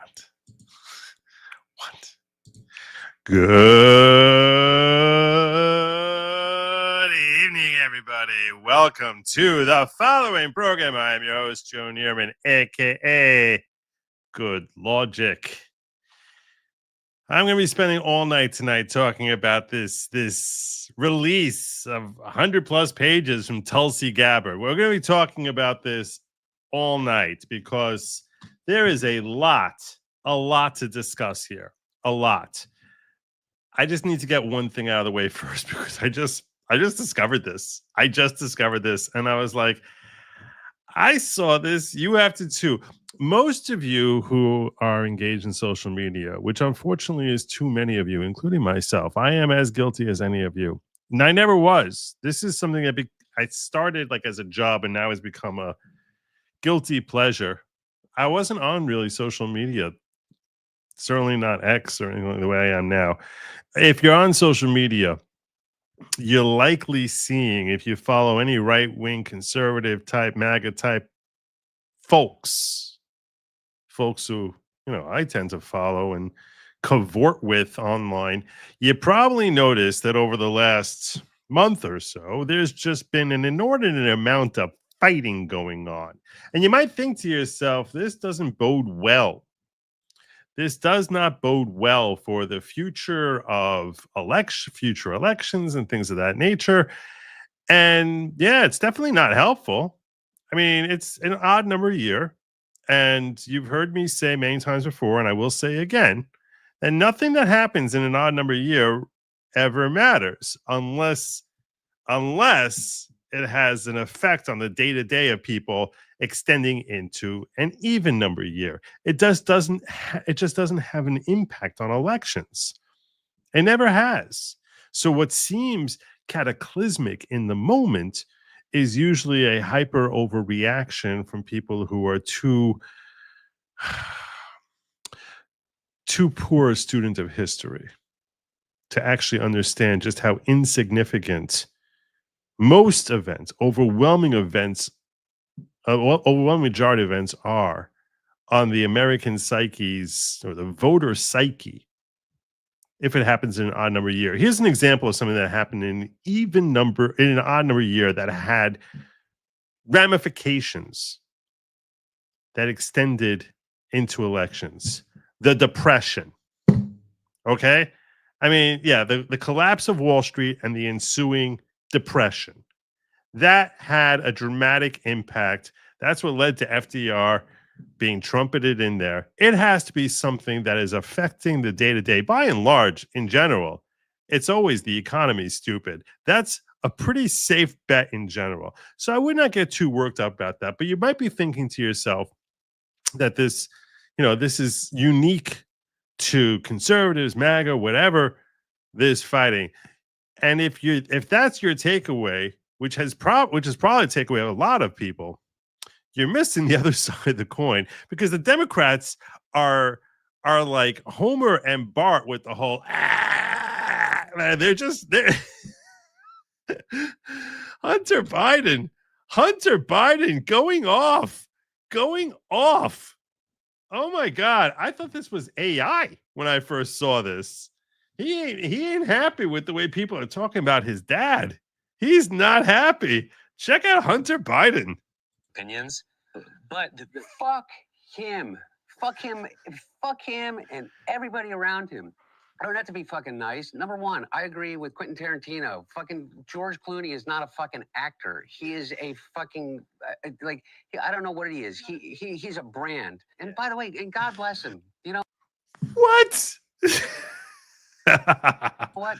What? Good evening, everybody. Welcome to the following program. I'm your host, Joe Neerman, a.k.a. Good Lawgic. I'm going to be spending all night tonight talking about this release of 100-plus pages from Tulsi Gabbard. We're going to be talking about this all night because there is a lot to discuss here. A lot. I just need to get one thing out of the way first because I just discovered this. And I was like, I saw this. You have to too. Most of you who are engaged in social media, which unfortunately is too many of you, including myself, I am as guilty as any of you. And I never was. This is something that I started like as a job and now has become a guilty pleasure. I wasn't on really social media. Certainly not X or anything the way I am now. If you're on social media, you're likely seeing, if you follow any right-wing conservative type, MAGA type folks who, I tend to follow and cavort with online, you probably noticed that over the last month or so, there's just been an inordinate amount of fighting going on. And you might think to yourself, this doesn't bode well. This does not bode well for the future of future elections and things of that nature. And yeah, it's definitely not helpful. I mean, it's an odd number year. And you've heard me say many times before, and I will say again, that nothing that happens in an odd number year ever matters unless it has an effect on the day-to-day of people extending into an even number year. It just doesn't have an impact on elections. It never has. So what seems cataclysmic in the moment is usually a hyper overreaction from people who are too poor a student of history to actually understand just how insignificant most events, overwhelming majority of events are on the American psyches or the voter psyche if it happens in an odd number year. Here's an example of something that happened in an odd number year that had ramifications that extended into elections. The Depression. Okay? I mean, yeah, the collapse of Wall Street and the ensuing Depression. That had a dramatic impact. That's what led to FDR being trumpeted in there. It has to be something that is affecting the day-to-day. By and large, in general, it's always the economy, stupid. That's a pretty safe bet in general. So I would not get too worked up about that. But you might be thinking to yourself that this is unique to conservatives, MAGA, whatever, this fighting. And if that's your takeaway, which is probably the takeaway of a lot of people, you're missing the other side of the coin because the Democrats are like Homer and Bart with the whole they're Hunter Biden going off. Oh my God. I thought this was AI when I first saw this. He ain't happy with the way people are talking about his dad. He's not happy. Check out Hunter Biden. Opinions, but fuck him and everybody around him. I don't have to be fucking nice. Number one, I agree with Quentin Tarantino. Fucking George Clooney is not a fucking actor. He is a fucking I don't know what he is. He's a brand. And by the way, and God bless him. What? What?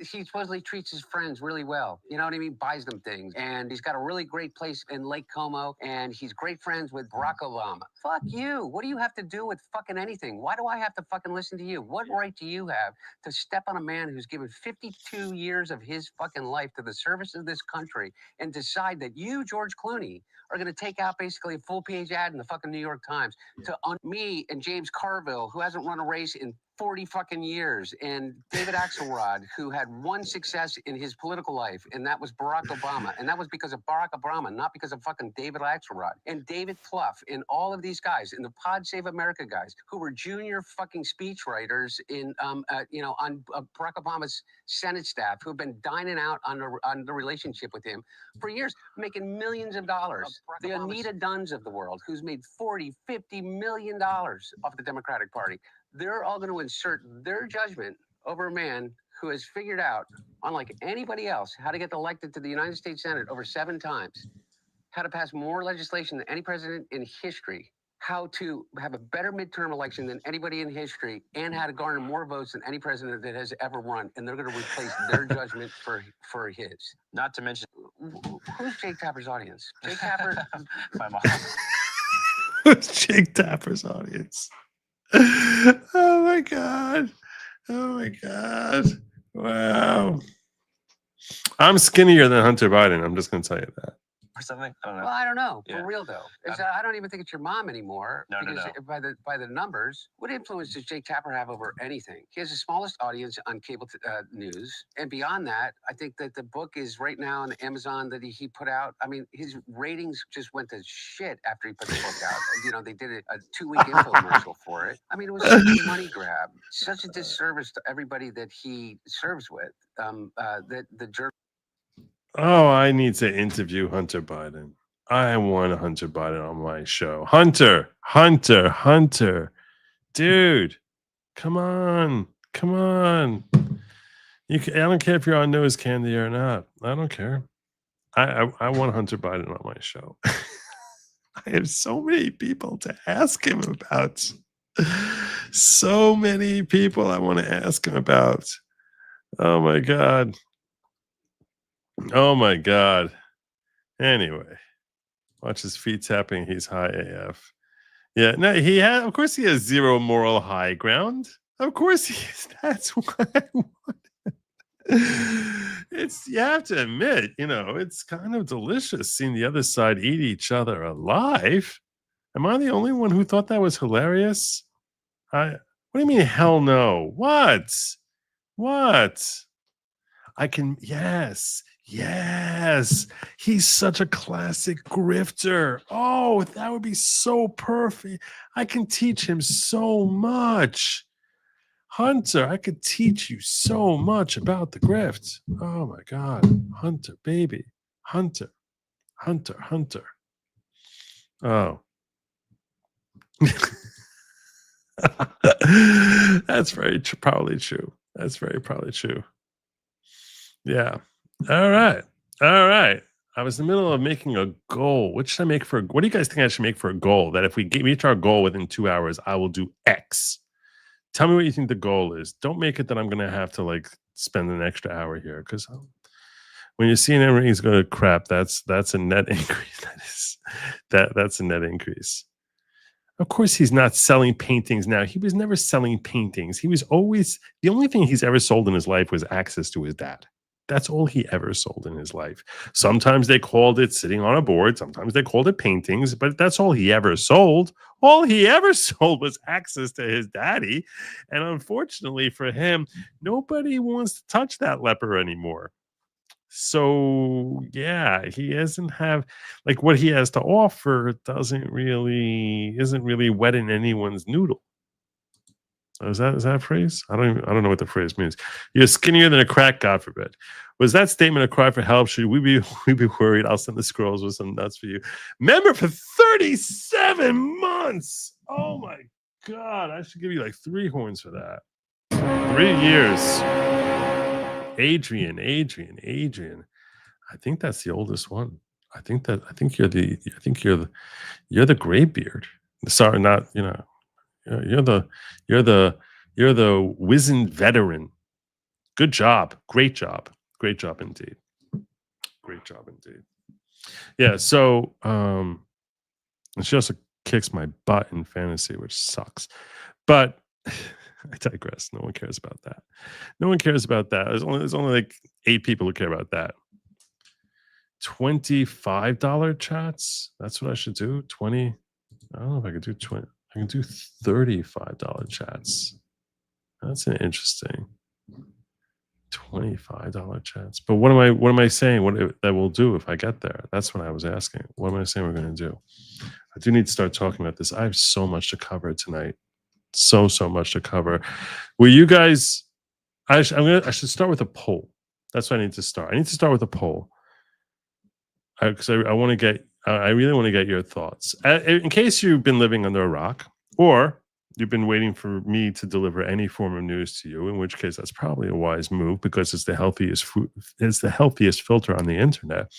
He supposedly treats his friends really well. You know what I mean? Buys them things. And he's got a really great place in Lake Como. And he's great friends with Barack Obama. Fuck you. What do you have to do with fucking anything? Why do I have to fucking listen to you? What right do you have to step on a man who's given 52 years of his fucking life to the service of this country and decide that you, George Clooney, are going to take out basically a full-page ad in the fucking New York Times to me and James Carville, who hasn't run a race in 40 fucking years, and David Axelrod, who had one success in his political life, and that was Barack Obama. And that was because of Barack Obama, not because of fucking David Axelrod. And David Plouffe, and all of these these guys and the Pod Save America guys who were junior fucking speechwriters in, on Barack Obama's Senate staff who have been dining out on the relationship with him for years, making millions of dollars. The Anita Dunns of the world, who's made $40, $50 million off the Democratic Party. They're all going to insert their judgment over a man who has figured out, unlike anybody else, how to get elected to the United States Senate over 7 times, how to pass more legislation than any president in history, how to have a better midterm election than anybody in history, and how to garner more votes than any president that has ever run. And they're going to replace their judgment for his. Not to mention, who's Jake Tapper's audience? Jake Tapper, my mom. Who's Jake Tapper's audience? Oh my God. Oh my God. Wow. I'm skinnier than Hunter Biden. I'm just going to tell you that. Or something. I don't know. well, I don't know. Yeah. For real though, I don't even think it's your mom anymore. No, no, because by the numbers, what influence does Jake Tapper have over anything? He has the smallest audience on cable news, and beyond that, I think that the book is right now on Amazon that he put out. I mean, his ratings just went to shit after he put the book out. You know, they did a 2-week infomercial for it. I mean, it was such a money grab, such a disservice to everybody that he serves with. That the jerk. Oh, I need to interview Hunter Biden. I want Hunter Biden on my show. Hunter. Dude, come on. I don't care if you're on nose candy or not. I don't care. I want Hunter Biden on my show. I have so many people to ask him about. So many people I want to ask him about. Oh my God. Oh my God. Anyway, watch his feet tapping. He's high AF. Yeah, no, of course he has zero moral high ground. Of course he is. That's what I want. You have to admit, it's kind of delicious seeing the other side eat each other alive. Am I the only one who thought that was hilarious? What do you mean, hell no? What? Yes. He's such a classic grifter. Oh, that would be so perfect. I can teach him so much. Hunter, I could teach you so much about the grift. Oh my God. Hunter, baby. Hunter. Oh. That's probably true. That's very probably true. Yeah. All right. I was in the middle of making a goal. What do you guys think I should make for a goal? That if we reach our goal within 2 hours, I will do X. Tell me what you think the goal is. Don't make it that I'm going to have to spend an extra hour here, because when you're seeing everything's going to crap, that's a net increase. That's a net increase. Of course, he's not selling paintings now. He was never selling paintings. He was always, the only thing he's ever sold in his life was access to his dad. That's all he ever sold in his life. Sometimes they called it sitting on a board. Sometimes they called it paintings, but that's all he ever sold. All he ever sold was access to his daddy. And unfortunately for him, nobody wants to touch that leper anymore. So yeah, he doesn't have what he has to offer isn't really wetting anyone's noodle. Is that a phrase? I don't know what the phrase means. You're skinnier than a crack, God forbid. Was that statement a cry for help? Should we be worried? I'll send the scrolls with some nuts for you. Member for 37 months. Oh my God. I should give you 3 horns for that. 3 years. Adrian. I think that's the oldest one. I think you're the graybeard. Sorry, not, you're the wizened veteran. Good job. Great job indeed. Yeah, so she also kicks my butt in fantasy, which sucks. But I digress. No one cares about that. There's only 8 people who care about that. $25 chats. That's what I should do. 20. I don't know if I could do 20. I can do $35 chats. That's an interesting. $25 chats. But what am I saying? What that will do if I get there? That's what I was asking. What am I saying we're going to do? I do need to start talking about this. I have so much to cover tonight. So much to cover. Will you guys? I should start with a poll. That's what I need to start. I need to start with a poll because I want to get. I really want to get your thoughts. In case you've been living under a rock, or you've been waiting for me to deliver any form of news to you, in which case that's probably a wise move because it's the healthiest filter on the internet.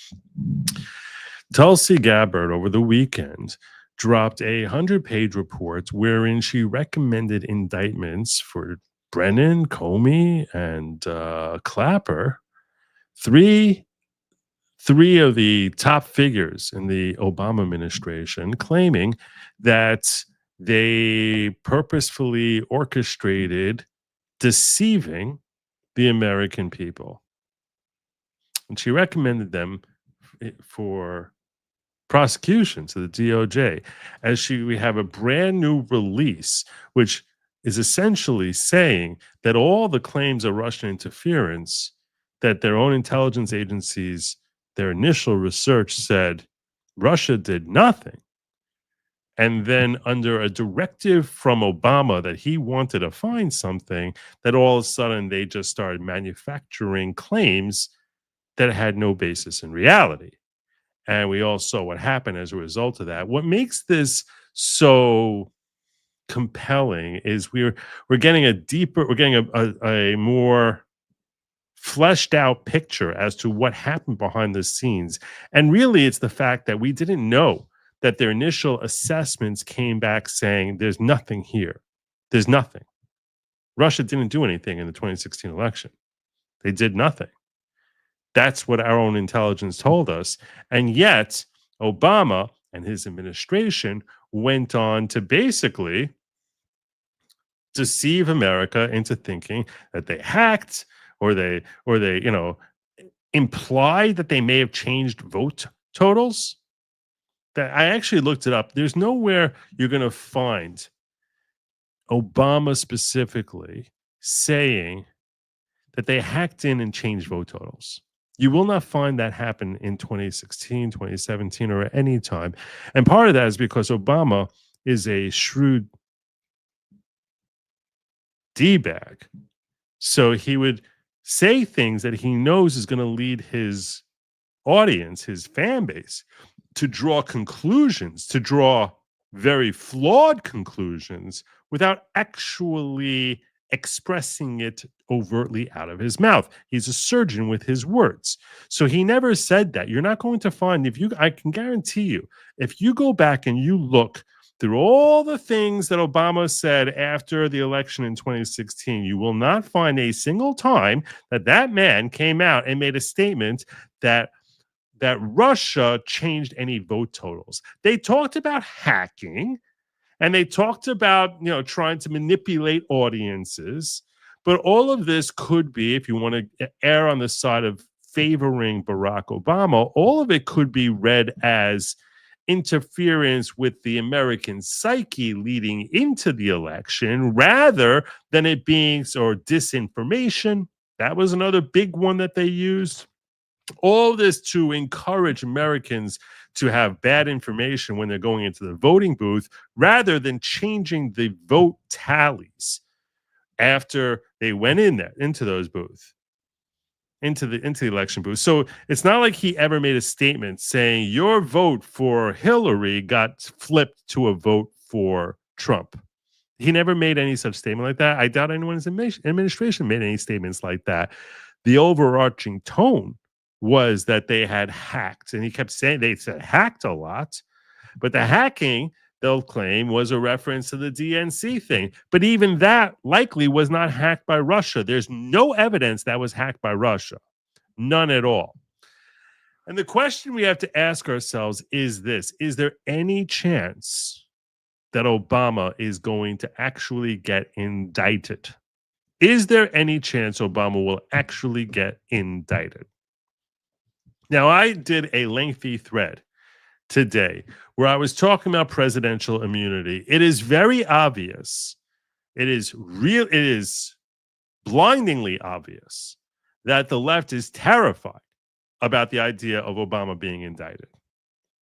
Tulsi Gabbard over the weekend dropped a 100-page report wherein she recommended indictments for Brennan, Comey, and Clapper, three of the top figures in the Obama administration, claiming that they purposefully orchestrated deceiving the American people. And she recommended them for prosecution to the DOJ. We have a brand new release, which is essentially saying that all the claims of Russian interference that their own intelligence agencies, their initial research said Russia did nothing. And then under a directive from Obama that he wanted to find something, that all of a sudden they just started manufacturing claims that had no basis in reality. And we all saw what happened as a result of that. What makes this so compelling is we're getting a more fleshed out picture as to what happened behind the scenes. And really, it's the fact that we didn't know that their initial assessments came back saying there's nothing here. There's nothing. Russia didn't do anything in the 2016 election. They did nothing. That's what our own intelligence told us. And yet, Obama and his administration went on to basically deceive America into thinking that they hacked or they implied that they may have changed vote totals. That I actually looked it up. There's nowhere you're going to find Obama specifically saying that they hacked in and changed vote totals. You will not find that happen in 2016, 2017, or at any time. And part of that is because Obama is a shrewd D-bag. So he would say things that he knows is going to lead his audience, his fan base, to draw conclusions, to draw very flawed conclusions without actually expressing it overtly out of his mouth. He's a surgeon with his words. So he never said that. You're not going to find, I can guarantee you, if you go back and you look through all the things that Obama said after the election in 2016, you will not find a single time that man came out and made a statement that Russia changed any vote totals. They talked about hacking, and they talked about, trying to manipulate audiences. But all of this could be, if you want to err on the side of favoring Barack Obama, all of it could be read as interference with the American psyche leading into the election, rather than it being disinformation. That was another big one that they used. All this to encourage Americans to have bad information when they're going into the voting booth, rather than changing the vote tallies after they went into those booths, into the election booth. So it's not like he ever made a statement saying your vote for Hillary got flipped to a vote for Trump. He never made any such statement like that. I doubt anyone in his administration made any statements like that. The overarching tone was that they had hacked, and he kept saying they said hacked a lot, but the hacking, they'll claim, was a reference to the DNC thing. But even that likely was not hacked by Russia. There's no evidence that was hacked by Russia. None at all. And the question we have to ask ourselves is this: is there any chance that Obama is going to actually get indicted? Is there any chance Obama will actually get indicted? Now, I did a lengthy thread today where I was talking about presidential immunity. It is very obvious. It is blindingly obvious that the left is terrified about the idea of Obama being indicted.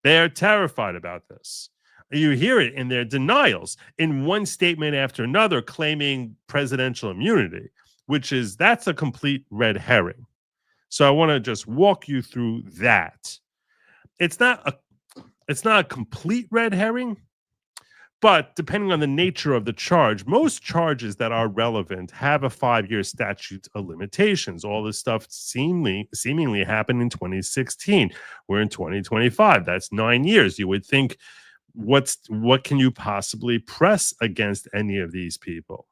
They are terrified about this. You hear it in their denials in one statement after another claiming presidential immunity, that's a complete red herring. So I want to just walk you through that. It's not a complete red herring, but depending on the nature of the charge, most charges that are relevant have a 5-year statute of limitations. All this stuff seemingly happened in 2016. We're in 2025. That's 9 years. You would think, what can you possibly press against any of these people?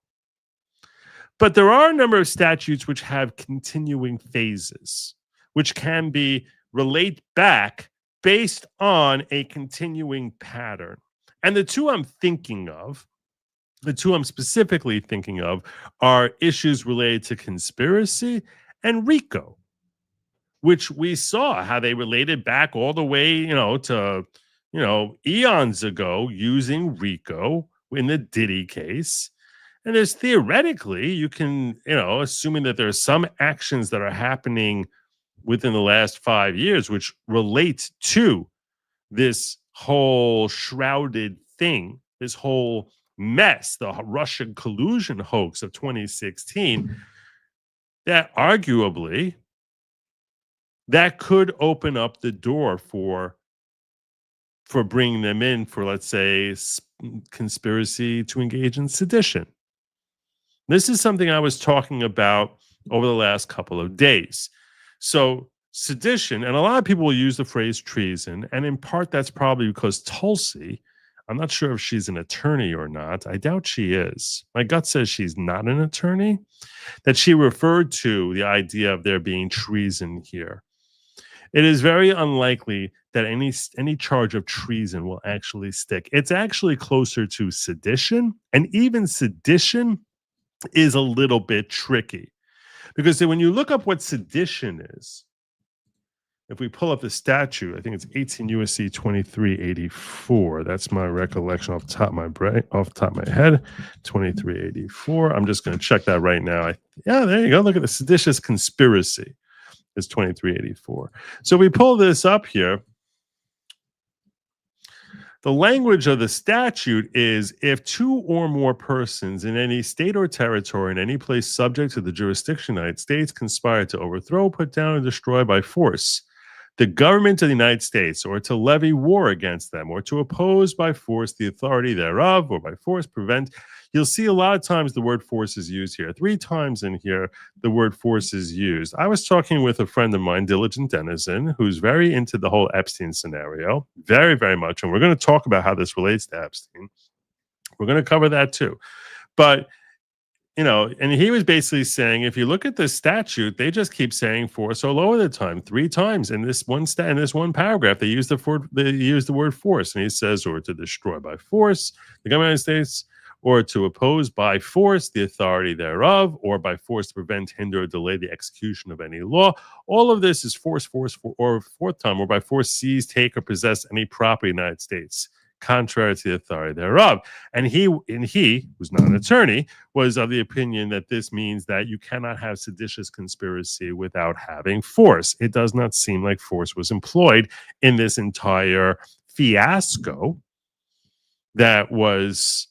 But there are a number of statutes which have continuing phases, which can be relate back based on a continuing pattern. And the two I'm specifically thinking of, are issues related to conspiracy and RICO, which we saw how they related back all the way, to, eons ago using RICO in the Diddy case. And there's theoretically, you can, assuming that there are some actions that are happening within the last 5 years, which relate to this whole shrouded thing, this whole mess, the Russian collusion hoax of 2016, that arguably that could open up the door for bringing them in for, let's say, conspiracy to engage in sedition. This is something I was talking about over the last couple of days. So sedition, and a lot of people will use the phrase treason, and in part that's probably because Tulsi, I'm not sure if she's an attorney or not. I doubt she is. My gut says she's not an attorney, that she referred to the idea of there being treason here. It is very unlikely that any charge of treason will actually stick. It's actually closer to sedition, and even sedition is a little bit tricky, because when you look up what sedition is, if we pull up the statute, I think it's 18 U.S.C. 2384. That's my recollection off the top of my head. 2384. I'm just going to check that right now. There you go. Look at the seditious conspiracy. It's 2384. So we pull this up here. The language of the statute is, if two or more persons in any state or territory in any place subject to the jurisdiction of the United States conspire to overthrow, put down, or destroy by force the government of the United States, or to levy war against them, or to oppose by force the authority thereof, or by force prevent. You'll see a lot of times the word force is used here. 3 times in here, the word force is used. I was talking with a friend of mine, Diligent Denizen, who's very into the whole Epstein scenario, very, very much. And we're going to talk about how this relates to Epstein. We're going to cover that too. But and he was basically saying, if you look at this statute, they just keep saying force all over the time. 3 times in this one paragraph, they use the word force, and he says, or to destroy by force the government of the United States, or to oppose by force the authority thereof, or by force to prevent, hinder, or delay the execution of any law. All of this is force, or 4th time, or by force seize, take, or possess any property in the United States, contrary to the authority thereof. And he, who's not an attorney, was of the opinion that this means that you cannot have seditious conspiracy without having force. It does not seem like force was employed in this entire fiasco that was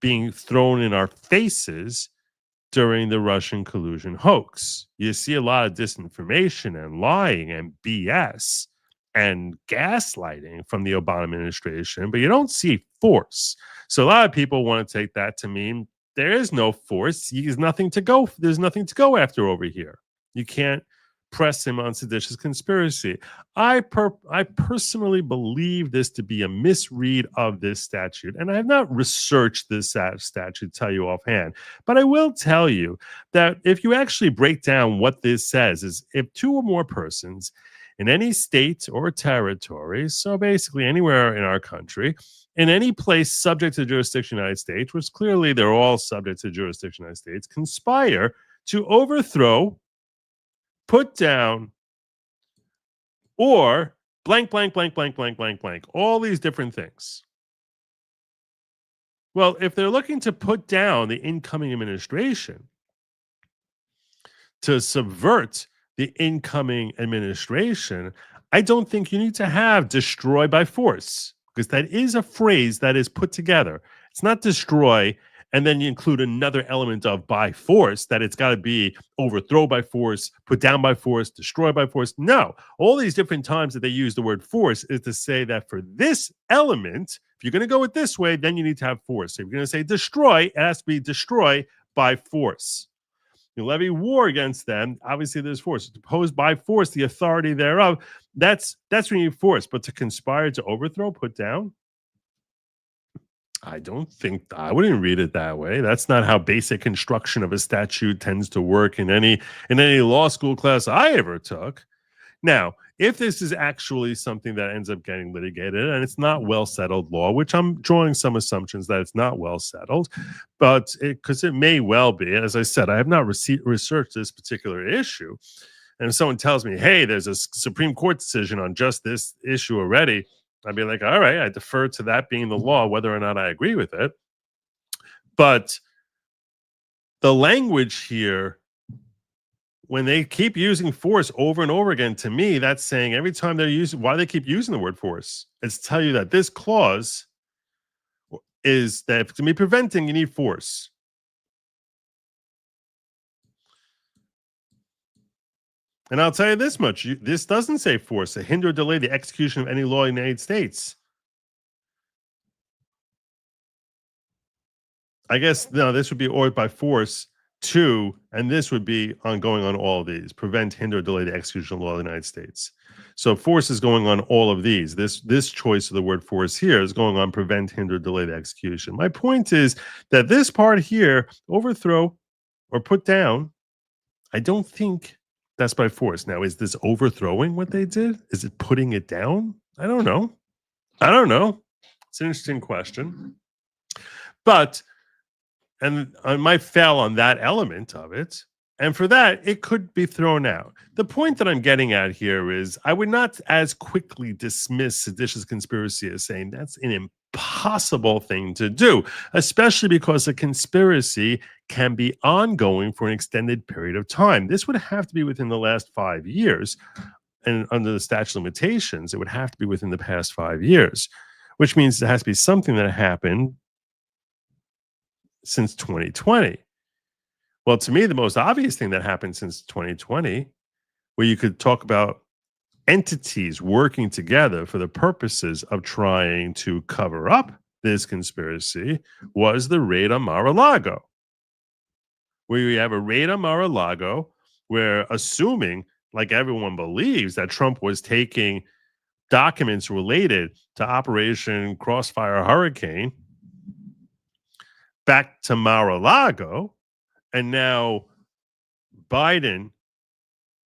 being thrown in our faces during the Russian collusion hoax. You see a lot of disinformation and lying and BS and gaslighting from the Obama administration, but you don't see force. So a lot of people want to take that to mean there is no force. There's nothing to go after over here. You can't press him on seditious conspiracy. I personally believe this to be a misread of this statute, and I have not researched this statute to tell you offhand, but I will tell you that if you actually break down what this says, is if 2 or more persons in any state or territory, so basically anywhere in our country, in any place subject to the jurisdiction of the United States, which clearly they're all subject to the jurisdiction of the United States, conspire to overthrow, put down, or blank, blank, blank, blank, blank, blank, blank, all these different things. Well, if they're looking to put down the incoming administration, to subvert the incoming administration, I don't think you need to have destroy by force. because that is a phrase that is put together. It's not destroy, and then you include another element of by force, that it's got to be overthrow by force, put down by force, destroy by force. No, all these different times that they use the word force is to say that for this element, if you're going to go it this way, then you need to have force. So if you're going to say destroy, it has to be destroy by force. You levy war against them, obviously there's force. To oppose by force the authority thereof, that's when you need force. But to conspire to overthrow, put down, I wouldn't read it that way. That's not how basic construction of a statute tends to work in any law school class I ever took. Now, if this is actually something that ends up getting litigated and it's not well settled law, which I'm drawing some assumptions that it's not well settled, but because it may well be, as I said, I have not researched this particular issue. And if someone tells me, hey, there's a Supreme Court decision on just this issue already, I'd be like, all right, I defer to that being the law, whether or not I agree with it. But the language here, when they keep using force over and over again, to me, that's saying every time they're using, why they keep using the word force, it's to tell you that this clause is that if it's going to be preventing, you need force. And I'll tell you this much, this doesn't say force, to hinder or delay the execution of any law in the United States. I guess, no, this would be or by force to, and this would be ongoing on all of these, prevent, hinder, or delay the execution of law in the United States. So force is going on all of these. This choice of the word force here is going on prevent, hinder, delay the execution. My point is that this part here, overthrow or put down, I don't think that's by force. Now, is this overthrowing what they did? Is it putting it down? I don't know. It's an interesting question. But, and I might fail on that element of it. And for that, it could be thrown out. The point that I'm getting at here is I would not as quickly dismiss seditious conspiracy as saying that's an impossible thing to do, especially because a conspiracy can be ongoing for an extended period of time. This would have to be within the last 5 years. And under the statute of limitations, it would have to be within the past 5 years, which means it has to be something that happened since 2020. Well, to me, the most obvious thing that happened since 2020, where you could talk about entities working together for the purposes of trying to cover up this conspiracy, was the raid on Mar-a-Lago. Where you have a raid on Mar-a-Lago where, assuming, like everyone believes, that Trump was taking documents related to Operation Crossfire Hurricane back to Mar-a-Lago, and now Biden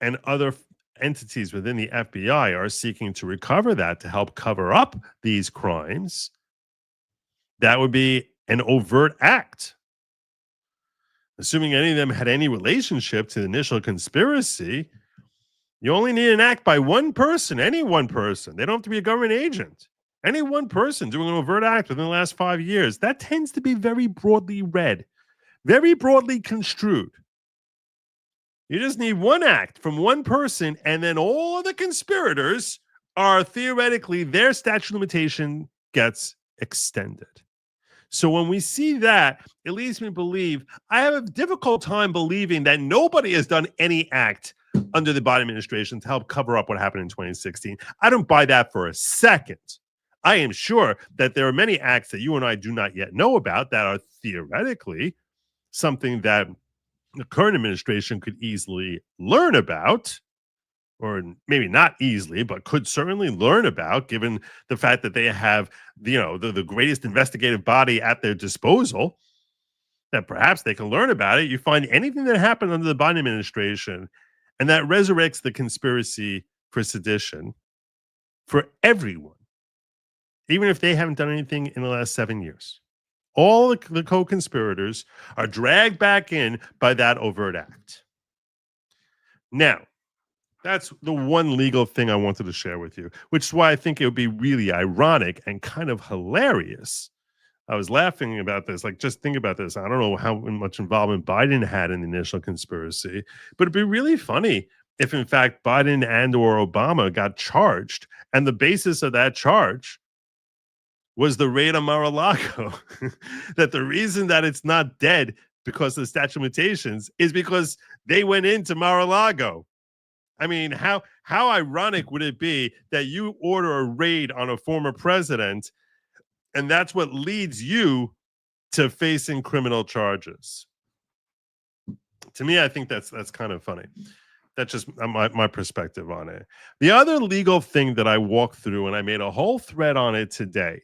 and other entities within the FBI are seeking to recover that to help cover up these crimes, that would be an overt act. Assuming any of them had any relationship to the initial conspiracy, you only need an act by one person, any one person. They don't have to be a government agent. Any one person doing an overt act within the last 5 years, that tends to be very broadly read, very broadly construed. You just need one act from one person, and then all of the conspirators are theoretically, their statute of limitation gets extended. So when we see that, it leads me to believe, I have a difficult time believing that nobody has done any act under the Biden administration to help cover up what happened in 2016. I don't buy that for a second. I am sure that there are many acts that you and I do not yet know about that are theoretically something that the current administration could easily learn about, or maybe not easily, but could certainly learn about, given the fact that they have, the greatest investigative body at their disposal, that perhaps they can learn about it. You find anything that happened under the Biden administration, and that resurrects the conspiracy for sedition for everyone, even if they haven't done anything in the last 7 years. All the co-conspirators are dragged back in by that overt act. Now, that's the one legal thing I wanted to share with you, which is why I think it would be really ironic and kind of hilarious. I was laughing about this. Like, just think about this. I don't know how much involvement Biden had in the initial conspiracy, but it'd be really funny if, in fact, Biden and or Obama got charged, and the basis of that charge was the raid on Mar-a-Lago. That the reason that it's not dead because of the statute of limitations is because they went into Mar-a-Lago. I mean, how ironic would it be that you order a raid on a former president, and that's what leads you to facing criminal charges? To me, I think that's kind of funny. That's just my perspective on it. The other legal thing that I walked through, and I made a whole thread on it today,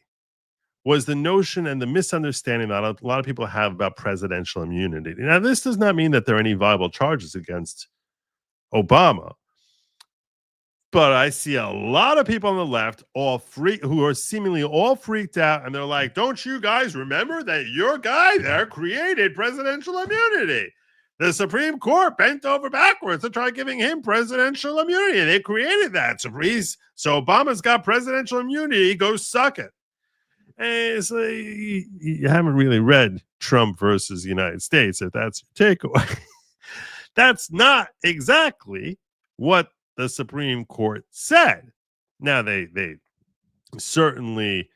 was the notion and the misunderstanding that a lot of people have about presidential immunity. Now, this does not mean that there are any viable charges against Obama, but I see a lot of people on the left who are seemingly all freaked out, and they're like, don't you guys remember that your guy there created presidential immunity? The Supreme Court bent over backwards to try giving him presidential immunity. They created that. So Obama's got presidential immunity. Go suck it. And so you haven't really read Trump versus the United States, if that's your takeaway. That's not exactly what the Supreme Court said. Now, they certainly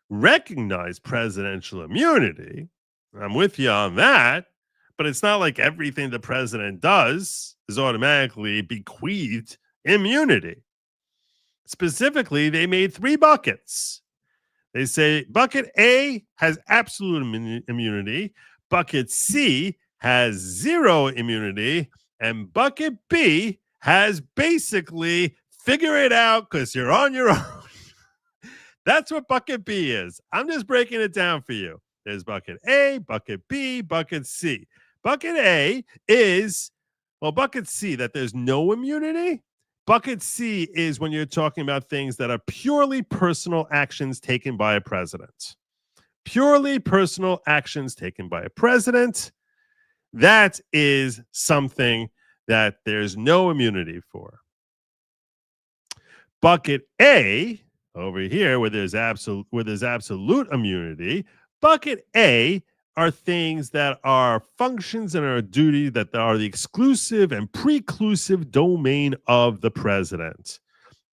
recognize presidential immunity. I'm with you on that. But it's not like everything the president does is automatically bequeathed immunity. Specifically, they made 3 buckets. They say bucket A has absolute immunity, bucket C has 0 immunity, and bucket B has basically figure it out because you're on your own. That's what bucket B is. I'm just breaking it down for you. There's bucket A, bucket B, bucket C. Bucket A is, bucket C, that there's no immunity. Bucket C is when you're talking about things that are purely personal actions taken by a president. Purely personal actions taken by a president. That is something that there's no immunity for. Bucket A, over here, where there's absolute immunity, bucket A are things that are functions and are a duty that are the exclusive and preclusive domain of the president.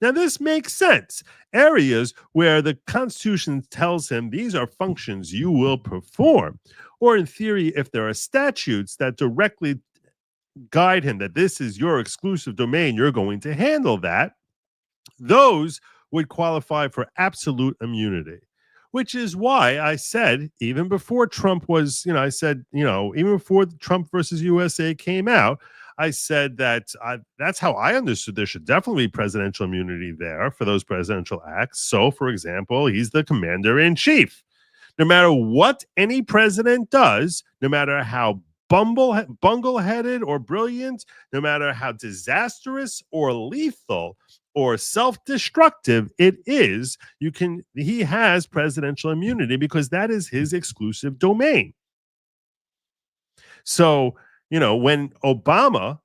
Now, this makes sense. Areas where the Constitution tells him these are functions you will perform, or in theory, if there are statutes that directly guide him that this is your exclusive domain, you're going to handle that, those would qualify for absolute immunity. Which is why I said, even before Trump was, even before Trump versus USA came out, I said that that's how I understood there should definitely be presidential immunity there for those presidential acts. So, for example, he's the commander-in-chief. No matter what any president does, no matter how bungle-headed or brilliant, no matter how disastrous or lethal or self-destructive it is, he has presidential immunity because that is his exclusive domain. So, when Obama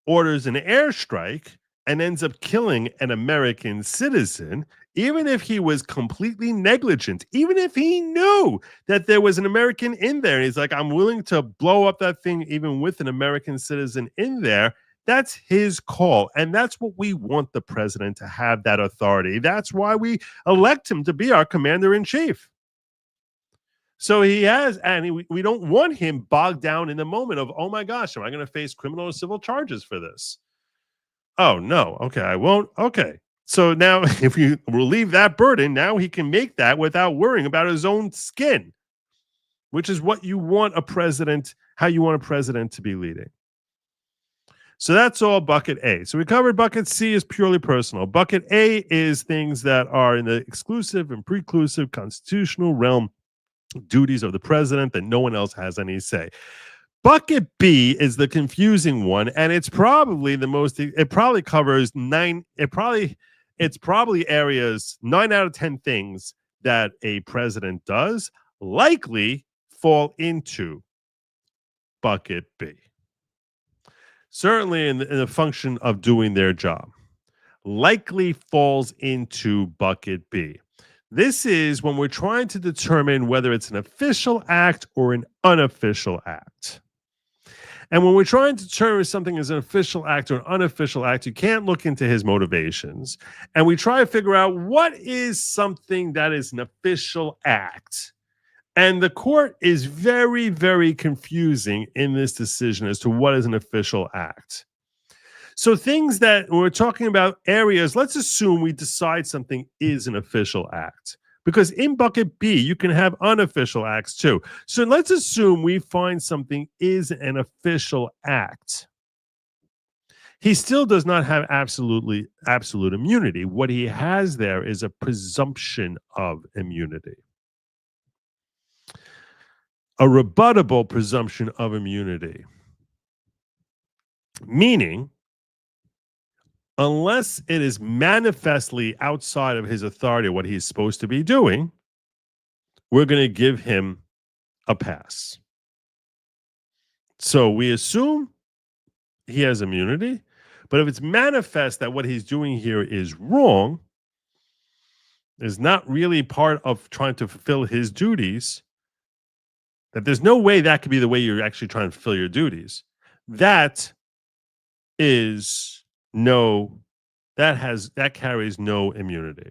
orders an airstrike and ends up killing an American citizen, even if he was completely negligent, even if he knew that there was an American in there, and he's like, I'm willing to blow up that thing even with an American citizen in there, that's his call. And that's what we want the president to have, that authority. That's why we elect him to be our commander-in-chief. So he has, and we don't want him bogged down in the moment of, oh my gosh, am I going to face criminal or civil charges for this? Oh, no. Okay, I won't. Okay. So now if you relieve that burden, now he can make that without worrying about his own skin, which is what you want a president, how you want a president to be leading. So that's all bucket A. So we covered bucket C is purely personal. Bucket A is things that are in the exclusive and preclusive constitutional realm, duties of the president that no one else has any say. Bucket B is the confusing one, and it's probably the most, it probably covers it's probably areas, 9 out of 10 things that a president does likely fall into bucket B. Certainly in the function of doing their job, likely falls into bucket B. This is when we're trying to determine whether it's an official act or an unofficial act. And when we're trying to determine something as an official act or an unofficial act, you can't look into his motivations. And we try to figure out what is something that is an official act. And the court is very, very confusing in this decision as to what is an official act. So things that when we're talking about areas, let's assume we decide something is an official act. Because in bucket B, you can have unofficial acts too. So let's assume we find something is an official act. He still does not have absolute immunity. What he has there is a presumption of immunity. A rebuttable presumption of immunity. Meaning, unless it is manifestly outside of his authority, what he's supposed to be doing, we're going to give him a pass. So we assume he has immunity, but if it's manifest that what he's doing here is wrong, is not really part of trying to fulfill his duties, that there's no way that could be the way you're actually trying to fulfill your duties, that carries no immunity.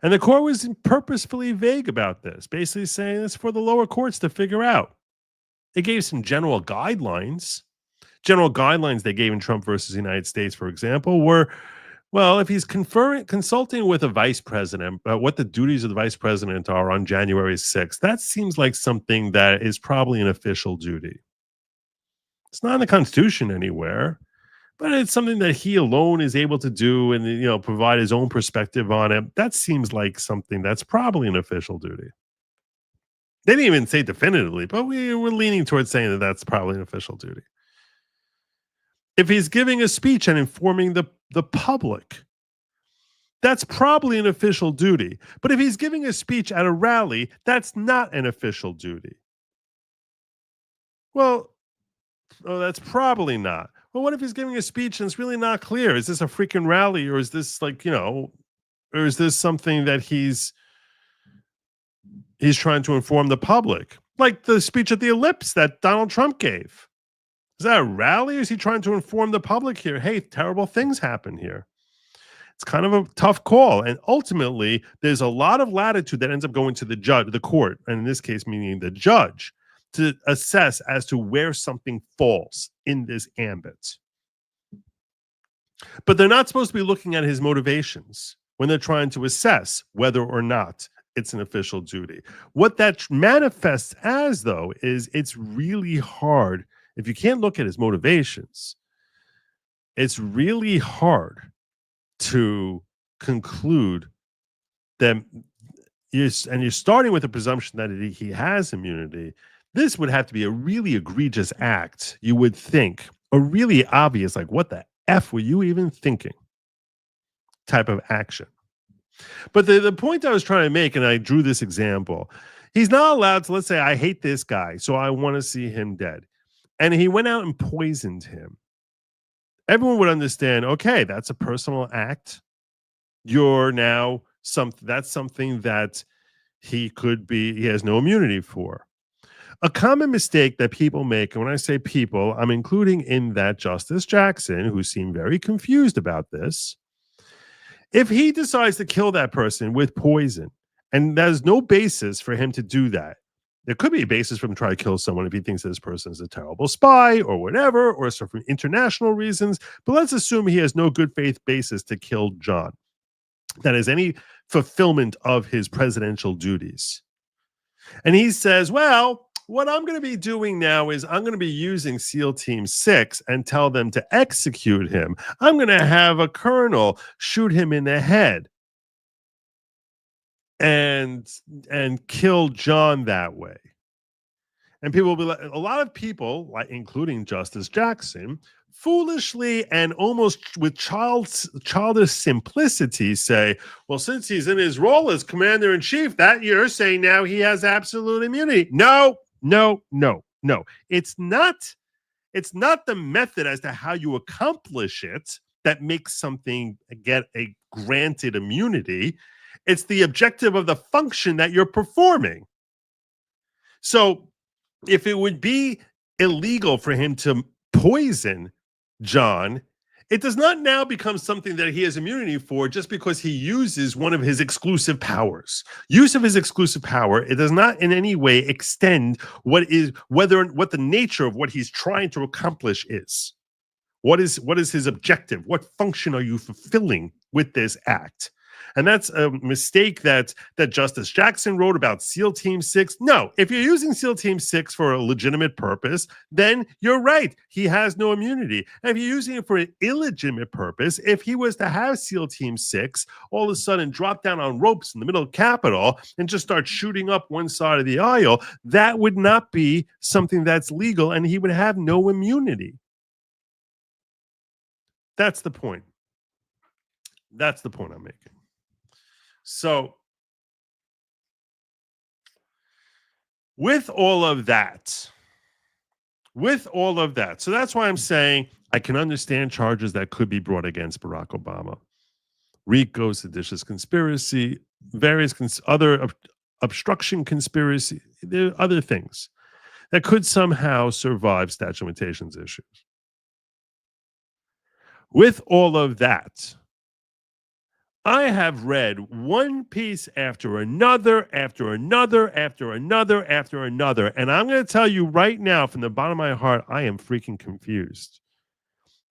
And the court was purposefully vague about this, basically saying it's for the lower courts to figure out. They gave some general guidelines. General guidelines they gave in Trump versus the United States, for example, were, well, if he's consulting with a vice president about what the duties of the vice president are on January 6th, that seems like something that is probably an official duty. It's not in the Constitution anywhere, but it's something that he alone is able to do and, provide his own perspective on it. That seems like something that's probably an official duty. They didn't even say definitively, but we're leaning towards saying that that's probably an official duty. If he's giving a speech and informing the public, that's probably an official duty. But if he's giving a speech at a rally, that's not an official duty. Well, that's probably not. Well, what if he's giving a speech and it's really not clear? Is this a freaking rally, or is this or is this something that he's trying to inform the public? Like the speech at the Ellipse that Donald Trump gave. Is that a rally, or is he trying to inform the public here? Hey, terrible things happen here. It's kind of a tough call. And ultimately, there's a lot of latitude that ends up going to the court, and in this case, meaning the judge, to assess as to where something falls in this ambit. But they're not supposed to be looking at his motivations when they're trying to assess whether or not it's an official duty. What that manifests as, though, is it's really hard. If you can't look at his motivations, it's really hard to conclude that you're starting with the presumption that he has immunity. This would have to be a really egregious act, you would think, a really obvious, like, what the F were you even thinking type of action. But the point I was trying to make, and I drew this example, he's not allowed to, let's say, I hate this guy, so I want to see him dead. And he went out and poisoned him. Everyone would understand, okay, that's a personal act. You're now that's something that he has no immunity for. A common mistake that people make, and when I say people, I'm including in that Justice Jackson, who seemed very confused about this. If he decides to kill that person with poison, and there's no basis for him to do that, there could be a basis for him to try to kill someone if he thinks that this person is a terrible spy or whatever, or for international reasons. But let's assume he has no good faith basis to kill John. That is any fulfillment of his presidential duties. And he says, well, what I'm going to be doing now is I'm going to be using SEAL Team 6 and tell them to execute him. I'm going to have a colonel shoot him in the head and kill John that way. And people will be like, a lot of people, like including Justice Jackson, foolishly and almost with childish simplicity say, well, since he's in his role as commander-in-chief, that you're saying now he has absolute immunity. No. It's not the method as to how you accomplish it that makes something get a granted immunity. It's the objective of the function that you're performing. So if it would be illegal for him to poison John, it does not now become something that he has immunity for just because he uses one of his exclusive powers. Use of his exclusive power, it does not in any way extend what the nature of what he's trying to accomplish is. What is his objective? What function are you fulfilling with this act? And that's a mistake that Justice Jackson wrote about SEAL Team 6. No, if you're using SEAL Team 6 for a legitimate purpose, then you're right. He has no immunity. And if you're using it for an illegitimate purpose, if he was to have SEAL Team 6 all of a sudden drop down on ropes in the middle of Capitol and just start shooting up one side of the aisle, that would not be something that's legal, and he would have no immunity. That's the point. That's the point I'm making. So, with all of that, so that's why I'm saying I can understand charges that could be brought against Barack Obama. RICO, seditious conspiracy, various other obstruction conspiracy, there are other things that could somehow survive statute of limitations issues. With all of that, I have read one piece after another, and I'm going to tell you right now from the bottom of my heart, I am freaking confused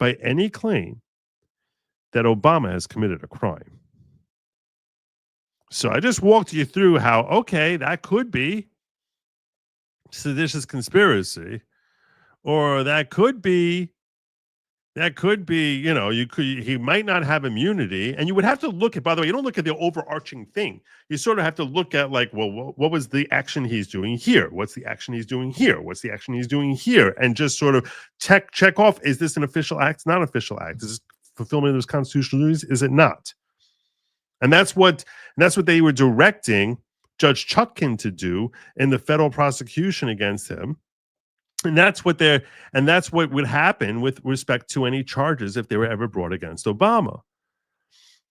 by any claim that Obama has committed a crime. So I just walked you through how, okay, that could be seditious conspiracy, or that could be, he might not have immunity. And you would have to look at, by the way, you don't look at the overarching thing. You sort of have to look at like, well, what was the action he's doing here? What's the action he's doing here? What's the action he's doing here? And just sort of check off, is this an official act? It's not an official act. Is this fulfillment of his constitutional duties? Is it not? And that's what they were directing Judge Chutkan to do in the federal prosecution against him. And that's what would happen with respect to any charges if they were ever brought against Obama.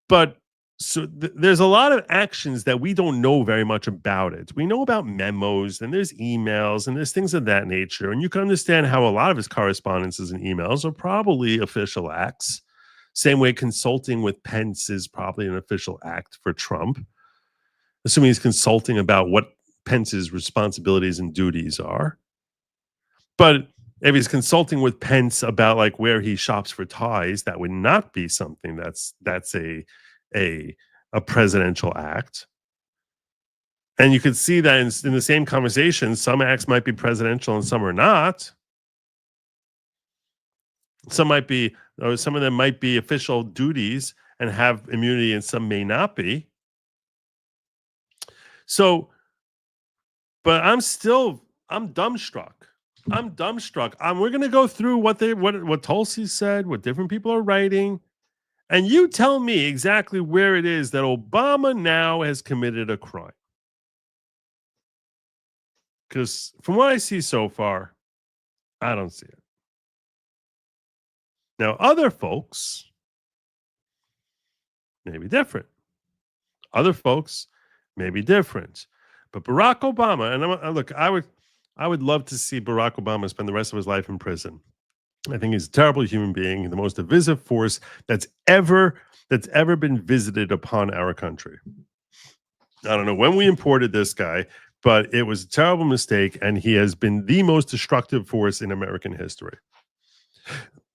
But so there's a lot of actions that we don't know very much about it. We know about memos, and there's emails, and there's things of that nature. And you can understand how a lot of his correspondences and emails are probably official acts. Same way consulting with Pence is probably an official act for Trump, assuming he's consulting about what Pence's responsibilities and duties are. But if he's consulting with Pence about like where he shops for ties, that would not be something that's a presidential act. And you could see that in the same conversation, some acts might be presidential and some are not. Some of them might be official duties and have immunity, and some may not be. So, but I'm dumbstruck. We're going to go through what Tulsi said, what different people are writing, and you tell me exactly where it is that Obama now has committed a crime. Because from what I see so far, I don't see it. Now, other folks may be different. But Barack Obama, and look, I would love to see Barack Obama spend the rest of his life in prison. I think he's a terrible human being, the most divisive force that's ever been visited upon our country. I don't know when we imported this guy, but it was a terrible mistake, and he has been the most destructive force in American history.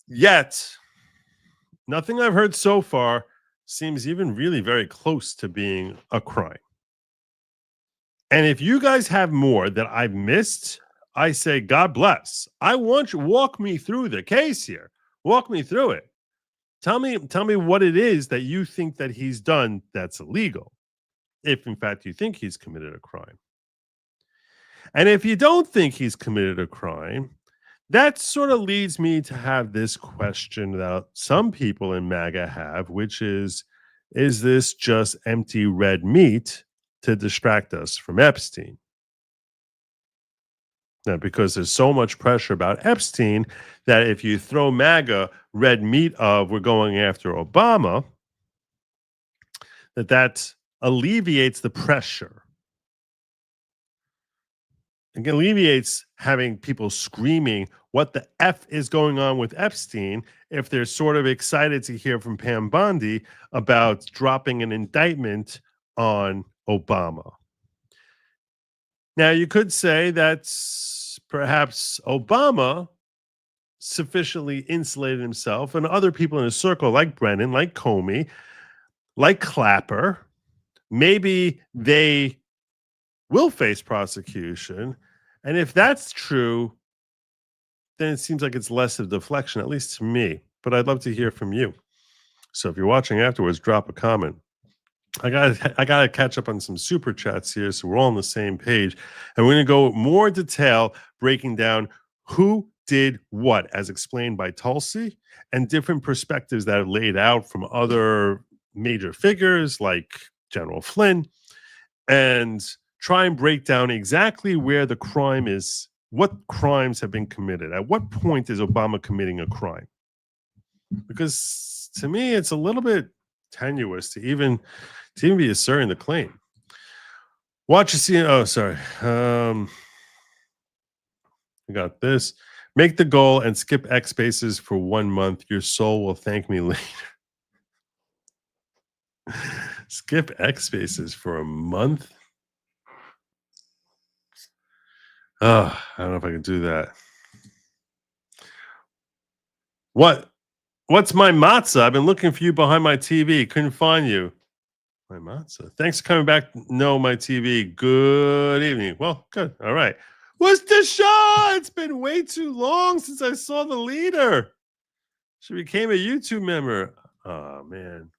Yet, nothing I've heard so far seems even really very close to being a crime. And if you guys have more that I've missed, I say, God bless. I want you to walk me through the case here. Walk me through it. Tell me what it is that you think that he's done that's illegal, if in fact you think he's committed a crime. And if you don't think he's committed a crime, that sort of leads me to have this question that some people in MAGA have, which is this just empty red meat to distract us from Epstein? Now, because there's so much pressure about Epstein that if you throw MAGA red meat of we're going after Obama, that alleviates the pressure. It alleviates having people screaming what the F is going on with Epstein if they're sort of excited to hear from Pam Bondi about dropping an indictment on Obama. Now, you could say that perhaps Obama sufficiently insulated himself and other people in his circle, like Brennan, like Comey, like Clapper, maybe they will face prosecution. And if that's true, then it seems like it's less of deflection, at least to me. But I'd love to hear from you. So if you're watching afterwards, drop a comment. I gotta catch up on some super chats here, so we're all on the same page. And we're gonna go more detail, breaking down who did what, as explained by Tulsi, and different perspectives that are laid out from other major figures like General Flynn, and try and break down exactly where the crime is, what crimes have been committed. At what point is Obama committing a crime? Because to me, it's a little bit tenuous to even be asserting the claim. Watch you see. Oh, sorry. I got this. Make the goal and skip X spaces for 1 month. Your soul will thank me later. Skip X spaces for a month. Oh, I don't know if I can do that. What's my matzah? I've been looking for you behind my TV. Couldn't find you. My matzah. Thanks for coming back. No, my TV. Good evening. Well, good. All right. What's the show? It's been way too long since I saw the leader. She became a YouTube member. Oh, man.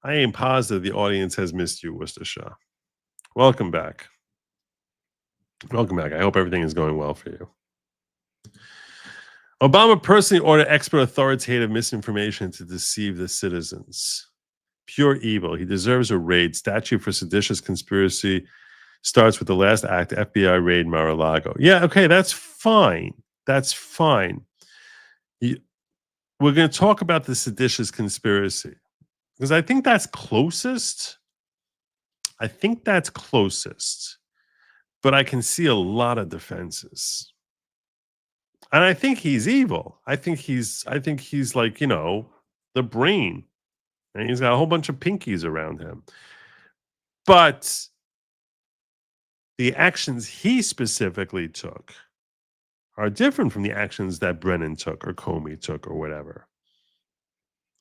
I am positive the audience has missed you, Worcestershire. Welcome back. Welcome back. I hope everything is going well for you. Obama personally ordered expert authoritative misinformation to deceive the citizens. Pure evil. He deserves a raid. Statute for seditious conspiracy starts with the last act, FBI raid Mar-a-Lago. Yeah, okay, that's fine. That's fine. We're going to talk about the seditious conspiracy because I think that's closest. But I can see a lot of defenses. And I think he's evil. I think he's like, the brain. And he's got a whole bunch of pinkies around him. But the actions he specifically took are different from the actions that Brennan took or Comey took or whatever.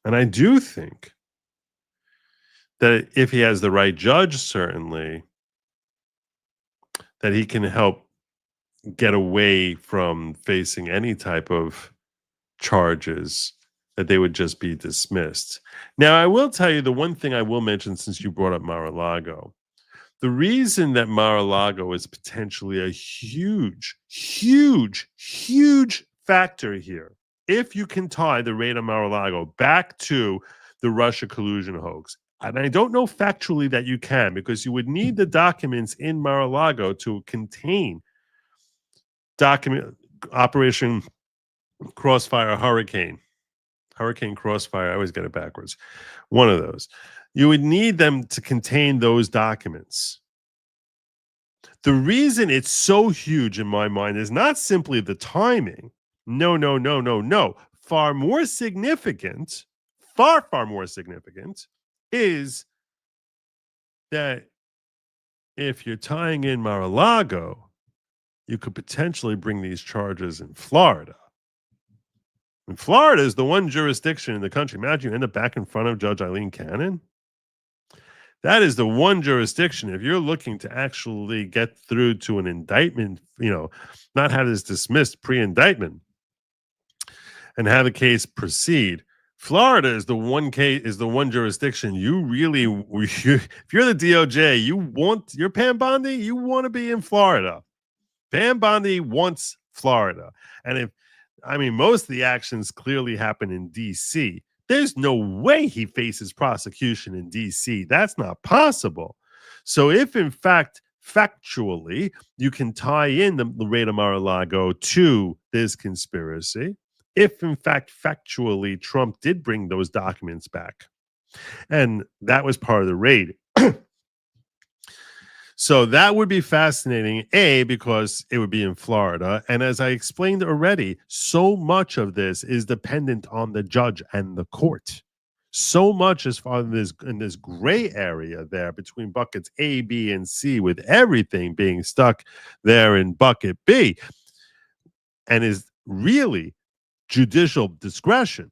And I do think that if he has the right judge, certainly, that he can help get away from facing any type of charges, that they would just be dismissed. Now, I will tell you the one thing I will mention since you brought up Mar-a-Lago. The reason that Mar-a-Lago is potentially a huge, huge, huge factor here, if you can tie the raid on Mar-a-Lago back to the Russia collusion hoax, and I don't know factually that you can, because you would need the documents in Mar-a-Lago to contain Operation Crossfire Hurricane Crossfire. I always get it backwards. One of those. You would need them to contain those documents. The reason it's so huge in my mind is not simply the timing. No. Far more significant is that if you're tying in Mar-a-Lago, you could potentially bring these charges in Florida. And Florida is the one jurisdiction in the country. Imagine you end up back in front of Judge Eileen Cannon. That is the one jurisdiction. If you're looking to actually get through to an indictment, not have this dismissed pre-indictment and have the case proceed, Florida is the one jurisdiction you really, if you're the DOJ, you're Pam Bondi, you want to be in Florida. Pam Bondi wants Florida. And most of the actions clearly happen in D.C. There's no way he faces prosecution in D.C. That's not possible. So if, in fact, factually, you can tie in the raid of Mar-a-Lago to this conspiracy, if, in fact, factually, Trump did bring those documents back, and that was part of the raid. So that would be fascinating, A, because it would be in Florida. And as I explained already, so much of this is dependent on the judge and the court. So much as far as in this gray area there between buckets A, B, and C, with everything being stuck there in bucket B, and is really judicial discretion.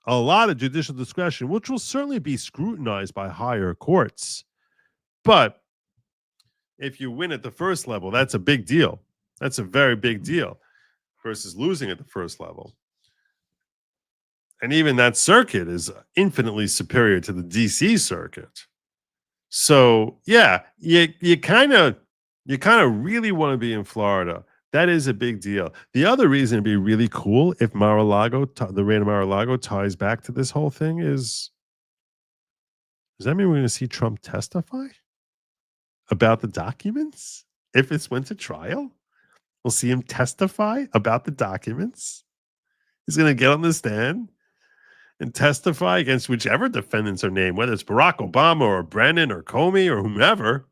A lot of judicial discretion, which will certainly be scrutinized by higher courts. But if you win at the first level, that's a big deal. That's a very big deal versus losing at the first level. And even that circuit is infinitely superior to the DC circuit. So yeah, you kind of really want to be in Florida. That is a big deal. The other reason it'd be really cool if Mar-a-Lago, the raid of Mar-a-Lago, ties back to this whole thing is, does that mean we're going to see Trump testify about the documents? If it's went to trial, we'll see him testify about the documents. He's going to get on the stand and testify against whichever defendants are named, whether it's Barack Obama or Brennan or Comey or whomever.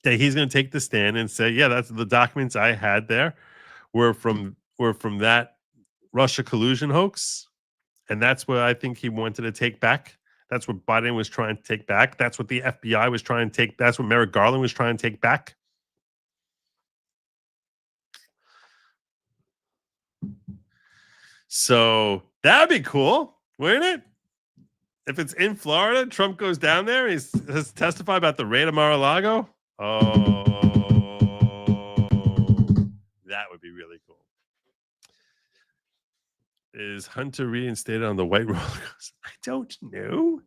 That he's going to take the stand and say, yeah, that's the documents I had there were from that Russia collusion hoax. And that's what I think he wanted to take back. That's what Biden was trying to take back. That's what the FBI was trying to take. That's what Merrick Garland was trying to take back. So that'd be cool, wouldn't it? If it's in Florida, Trump goes down there, he has testified about the raid of Mar-a-Lago. Oh, that would be really cool. Is Hunter reinstated on the white roller coaster? I don't know.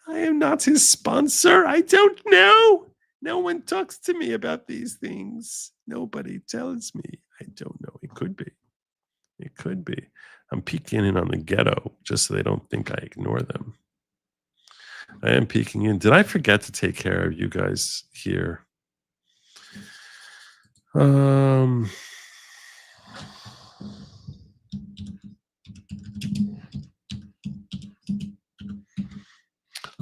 I am not his sponsor. I don't know. No one talks to me about these things. Nobody tells me. I don't know. It could be. It could be. I'm peeking in on the ghetto just so they don't think I ignore them. I am peeking in. Did I forget to take care of you guys here? I'm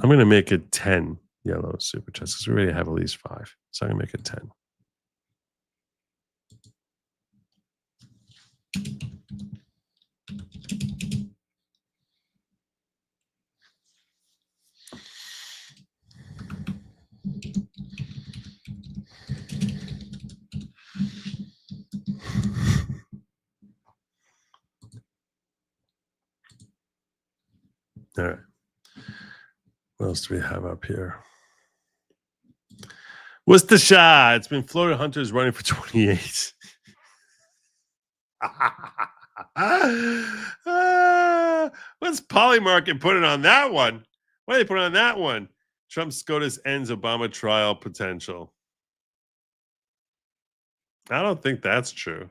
going to make it 10 yellow super chats because we already have at least 5. So I'm going to make it 10. All right. What else do we have up here? What's the shot? It's been Florida Hunters running for 28. What's Polymarket putting on that one? What are they putting on that one? Trump SCOTUS ends Obama trial potential. I don't think that's true.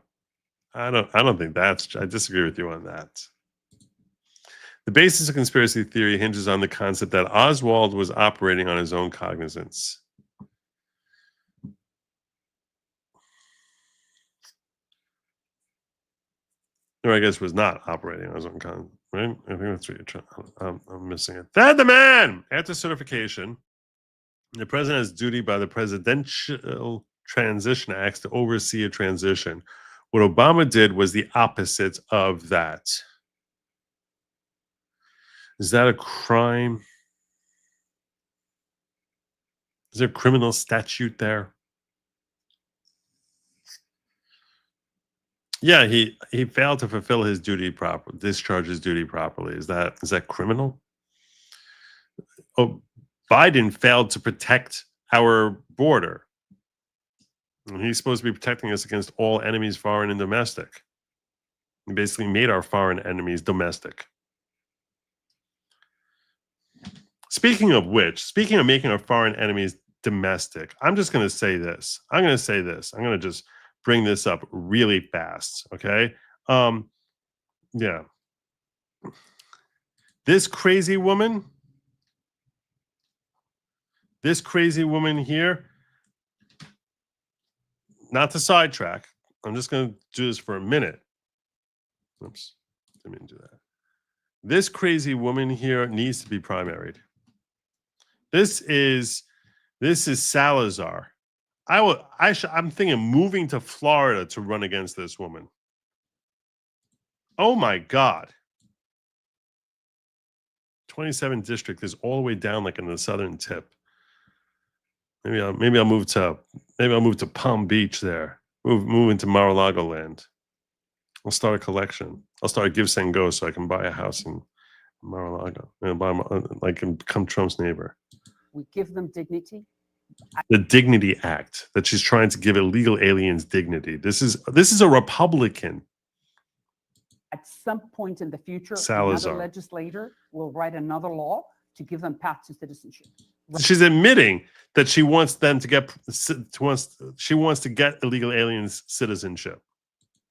I don't think that's true. I disagree with you on that. The basis of conspiracy theory hinges on the concept that Oswald was operating on his own cognizance. Or I guess was not operating on his own cognizance, right? I think that's what you're trying. I'm missing it. Thad the man! After certification, the president has duty by the Presidential Transition Acts to oversee a transition. What Obama did was the opposite of that. Is that a crime? Is there a criminal statute there? Yeah, he failed to fulfill his duty properly, discharge his duty properly. Is that criminal? Oh, Biden failed to protect our border. And he's supposed to be protecting us against all enemies, foreign and domestic. He basically made our foreign enemies domestic. Speaking of which, speaking of making our foreign enemies domestic, I'm just going to say this. I'm going to just bring this up really fast, okay? Yeah. This crazy woman here, not to sidetrack, I'm just going to do this for a minute. Oops, didn't mean to do that. This crazy woman here needs to be primaried. This is This is Salazar. I'm thinking moving to Florida to run against this woman. Oh my God. 27th district is all the way down like in the southern tip. Maybe I'll move to Palm Beach there. Move into Mar-a-Lago land. I'll start a collection. I'll start a Give Send Go so I can buy a house in Mar-a-Lago and become Trump's neighbor. We give them dignity. The Dignity Act that she's trying to give illegal aliens dignity. This is a Republican. At some point in the future, Salazar. another legislator will write another law to give them paths to citizenship. She's admitting that she wants them to get she wants to get illegal aliens citizenship.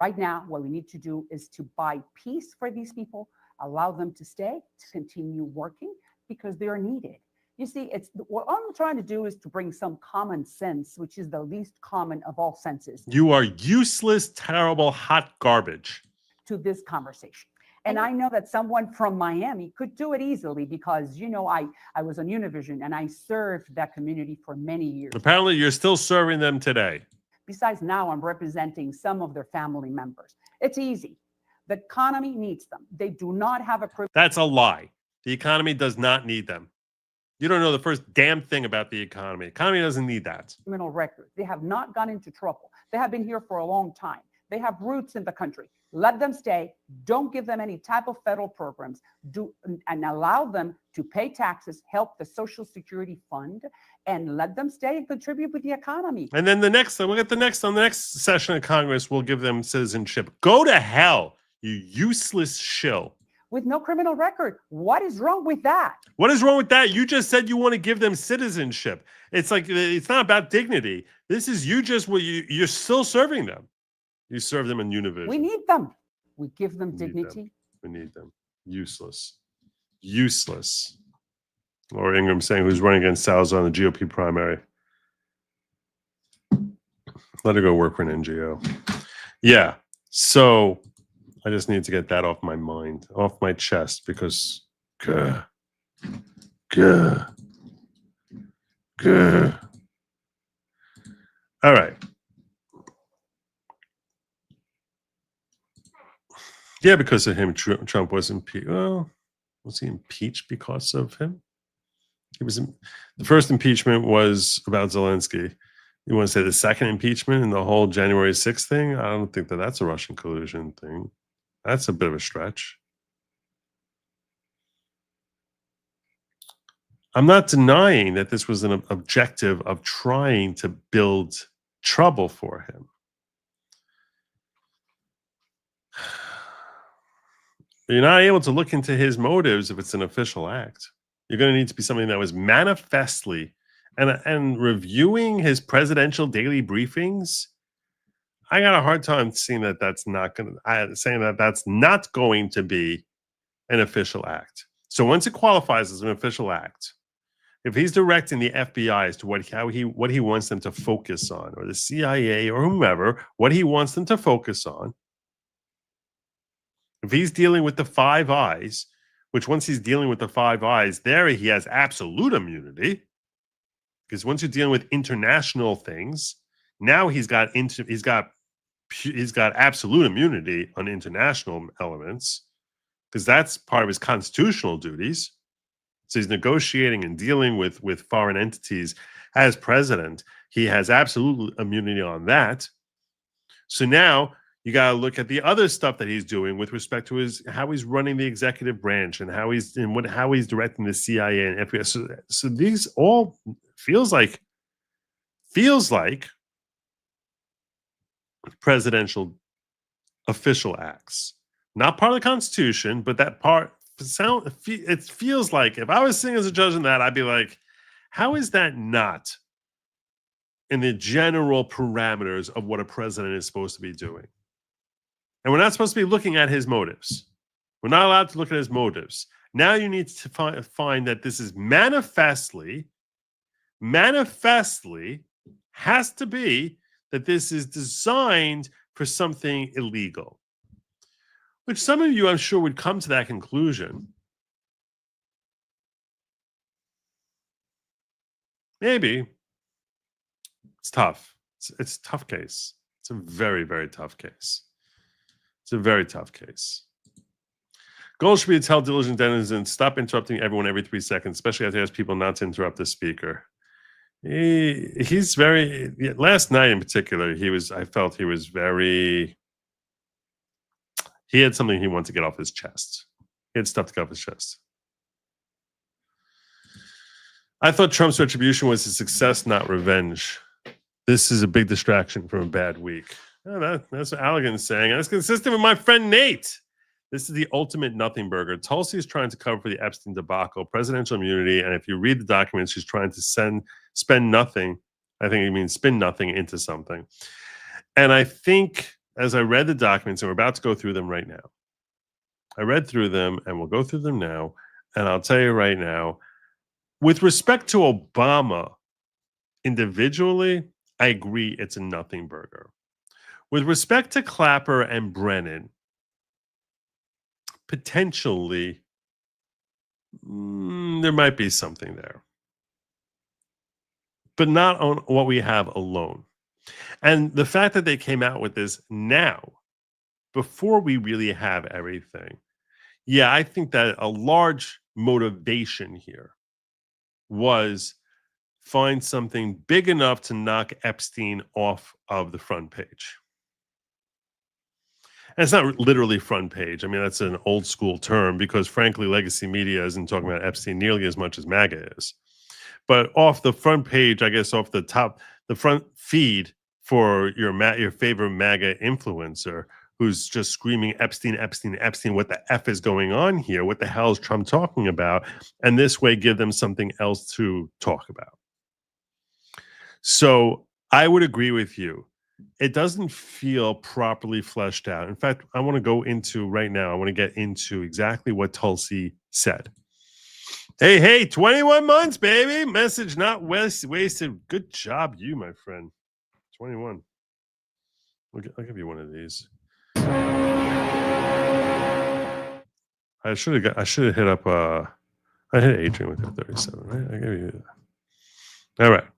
Right now, what we need to do is to buy peace for these people, allow them to stay, to continue working because they are needed. You see, what I'm trying to do is to bring some common sense, which is the least common of all senses. You are useless, terrible, hot garbage. To this conversation. And I know that someone from Miami could do it easily because, you know, I was on Univision and I served that community for many years. Apparently, you're still serving them today. Besides, now I'm representing some of their family members. It's easy. The economy needs them. They do not have a privilege. That's a lie. The economy does not need them. You don't know the first damn thing about the economy. Economy doesn't need that. Criminal record. They have not gone into trouble. They have been here for a long time. They have roots in the country. Let them stay. Don't give them any type of federal programs. And allow them to pay taxes, help the Social Security Fund, and let them stay and contribute with the economy. And then the next session of Congress, we'll give them citizenship. Go to hell, you useless shill. With no criminal record. What is wrong with that? What is wrong with that? You just said you want to give them citizenship. It's like, it's not about dignity. This is you're still serving them. You serve them in Univision. We need them. We give them dignity. We need them. Useless. Useless. Laura Ingram saying who's running against Salazar in the GOP primary. Let her go work for an NGO. Yeah. So I just need to get that off my mind, off my chest, because all right. Yeah, because of him, Trump was impeached. Well, was he impeached because of him? The first impeachment was about Zelensky. You want to say the second impeachment and the whole January 6th thing? I don't think that's a Russian collusion thing. That's a bit of a stretch. I'm not denying that this was an objective of trying to build trouble for him. You're not able to look into his motives if it's an official act. You're going to need to be something that was manifestly, and reviewing his presidential daily briefings, I got a hard time seeing that that's not going to be an official act. So once it qualifies as an official act, if he's directing the FBI as to what he wants them to focus on, or the CIA or whomever, what he wants them to focus on, if he's dealing with the Five Eyes, which once he's dealing with the Five Eyes, there he has absolute immunity, because once you're dealing with international things, now he's got absolute immunity on international elements, because that's part of his constitutional duties. So he's negotiating and dealing with foreign entities as president. He has absolute immunity on that. So now you got to look at the other stuff that he's doing with respect to how he's running the executive branch and how he's directing the CIA and FBI. So these all feels like presidential official acts, not part of the Constitution, but that part it feels like, if I was sitting as a judge in that, I'd be like, how is that not in the general parameters of what a president is supposed to be doing? And we're not supposed to be looking at his motives. We're not allowed to look at his motives. Now you need to find that this is manifestly has to be that this is designed for something illegal, which some of you, I'm sure, would come to that conclusion. Maybe. It's tough. It's a tough case. It's a very, very tough case. It's a very tough case. Goal should be to tell diligent denizens, stop interrupting everyone every 3 seconds, especially as they ask people not to interrupt the speaker. He's very, last night in particular, I felt he was very, he had something he wanted to get off his chest. He had stuff to get off his chest. I thought Trump's retribution was a success, not revenge. This is a big distraction from a bad week. Oh, that's what Allegan's saying. And it's consistent with my friend Nate. This is the ultimate nothing burger. Tulsi is trying to cover for the Epstein debacle, presidential immunity, and if you read the documents, she's trying to spend nothing. I think it means spin nothing into something. And I think as I read the documents, and we're about to go through them right now, I read through them, and we'll go through them now, and I'll tell you right now, with respect to Obama individually, I agree it's a nothing burger. With respect to Clapper and Brennan, potentially, there might be something there. But not on what we have alone. And the fact that they came out with this now, before we really have everything, yeah, I think that a large motivation here was find something big enough to knock Epstein off of the front page. And it's not literally front page. I mean, that's an old school term because, frankly, legacy media isn't talking about Epstein nearly as much as MAGA is. But off the front page, I guess off the top, the front feed for your favorite MAGA influencer who's just screaming Epstein, Epstein, Epstein, what the F is going on here? What the hell is Trump talking about? And this way give them something else to talk about. So I would agree with you. It doesn't feel properly fleshed out. In fact, I want to go into right now, I want to get into exactly what Tulsi said. Hey, 21 months, baby. Message not wasted. Good job, you, my friend. 21. I'll give you one of these. I should have hit up I hit Adrian with that 37, right? I gave you that. All right.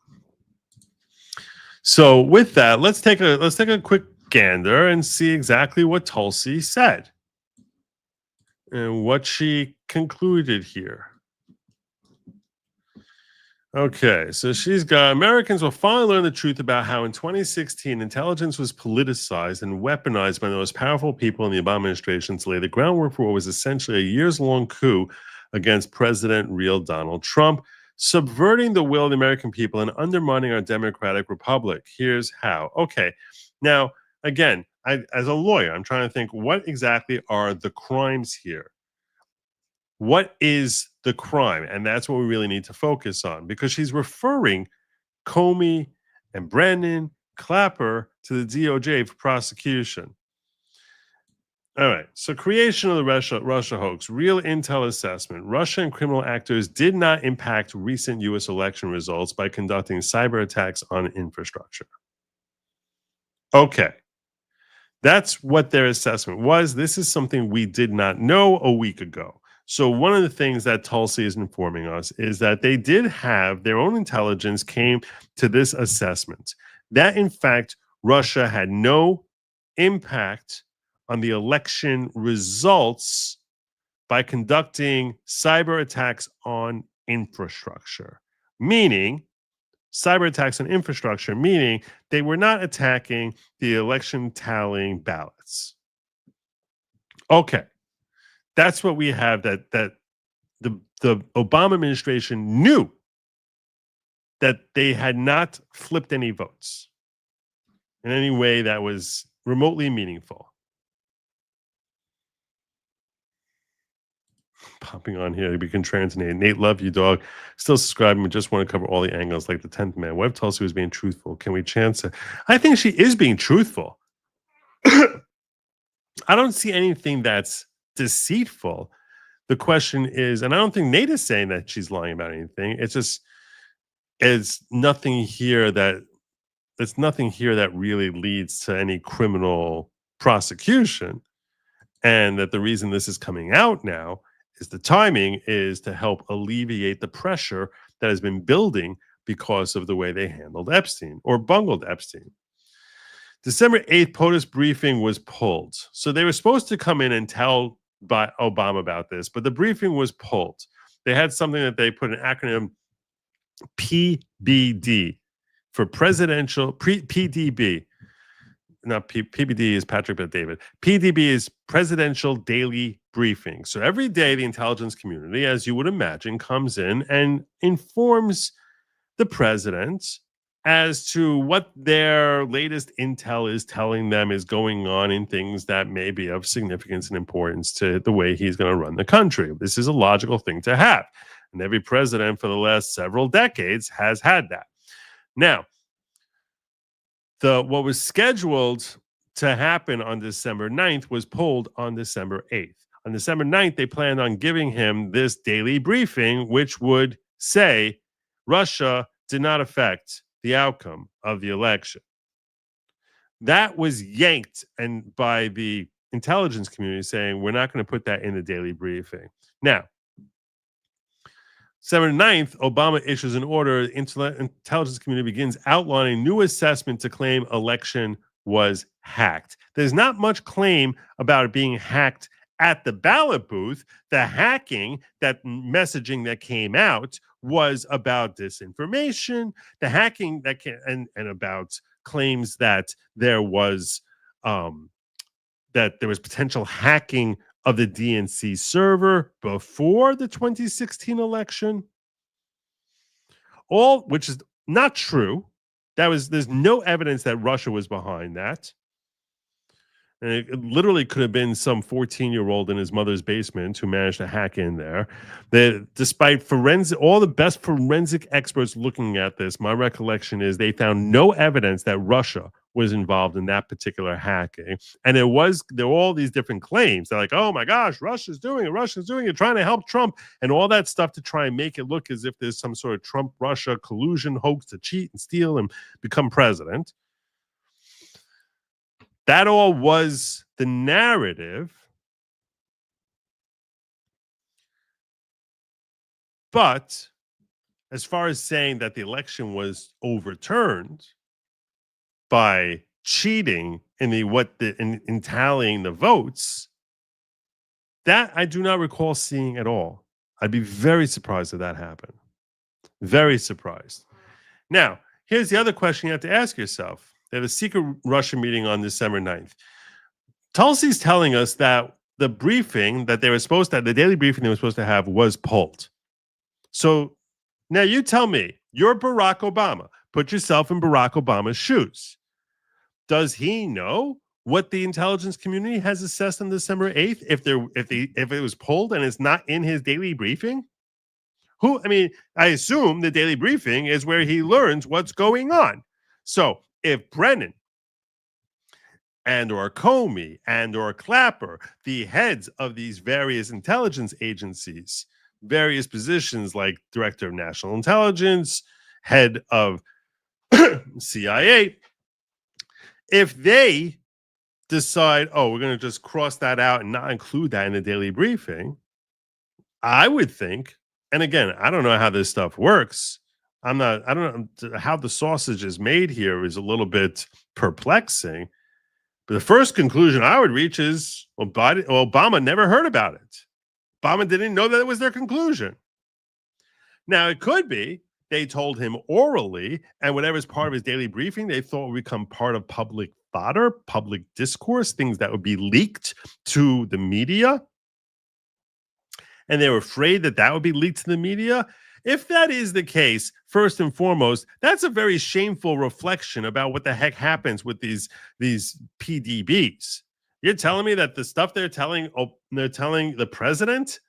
So with that, let's take a quick gander and see exactly what Tulsi said and what she concluded here. Okay, so she's got Americans will finally learn the truth about how in 2016 intelligence was politicized and weaponized by the most powerful people in the Obama administration to lay the groundwork for what was essentially a years-long coup against President real Donald Trump, subverting the will of the American people and undermining our democratic republic. Here's how. Okay, now, again, as a lawyer, I'm trying to think what exactly are the crimes here? What is the crime? And that's what we really need to focus on because she's referring Comey and Brennan, Clapper to the DOJ for prosecution. All right. So creation of the Russia hoax, real intel assessment. Russia and criminal actors did not impact recent U.S. election results by conducting cyber attacks on infrastructure. Okay. That's what their assessment was. This is something we did not know a week ago. So one of the things that Tulsi is informing us is that they did have their own intelligence came to this assessment that, in fact, Russia had no impact on the election results by conducting cyber attacks on infrastructure, meaning cyber attacks on infrastructure, meaning they were not attacking the election tallying ballots. Okay. That's what we have, that the Obama administration knew that they had not flipped any votes in any way that was remotely meaningful. Popping on here, we can translate. Nate, love you, dog. Still subscribing, but just want to cover all the angles like the 10th man. What if Tulsi was being truthful? Can we chance it? I think she is being truthful. I don't see anything that's deceitful. The question is, and I don't think Nate is saying that she's lying about anything. It's nothing here that really leads to any criminal prosecution. And that the reason this is coming out now is the timing is to help alleviate the pressure that has been building because of the way they handled Epstein or bungled Epstein. December 8th, POTUS briefing was pulled. So they were supposed to come in and tell Obama about this, but the briefing was pulled. They had something that they put an acronym PBD for presidential, PDB. Not PBD is Patrick Bet-David. PDB is Presidential Daily Briefing. So every day the intelligence community, as you would imagine, comes in and informs the president as to what their latest intel is telling them is going on in things that may be of significance and importance to the way he's going to run the country. This is a logical thing to have. And every president for the last several decades has had that. Now, what was scheduled to happen on December 9th was pulled on December 8th. On December 9th, they planned on giving him this daily briefing, which would say Russia did not affect the outcome of the election. That was yanked and by the intelligence community saying, we're not going to put that in the daily briefing. Now, December 9th, Obama issues an order. The intelligence community begins outlining new assessment to claim election was hacked. There's not much claim about it being hacked at the ballot booth. The hacking, that messaging that came out, was about disinformation. The hacking that and about claims that there was potential hacking of the DNC server before the 2016 election, all which is not true. There's no evidence that Russia was behind that. And it literally could have been some 14-year-old in his mother's basement who managed to hack in there. Despite all the best forensic experts looking at this, my recollection is they found no evidence that Russia was involved in that particular hacking. And there were all these different claims. They're like, oh my gosh, Russia's doing it, trying to help Trump, and all that stuff to try and make it look as if there's some sort of Trump-Russia collusion hoax to cheat and steal and become president. That all was the narrative. But as far as saying that the election was overturned by cheating in tallying the votes, that I do not recall seeing at all. I'd be very surprised if that happened. Very surprised. Now, here's the other question you have to ask yourself. They had a secret Russia meeting on December 9th. Tulsi's telling us that the briefing that they were supposed to, the daily briefing they were supposed to have, was pulled. So now you tell me, you're Barack Obama. Put yourself in Barack Obama's shoes. Does he know what the intelligence community has assessed on December 8th if it was pulled and it's not in his daily briefing? I assume the daily briefing is where he learns what's going on. So if Brennan and or Comey and or Clapper, the heads of these various intelligence agencies, various positions like Director of National Intelligence, head of CIA, if they decide, we're going to just cross that out and not include that in the daily briefing, I would think, and again, I don't know how this stuff works. I don't know how the sausage is made here is a little bit perplexing. But the first conclusion I would reach is, Obama never heard about it. Obama didn't know that it was their conclusion. Now, it could be they told him orally, and whatever's part of his daily briefing, they thought would become part of public fodder, public discourse, things that would be leaked to the media. And they were afraid that would be leaked to the media. If that is the case, first and foremost, that's a very shameful reflection about what the heck happens with these PDBs. You're telling me that the stuff they're telling the president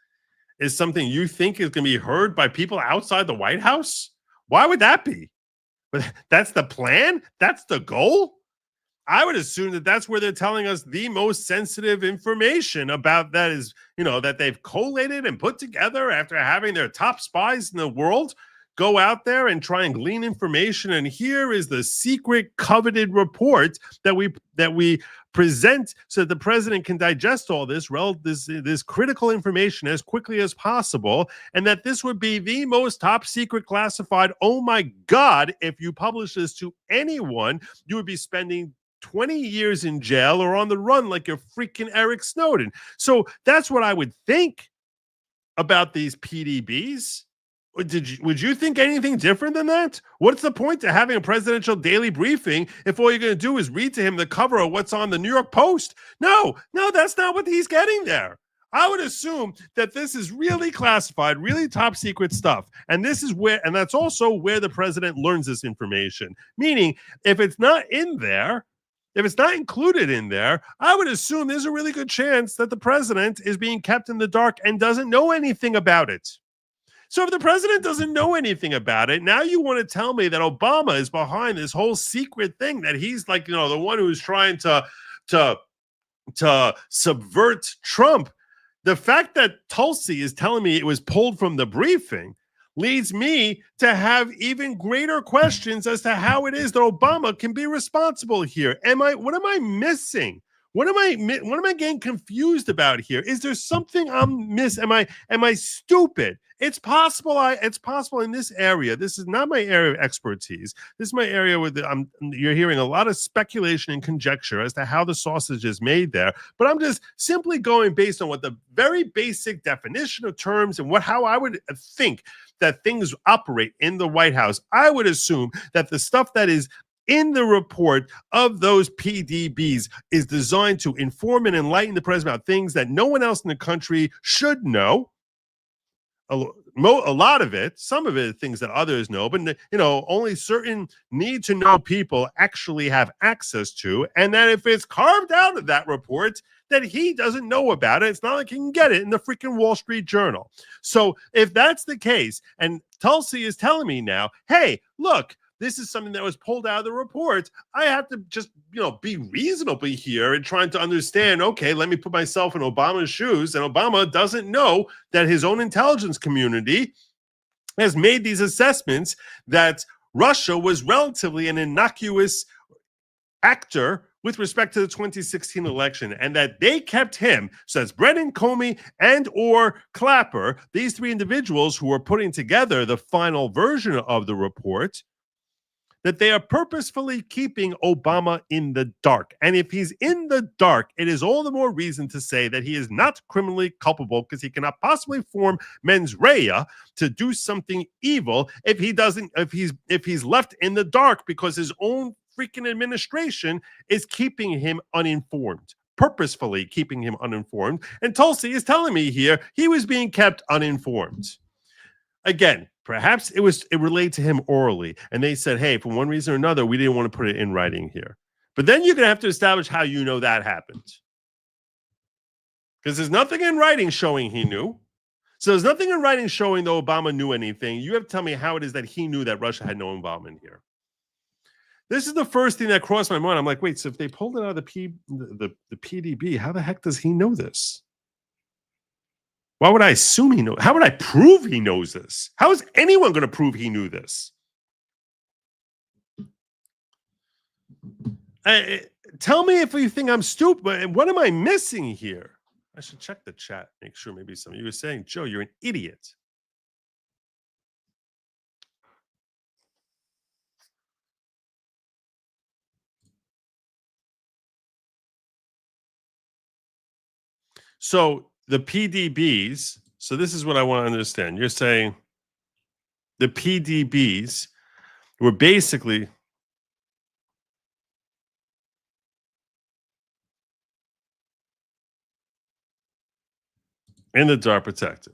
is something you think is going to be heard by people outside the White House? Why would that be? That's the plan? That's the goal? I would assume that that's where they're telling us the most sensitive information about that is, that they've collated and put together after having their top spies in the world go out there and try and glean information. And here is the secret coveted report that we present so that the president can digest all this critical information as quickly as possible, and that this would be the most top secret classified. Oh my God, if you publish this to anyone, you would be spending 20 years in jail or on the run like you're freaking Eric Snowden. So that's what I would think about these PDBs. Would you think anything different than that? What's the point to having a presidential daily briefing if all you're going to do is read to him the cover of what's on the New York Post? No, that's not what he's getting there. I would assume that this is really classified, really top secret stuff. And that's also where the president learns this information. Meaning, if it's not in there, if it's not included in there, I would assume there's a really good chance that the president is being kept in the dark and doesn't know anything about it. So if the president doesn't know anything about it, now you want to tell me that Obama is behind this whole secret thing, that he's like, the one who's trying to subvert Trump. The fact that Tulsi is telling me it was pulled from the briefing leads me to have even greater questions as to how it is that Obama can be responsible here. What am I missing? What am I getting confused about here? Is there something I'm missing? Am I stupid? It's possible. It's possible in this area. This is not my area of expertise. This is my area where you're hearing a lot of speculation and conjecture as to how the sausage is made there. But I'm just simply going based on what the very basic definition of terms and how I would think that things operate in the White House. I would assume that the stuff that is in the report of those PDBs is designed to inform and enlighten the president about things that no one else in the country should know. A lot of it, some of it, things that others know, but only certain need-to-know people actually have access to, and that if it's carved out of that report, that he doesn't know about it. It's not like he can get it in the freaking Wall Street Journal. So if that's the case, and Tulsi is telling me now, hey, look, this is something that was pulled out of the report, I have to just, be reasonable here and trying to understand, okay, let me put myself in Obama's shoes. And Obama doesn't know that his own intelligence community has made these assessments that Russia was relatively an innocuous actor with respect to the 2016 election, and that they kept him, says Brennan, Comey, and or Clapper, these three individuals who were putting together the final version of the report, that they are purposefully keeping Obama in the dark. And if he's in the dark, it is all the more reason to say that he is not criminally culpable, because he cannot possibly form mens rea to do something evil if he's left in the dark, because his own freaking administration is keeping him uninformed, purposefully keeping him uninformed. And Tulsi is telling me here he was being kept uninformed. Again, perhaps it relayed to him orally, and they said, hey, for one reason or another, we didn't want to put it in writing here. But then you're going to have to establish how you know that happened. Because there's nothing in writing showing he knew. So there's nothing in writing showing that Obama knew anything. You have to tell me how it is that he knew that Russia had no involvement here. This is the first thing that crossed my mind. I'm like, wait, so if they pulled it out of the PDB, how the heck does he know this? Why would I assume he knows? How would I prove he knows this? How is anyone going to prove he knew this? Tell me if you think I'm stupid. What am I missing here? I should check the chat, make sure maybe some of you are saying, Joe, you're an idiot. So the PDBs, so this is what I want to understand. You're saying the PDBs were basically in the dark protected.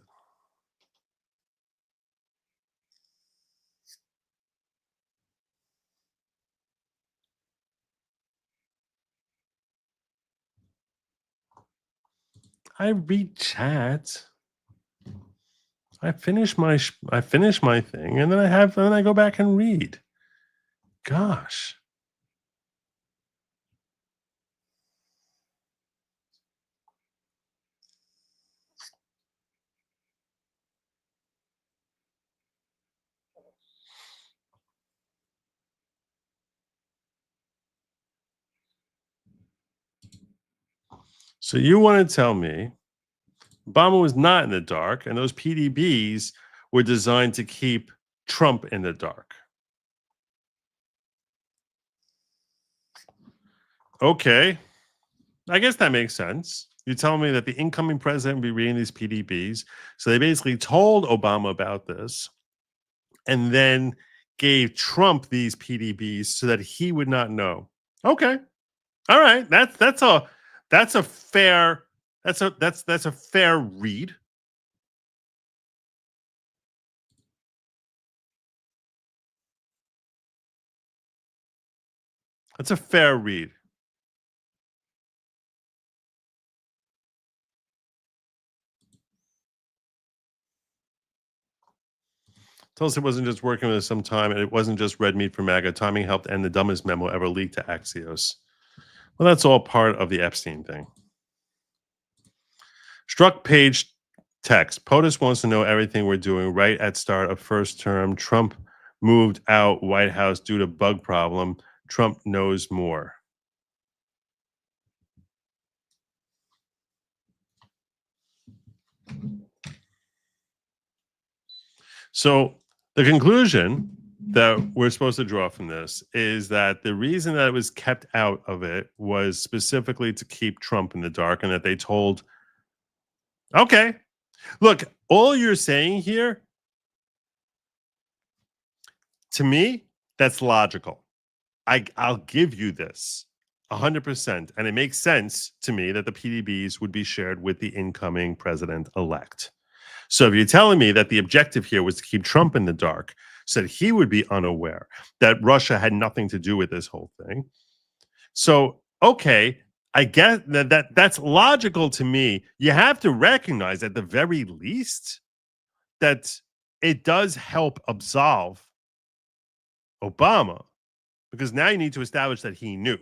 I read chat. I finish my thing, and then I go back and read. Gosh. So you want to tell me Obama was not in the dark, and those PDBs were designed to keep Trump in the dark. Okay, I guess that makes sense. You're telling me that the incoming president would be reading these PDBs. So they basically told Obama about this and then gave Trump these PDBs so that he would not know. Okay. All right. That's a fair read. That's a fair read. Tulsi wasn't just working with us some time, and it wasn't just red meat for MAGA. Timing helped end the dumbest memo ever leaked to Axios. Well, that's all part of the Epstein thing. Struck page text. POTUS wants to know everything we're doing right at start of first term. Trump moved out White House due to bug problem. Trump knows more. So the conclusion that we're supposed to draw from this is that the reason that it was kept out of it was specifically to keep Trump in the dark, and that they told, okay, look, all you're saying here, to me, that's logical. I'll give you this 100%. And it makes sense to me that the PDBs would be shared with the incoming president-elect. So if you're telling me that the objective here was to keep Trump in the dark so that he would be unaware that Russia had nothing to do with this whole thing. So, okay, I get that's logical to me. You have to recognize at the very least that it does help absolve Obama, because now you need to establish that he knew.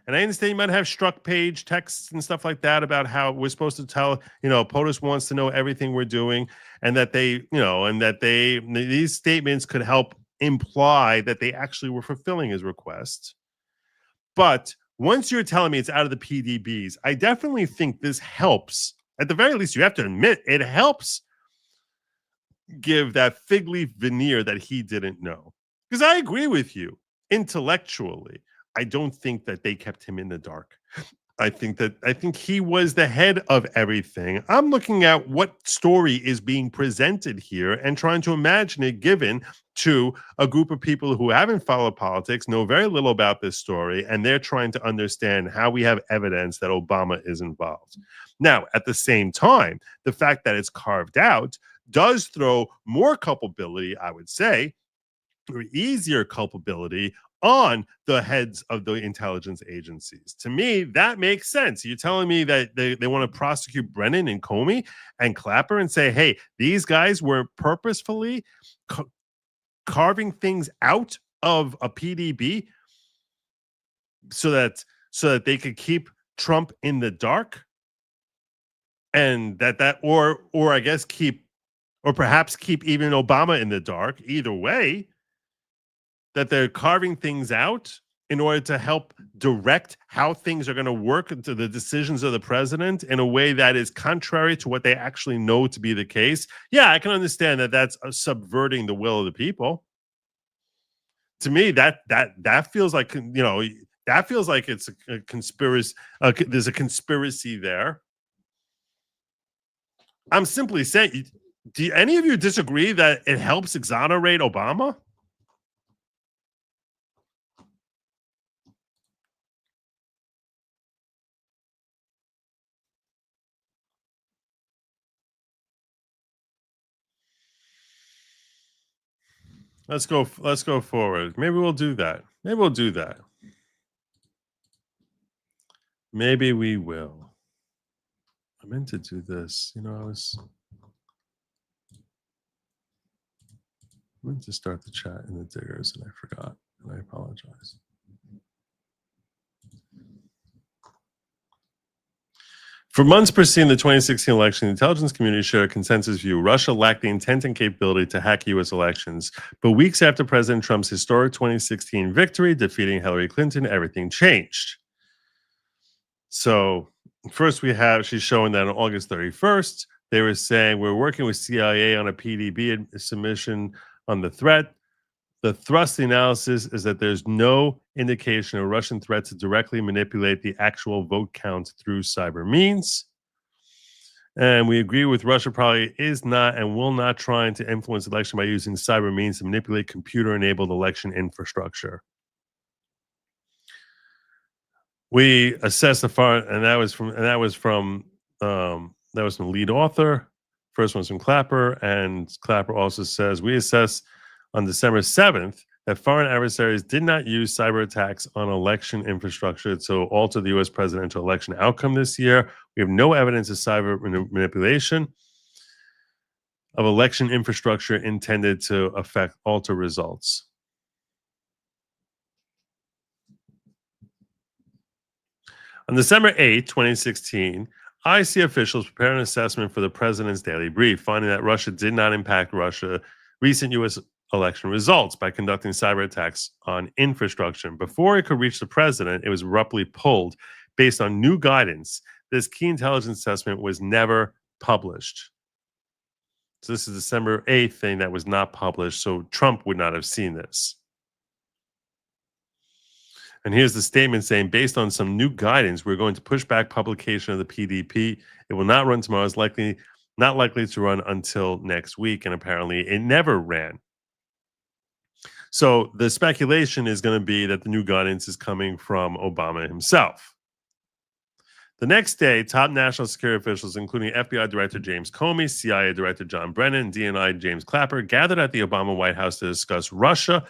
And I understand you might have struck page texts and stuff like that about how we're supposed to tell, POTUS wants to know everything we're doing, and that these statements could help imply that they actually were fulfilling his request. But once you're telling me it's out of the PDBs, I definitely think this helps. At the very least, you have to admit it helps give that fig leaf veneer that he didn't know. Because I agree with you intellectually. I don't think that they kept him in the dark. I think he was the head of everything. I'm looking at what story is being presented here and trying to imagine it given to a group of people who haven't followed politics, know very little about this story, and they're trying to understand how we have evidence that Obama is involved. Now, at the same time, the fact that it's carved out does throw more culpability, I would say, or easier culpability on the heads of the intelligence agencies. To me, that makes sense. You're telling me that they want to prosecute Brennan and Comey and Clapper and say, hey, these guys were purposefully carving things out of a PDB so that they could keep Trump in the dark, and or I guess perhaps keep even Obama in the dark. Either way, that they're carving things out in order to help direct how things are going to work into the decisions of the president in a way that is contrary to what they actually know to be the case. Yeah, I can understand that that's subverting the will of the people. To me, that feels like, that feels like it's a conspiracy. There's a conspiracy there. I'm simply saying, do any of you disagree that it helps exonerate Obama? Let's go forward. Maybe we'll do that. Maybe we will. I meant to do this. I meant to start the chat in the diggers and I forgot, and I apologize. For months preceding the 2016 election, the intelligence community shared a consensus view. Russia lacked the intent and capability to hack U.S. elections. But weeks after President Trump's historic 2016 victory, defeating Hillary Clinton, everything changed. So first she's showing that on August 31st, they were saying we're working with CIA on a PDB submission on the threat. The thrust of the analysis is that there's no indication of Russian threat to directly manipulate the actual vote count through cyber means. And we agree with Russia probably is not and will not trying to influence election by using cyber means to manipulate computer-enabled election infrastructure. We assess the foreign, and that was from lead author. First one's from Clapper, and Clapper also says we assess on December 7th that foreign adversaries did not use cyber attacks on election infrastructure to alter the U.S. presidential election outcome this year. We have no evidence of cyber manipulation of election infrastructure intended to alter results. On December 8, 2016, IC officials prepared an assessment for the president's daily brief, finding that Russia did not impact recent U.S. election results by conducting cyber attacks on infrastructure. Before it could reach the president, it was abruptly pulled based on new guidance. This key intelligence assessment was never published. So this is December 8th thing that was not published, so Trump would not have seen this. And here's the statement saying, based on some new guidance, we're going to push back publication of the PDP. It will not run tomorrow. It's not likely to run until next week. And apparently it never ran. So the speculation is going to be that the new guidance is coming from Obama himself. The next day, top national security officials, including FBI Director James Comey, CIA Director John Brennan, and DNI James Clapper, gathered at the Obama White House to discuss Russia.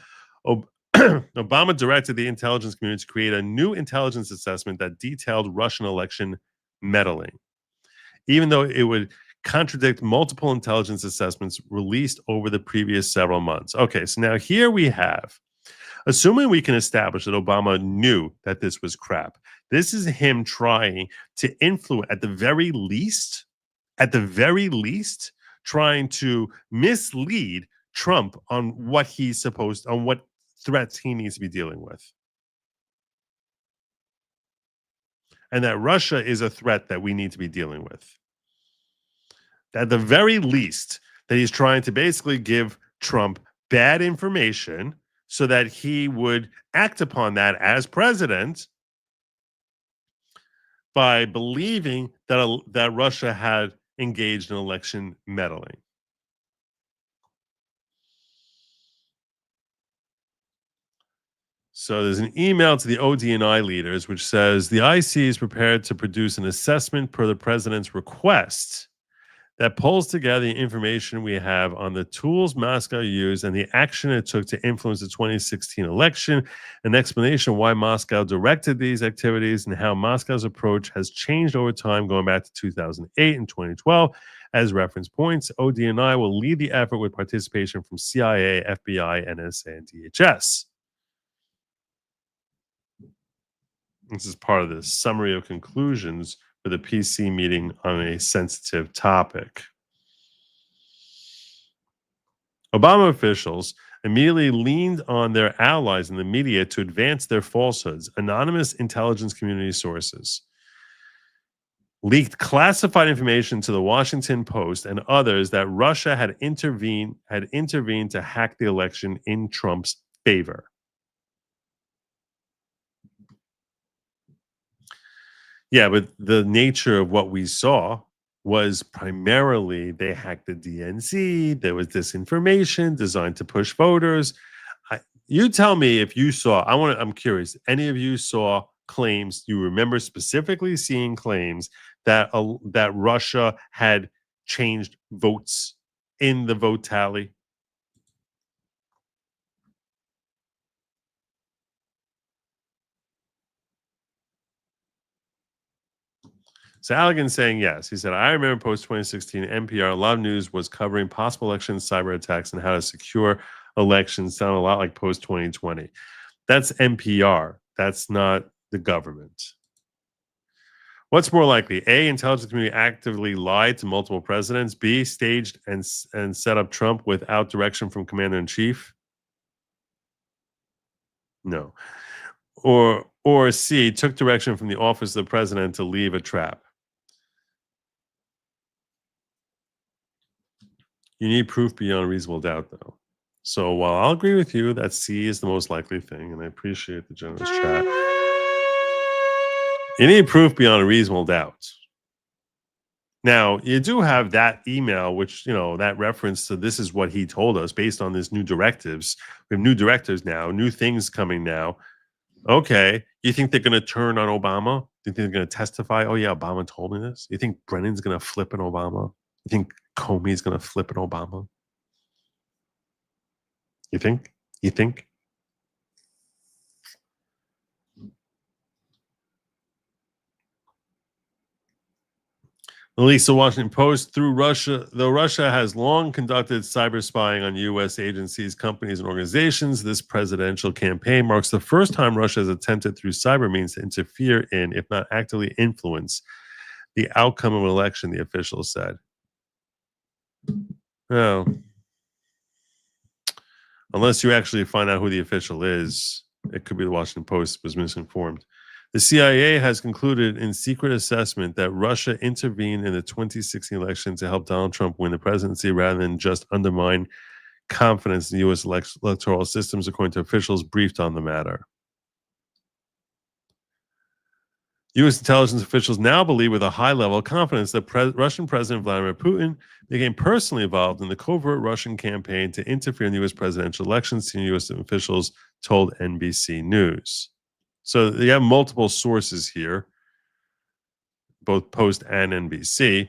Obama directed the intelligence community to create a new intelligence assessment that detailed Russian election meddling, even though it would contradict multiple intelligence assessments released over the previous several months. Okay, so now here we have, assuming we can establish that Obama knew that this was crap, this is him trying to influence, at the very least, trying to mislead Trump on what what threats he needs to be dealing with. And that Russia is a threat that we need to be dealing with. At the very least, that he's trying to basically give Trump bad information so that he would act upon that as president by believing that Russia had engaged in election meddling. So there's an email to the ODNI leaders which says the IC is prepared to produce an assessment per the president's request that pulls together the information we have on the tools Moscow used and the action it took to influence the 2016 election, an explanation why Moscow directed these activities and how Moscow's approach has changed over time going back to 2008 and 2012 as reference points. ODNI will lead the effort with participation from CIA, FBI, NSA, and DHS. This is part of the summary of conclusions for the PC meeting on a sensitive topic. Obama officials immediately leaned on their allies in the media to advance their falsehoods. Anonymous intelligence community sources leaked classified information to the Washington Post and others that Russia had intervened to hack the election in Trump's favor. Yeah, but the nature of what we saw was primarily they hacked the DNC. There was disinformation designed to push voters. You tell me if you saw. I'm curious. Any of you saw claims? You remember specifically seeing claims that that Russia had changed votes in the vote tally? So Allegan saying yes. He said, I remember post-2016 NPR, a lot of news was covering possible election cyber attacks and how to secure elections. Sound a lot like post-2020. That's NPR. That's not the government. What's more likely? A, intelligence community actively lied to multiple presidents. B, staged and set up Trump without direction from commander-in-chief. No. Or C, took direction from the office of the president to leave a trap. You need proof beyond reasonable doubt, though. So while I'll agree with you that C is the most likely thing, and I appreciate the generous chat, you need proof beyond a reasonable doubt. Now, you do have that email, which, that reference to this is what he told us based on this new directives. We have new directives now, new things coming now. Okay. You think they're going to turn on Obama? You think they're going to testify? Oh, yeah, Obama told me this. You think Brennan's going to flip an Obama? You think Comey's going to flip an Obama? You think? You think? Release the Washington Post though Russia has long conducted cyber spying on U.S. agencies, companies, and organizations. This presidential campaign marks the first time Russia has attempted through cyber means to interfere in, if not actively influence, the outcome of an election, the officials said. Well, unless you actually find out who the official is, it could be the Washington Post was misinformed. The CIA has concluded in secret assessment that Russia intervened in the 2016 election to help Donald Trump win the presidency rather than just undermine confidence in U.S. electoral systems, according to officials briefed on the matter. U.S. intelligence officials now believe with a high level of confidence that Russian President Vladimir Putin became personally involved in the covert Russian campaign to interfere in the U.S. presidential elections, senior U.S. officials told NBC News. So you have multiple sources here, both Post and NBC.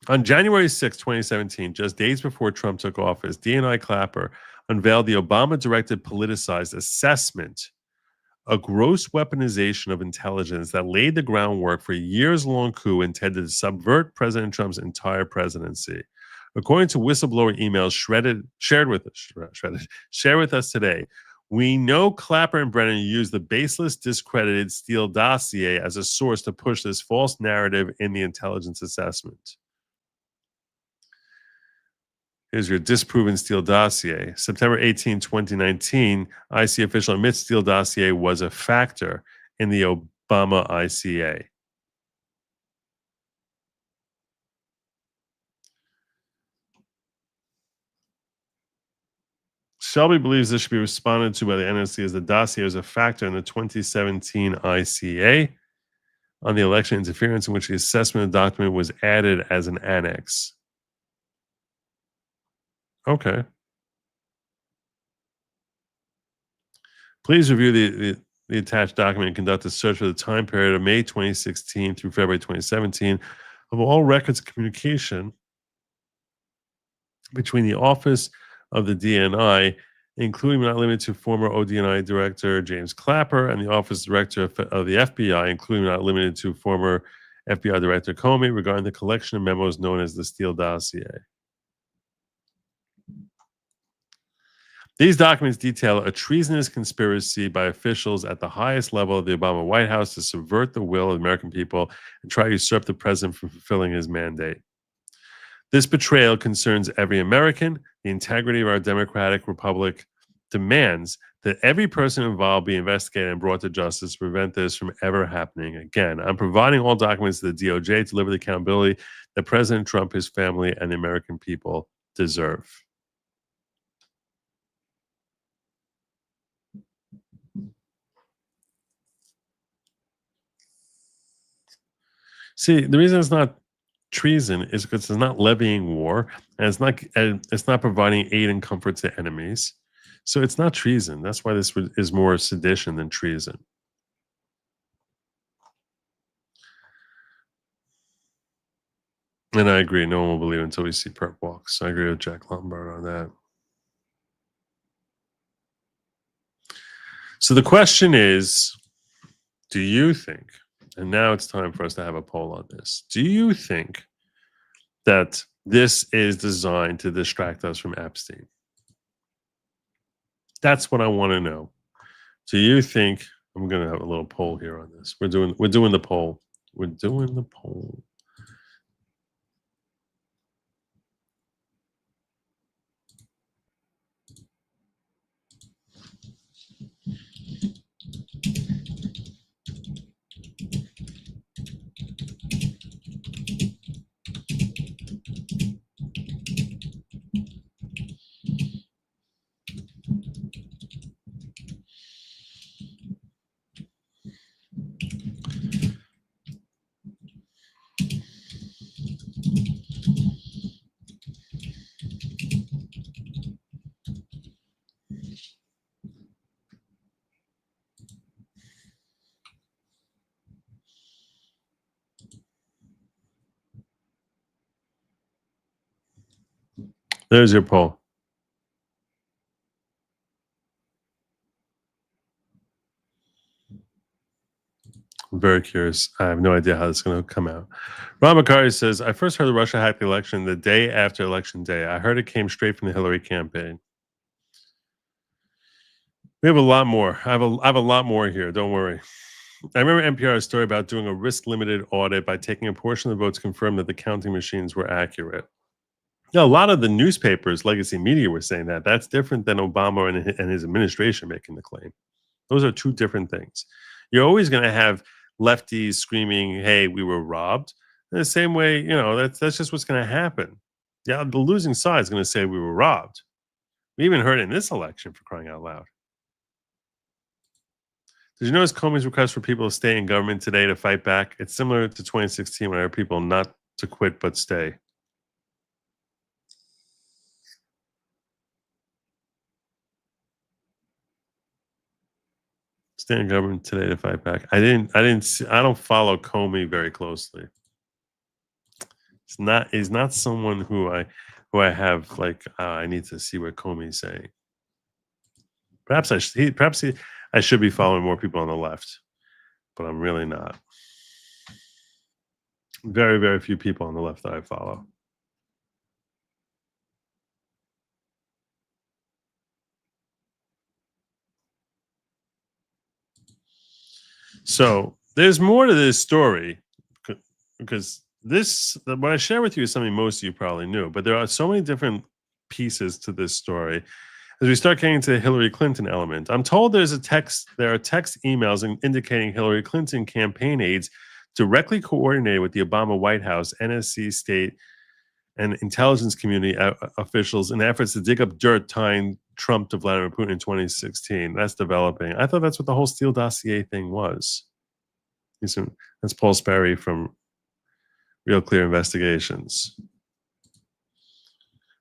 On January 6, 2017, just days before Trump took office, DNI Clapper unveiled the Obama-directed politicized assessment, a gross weaponization of intelligence that laid the groundwork for a years-long coup intended to subvert President Trump's entire presidency. According to whistleblower emails shared with us today, we know Clapper and Brennan used the baseless, discredited Steele dossier as a source to push this false narrative in the intelligence assessment. Here's your disproven Steele dossier. September 18, 2019, IC official admits Steele dossier was a factor in the Obama ICA. Shelby believes this should be responded to by the NSC as the dossier is a factor in the 2017 ICA on the election interference, in which the assessment of the document was added as an annex. Okay. Please review the attached document and conduct a search for the time period of May 2016 through February 2017 of all records of communication between the Office of the DNI, including but not limited to former ODNI Director James Clapper and the Office Director of the FBI, including but not limited to former FBI Director Comey, regarding the collection of memos known as the Steele dossier. These documents detail a treasonous conspiracy by officials at the highest level of the Obama White House to subvert the will of the American people and try to usurp the president from fulfilling his mandate. This betrayal concerns every American. The integrity of our democratic republic demands that every person involved be investigated and brought to justice to prevent this from ever happening again. I'm providing all documents to the DOJ to deliver the accountability that President Trump, his family, and the American people deserve. See, the reason it's not treason is because it's not levying war, and it's not providing aid and comfort to enemies. So it's not treason. That's why this is more sedition than treason. And I agree. No one will believe until we see perp walks. I agree with Jack Lombard on that. So the question is, do you think, and now it's time for us to have a poll on this, do you think that this is designed to distract us from Epstein? That's what I want to know. Do you think, I'm going to have a little poll here on this. We're doing the poll. We're doing the poll. There's your poll. I'm very curious. I have no idea how this is going to come out. Ron McCarty says, I first heard the Russia hacked the election the day after election day. I heard it came straight from the Hillary campaign. We have a lot more. I have a lot more here. Don't worry. I remember NPR's story about doing a risk-limited audit by taking a portion of the votes confirmed that the counting machines were accurate. A lot of the newspapers, legacy media, were saying that. That's different than Obama and his administration making the claim. Those are two different things. You're always going to have lefties screaming, hey, we were robbed. In the same way, that's just what's going to happen. Yeah, the losing side is going to say we were robbed. We even heard it in this election, for crying out loud. Did you notice Comey's request for people to stay in government today to fight back? It's similar to 2016 when there are people not to quit but stay. Stay in government today to fight back. I don't follow Comey very closely. He's not someone who I have like I need to see what Comey's saying. Perhaps I should be following more people on the left, but I'm really not. Very, very few people on the left that I follow. So there's more to this story because what I share with you is something most of you probably knew, but there are so many different pieces to this story. As we start getting to the Hillary Clinton element, I'm told there are text emails indicating Hillary Clinton campaign aides directly coordinated with the Obama White House, NSC, state, and intelligence community officials in efforts to dig up dirt tying Trump to Vladimir Putin in 2016. That's developing. I thought that's what the whole Steele dossier thing was. That's Paul Sperry from Real Clear Investigations.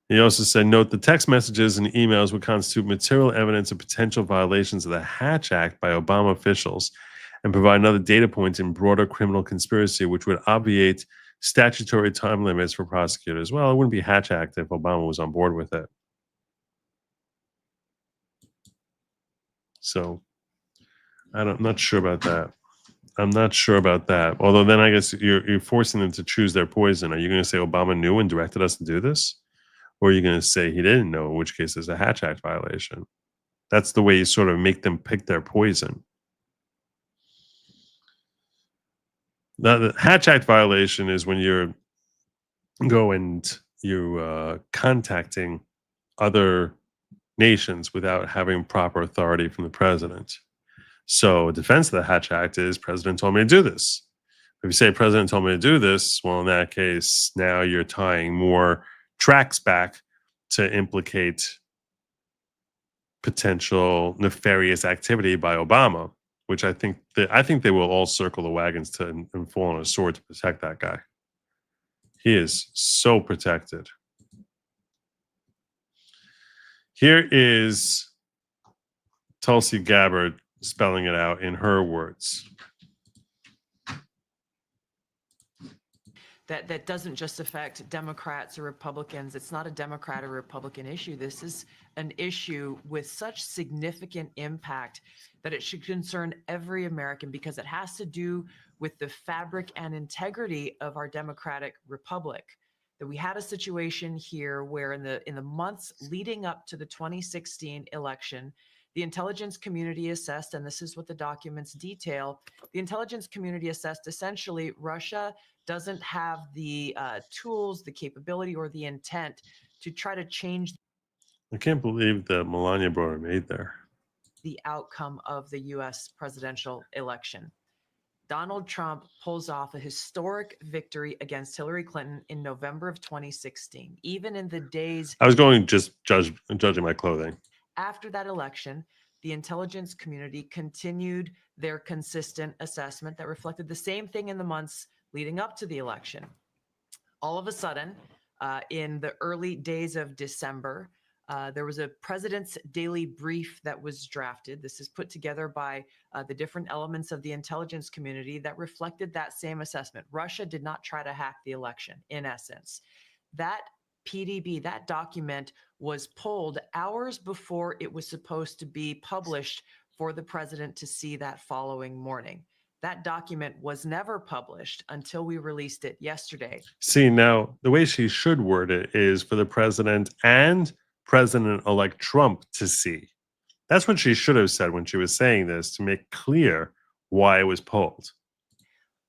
He also said, note the text messages and emails would constitute material evidence of potential violations of the Hatch Act by Obama officials and provide another data point in broader criminal conspiracy, which would obviate statutory time limits for prosecutors. Well, it wouldn't be Hatch Act if Obama was on board with it. So I'm not sure about that. I'm not sure about that. Although then I guess you're forcing them to choose their poison. Are you going to say Obama knew and directed us to do this? Or are you going to say he didn't know, in which case there's a Hatch Act violation? That's the way you sort of make them pick their poison. Now, the Hatch Act violation is when you're contacting other nations without having proper authority from the president. So defense of the Hatch Act is president told me to do this. If you say president told me to do this, well, in that case, now you're tying more tracks back to implicate potential nefarious activity by Obama, which I think they will all circle the wagons and fall on a sword to protect that guy. He is so protected. Here is Tulsi Gabbard spelling it out in her words. That doesn't just affect Democrats or Republicans. It's not a Democrat or Republican issue. This is an issue with such significant impact that it should concern every American because it has to do with the fabric and integrity of our democratic republic. That we had a situation here where in the months leading up to the 2016 election, the intelligence community assessed, and this is what the documents detail, the intelligence community assessed essentially Russia doesn't have the tools, the capability, or the intent to try to change. I can't believe that Melania brought her maid there. The outcome of the U.S. presidential election. Donald Trump pulls off a historic victory against Hillary Clinton in November of 2016. Even in the days... I was going just judging my clothing. After that election, the intelligence community continued their consistent assessment that reflected the same thing in the months leading up to the election. All of a sudden, in the early days of December, there was a president's daily brief that was drafted. This is put together by the different elements of the intelligence community that reflected that same assessment. Russia did not try to hack the election, in essence. That PDB, that document was pulled hours before it was supposed to be published for the president to see that following morning. That document was never published until we released it yesterday. See, now the way she should word it is for the president and President-elect Trump to see. That's what she should have said when she was saying this, to make clear why it was pulled.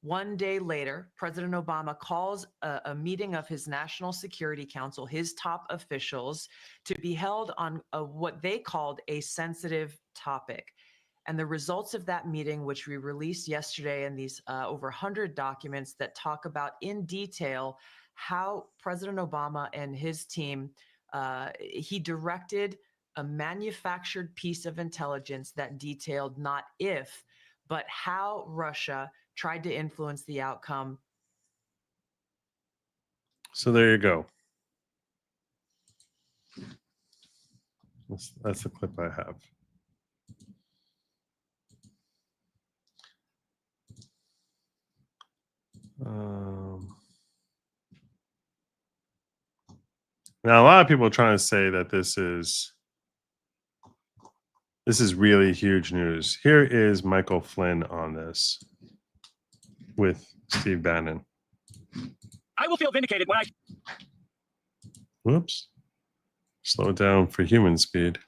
One day later, President Obama calls a meeting of his National Security Council, his top officials, to be held on what they called a sensitive topic. And the results of that meeting, which we released yesterday, and these over 100 documents that talk about in detail how President Obama and his team, he directed a manufactured piece of intelligence that detailed not if, but how Russia tried to influence the outcome. So there you go. That's the clip I have. Now, a lot of people are trying to say that this is really huge news. Here is Michael Flynn on this with Steve Bannon. I will feel vindicated when I... Whoops. Slow it down for human speed.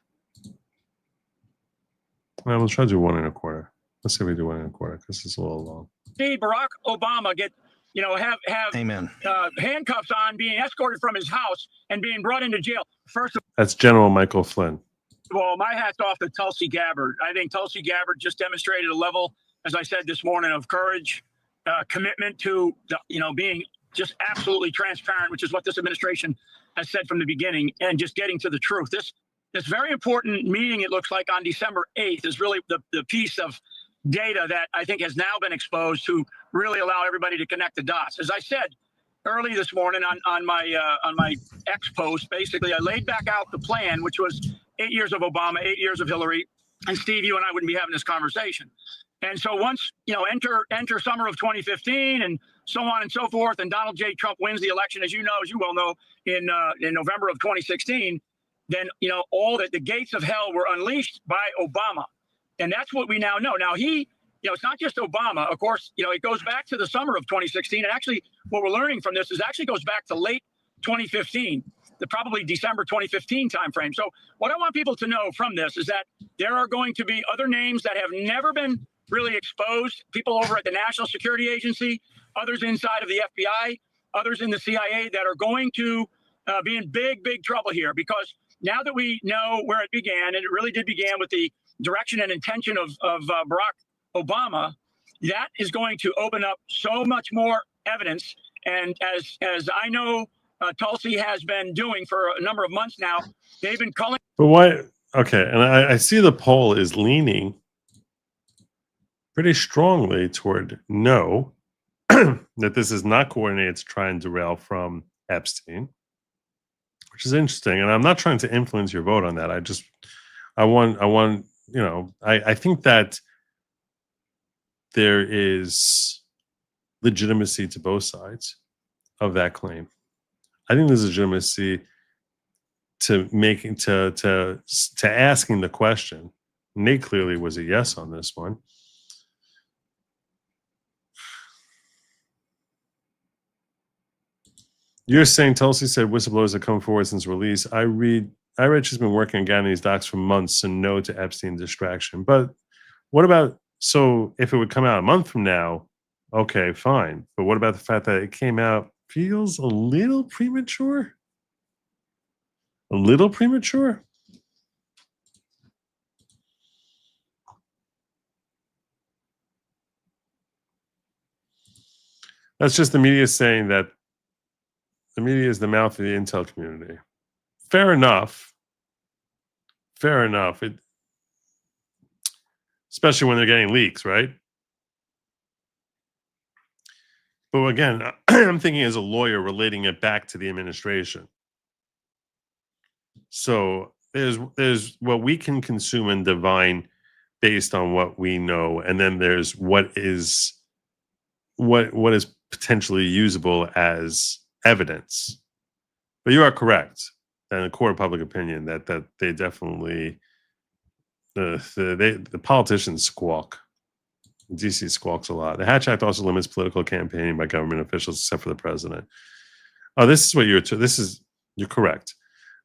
Well, we'll try to do 1 1/4. Let's see if we do 1 1/4 because it's a little long. see Barack Obama get, have Amen. Handcuffs on, being escorted from his house and being brought into jail. First of That's General Michael Flynn. all, my hat's off to Tulsi Gabbard. I think Tulsi Gabbard just demonstrated a level, as I said this morning, of courage, commitment to, being just absolutely transparent, which is what this administration has said from the beginning, and just getting to the truth. This very important meeting, it looks like, on December 8th is really the piece of data that I think has now been exposed to really allow everybody to connect the dots. As I said early this morning on my X post, basically I laid back out the plan, which was 8 years of Obama, 8 years of Hillary, and Steve, you and I wouldn't be having this conversation. And so once, enter summer of 2015 and so on and so forth, and Donald J. Trump wins the election, as you well know, in November of 2016, then, all the gates of hell were unleashed by Obama. And that's what we now know. Now it's not just Obama. Of course, it goes back to the summer of 2016. And actually what we're learning from this is actually goes back to late 2015, probably December 2015 timeframe. So what I want people to know from this is that there are going to be other names that have never been really exposed, people over at the National Security Agency, others inside of the FBI, others in the CIA that are going to be in big, big trouble here, because now that we know where it began, and it really did begin with the direction and intention of Barack Obama, that is going to open up so much more evidence. And as I know, Tulsi has been doing for a number of months now, they've been calling. But why? Okay, and I see the poll is leaning pretty strongly toward no, that this is not coordinated to try and derail from Epstein, which is interesting. And I'm not trying to influence your vote on that. I think that there is legitimacy to both sides of that claim. I think there's legitimacy to asking the question. Nate clearly was a yes on this one. You're saying Tulsi said whistleblowers have come forward since release. I read she's been working on getting these docs for months, so no to Epstein distraction. But what about, so if it would come out a month from now, okay, fine. But what about the fact that it came out feels a little premature? A little premature? That's just the media saying that the media is the mouth of the intel community. Fair enough. Fair enough. Especially when they're getting leaks, right? But again, I'm thinking as a lawyer relating it back to the administration. So there's what we can consume and divine based on what we know, and then there's what is potentially usable as evidence. But you are correct. And in the court of public opinion, that they definitely the politicians squawk. DC squawks a lot. The Hatch Act also limits political campaigning by government officials, except for the president. Oh, this is what you're correct.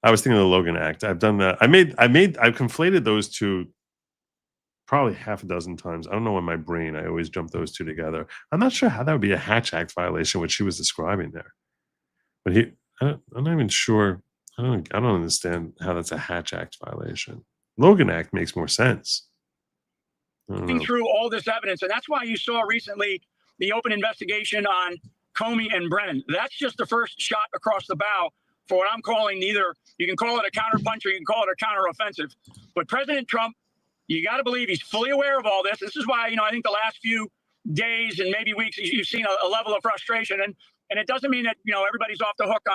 I was thinking of the Logan Act. I've done that. I've conflated those two probably half a dozen times. I don't know in my brain. I always jump those two together. I'm not sure how that would be a Hatch Act violation, what she was describing there. But I'm not even sure. I don't understand how that's a Hatch Act violation. Logan Act makes more sense. Through all this evidence, and that's why you saw recently the open investigation on Comey and Brennan. That's just the first shot across the bow for what I'm calling either, you can call it a counterpunch or you can call it a counteroffensive. But President Trump, you got to believe he's fully aware of all this. This is why, I think the last few days and maybe weeks, you've seen a level of frustration. And it doesn't mean that, everybody's off the hook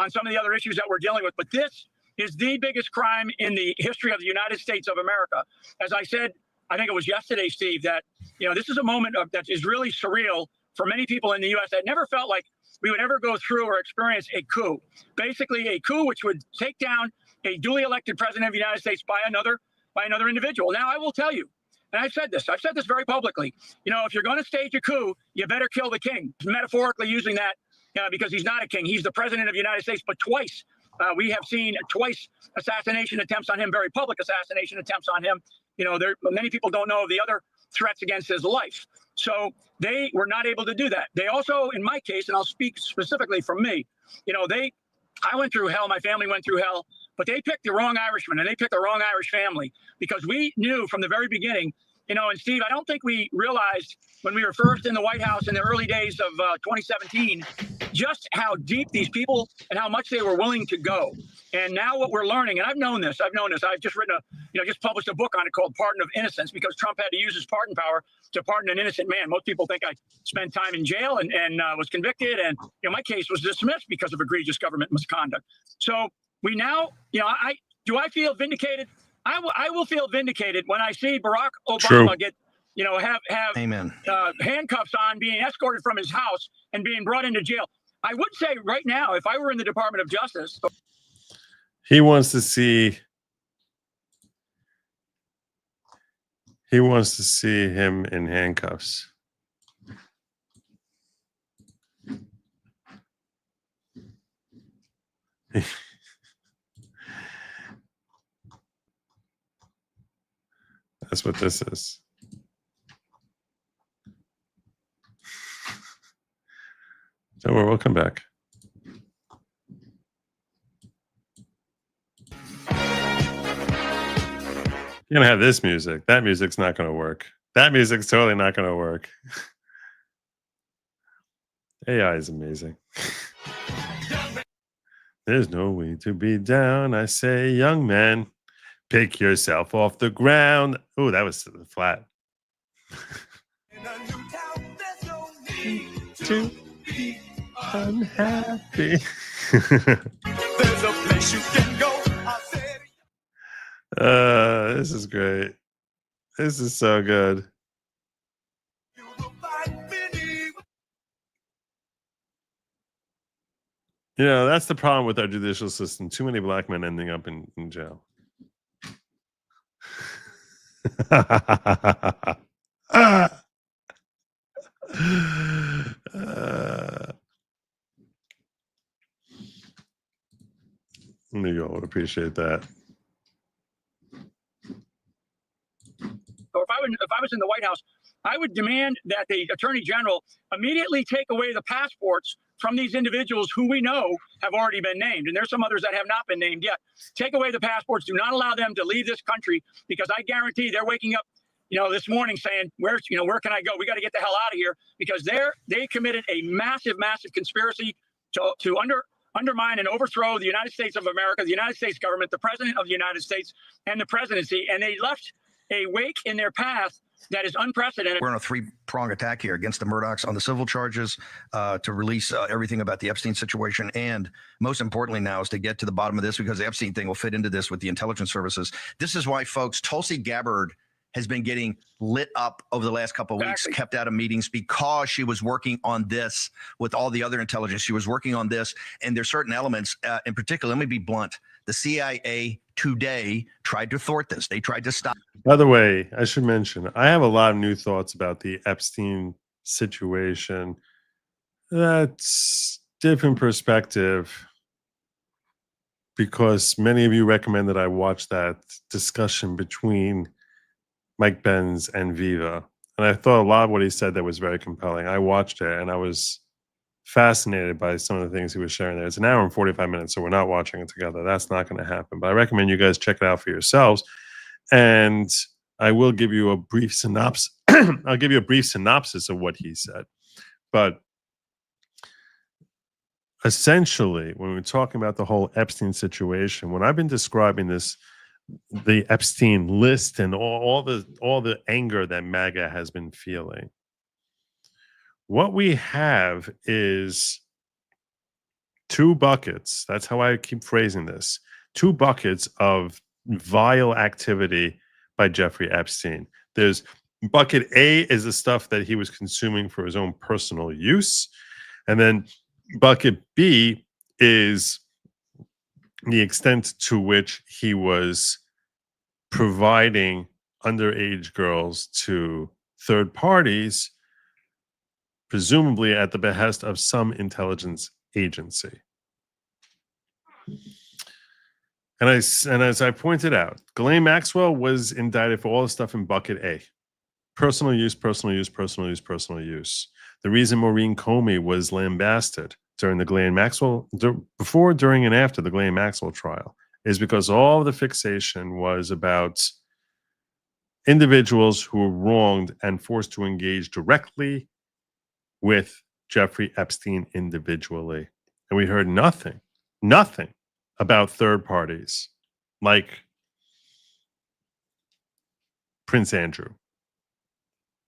on some of the other issues that we're dealing with. But this is the biggest crime in the history of the United States of America. As I said, I think it was yesterday, Steve, that, this is a moment that is really surreal for many people in the U.S. that never felt like we would ever go through or experience a coup. Basically, a coup which would take down a duly elected president of the United States by another individual. Now, I will tell you, and I've said this very publicly, if you're going to stage a coup, you better kill the king. Metaphorically using that because he's not a king. He's the president of the United States, but twice. We have seen twice assassination attempts on him, very public assassination attempts on him. Many people don't know of the other threats against his life. So they were not able to do that. They also, in my case, and I'll speak specifically from me, I went through hell, my family went through hell, but they picked the wrong Irishman and they picked the wrong Irish family because we knew from the very beginning, and Steve, I don't think we realized when we were first in the White House in the early days of 2017, just how deep these people and how much they were willing to go. And now what we're learning, and I've known this. I've just written just published a book on it called Pardon of Innocence because Trump had to use his pardon power to pardon an innocent man. Most people think I spent time in jail and was convicted. And, my case was dismissed because of egregious government misconduct. So we now, I feel vindicated? I will feel vindicated when I see Barack Obama get, have Amen. Handcuffs on, being escorted from his house and being brought into jail. I would say right now, if I were in the Department of Justice, he wants to see him in handcuffs. That's what this is. Don't worry, we'll come back. You're going to have this music. That music's not going to work. That music's totally not going to work. AI is amazing. There's no way to be down. I say, young man, pick yourself off the ground. Oh, that was flat. To be unhappy. There's a place you can go. This is great. This is so good. That's the problem with our judicial system. Too many black men ending up in jail. You all would appreciate that. Or if I was in the White House, I would demand that the Attorney General immediately take away the passports from these individuals who we know have already been named. And there's some others that have not been named yet. Take away the passports. Do not allow them to leave this country because I guarantee they're waking up, this morning saying, where can I go? We got to get the hell out of here because they committed a massive, massive conspiracy to undermine and overthrow the United States of America, the United States government, the president of the United States, and the presidency. And they left a wake in their path that is unprecedented. We're on a three-prong attack here against the Murdochs on the civil charges to release everything about the Epstein situation. And most importantly now is to get to the bottom of this because the Epstein thing will fit into this with the intelligence services. This is why, folks, Tulsi Gabbard has been getting lit up over the last couple of weeks, kept out of meetings because she was working on this with all the other intelligence. She was working on this, and there's certain elements, in particular, let me be blunt. The CIA today tried to thwart this. They tried to stop. By the way, I should mention, I have a lot of new thoughts about the Epstein situation. That's different perspective, because many of you recommend that I watch that discussion between Mike Benz and Viva. And I thought a lot of what he said that was very compelling. I watched it and I was fascinated by some of the things he was sharing there. It's an hour and 45 minutes, so we're not watching it together. That's not going to happen. But I recommend you guys check it out for yourselves. And I will give you a brief synopsis. I'll give you a brief synopsis of what he said. But essentially, when we're talking about the whole Epstein situation, when I've been describing this, the Epstein list and all the anger that MAGA has been feeling, what we have is two buckets. That's how I keep phrasing this. Two buckets of vile activity by Jeffrey Epstein. There's bucket A is the stuff that he was consuming for his own personal use. And then bucket B is the extent to which he was providing underage girls to third parties, presumably at the behest of some intelligence agency. And as I pointed out, Ghislaine Maxwell was indicted for all the stuff in bucket A. Personal use, personal use, personal use, personal use. The reason Maureen Comey was lambasted during the Ghislaine Maxwell, before, during, and after the Ghislaine Maxwell trial, is because all of the fixation was about individuals who were wronged and forced to engage directly with Jeffrey Epstein individually. And we heard nothing about third parties like Prince Andrew,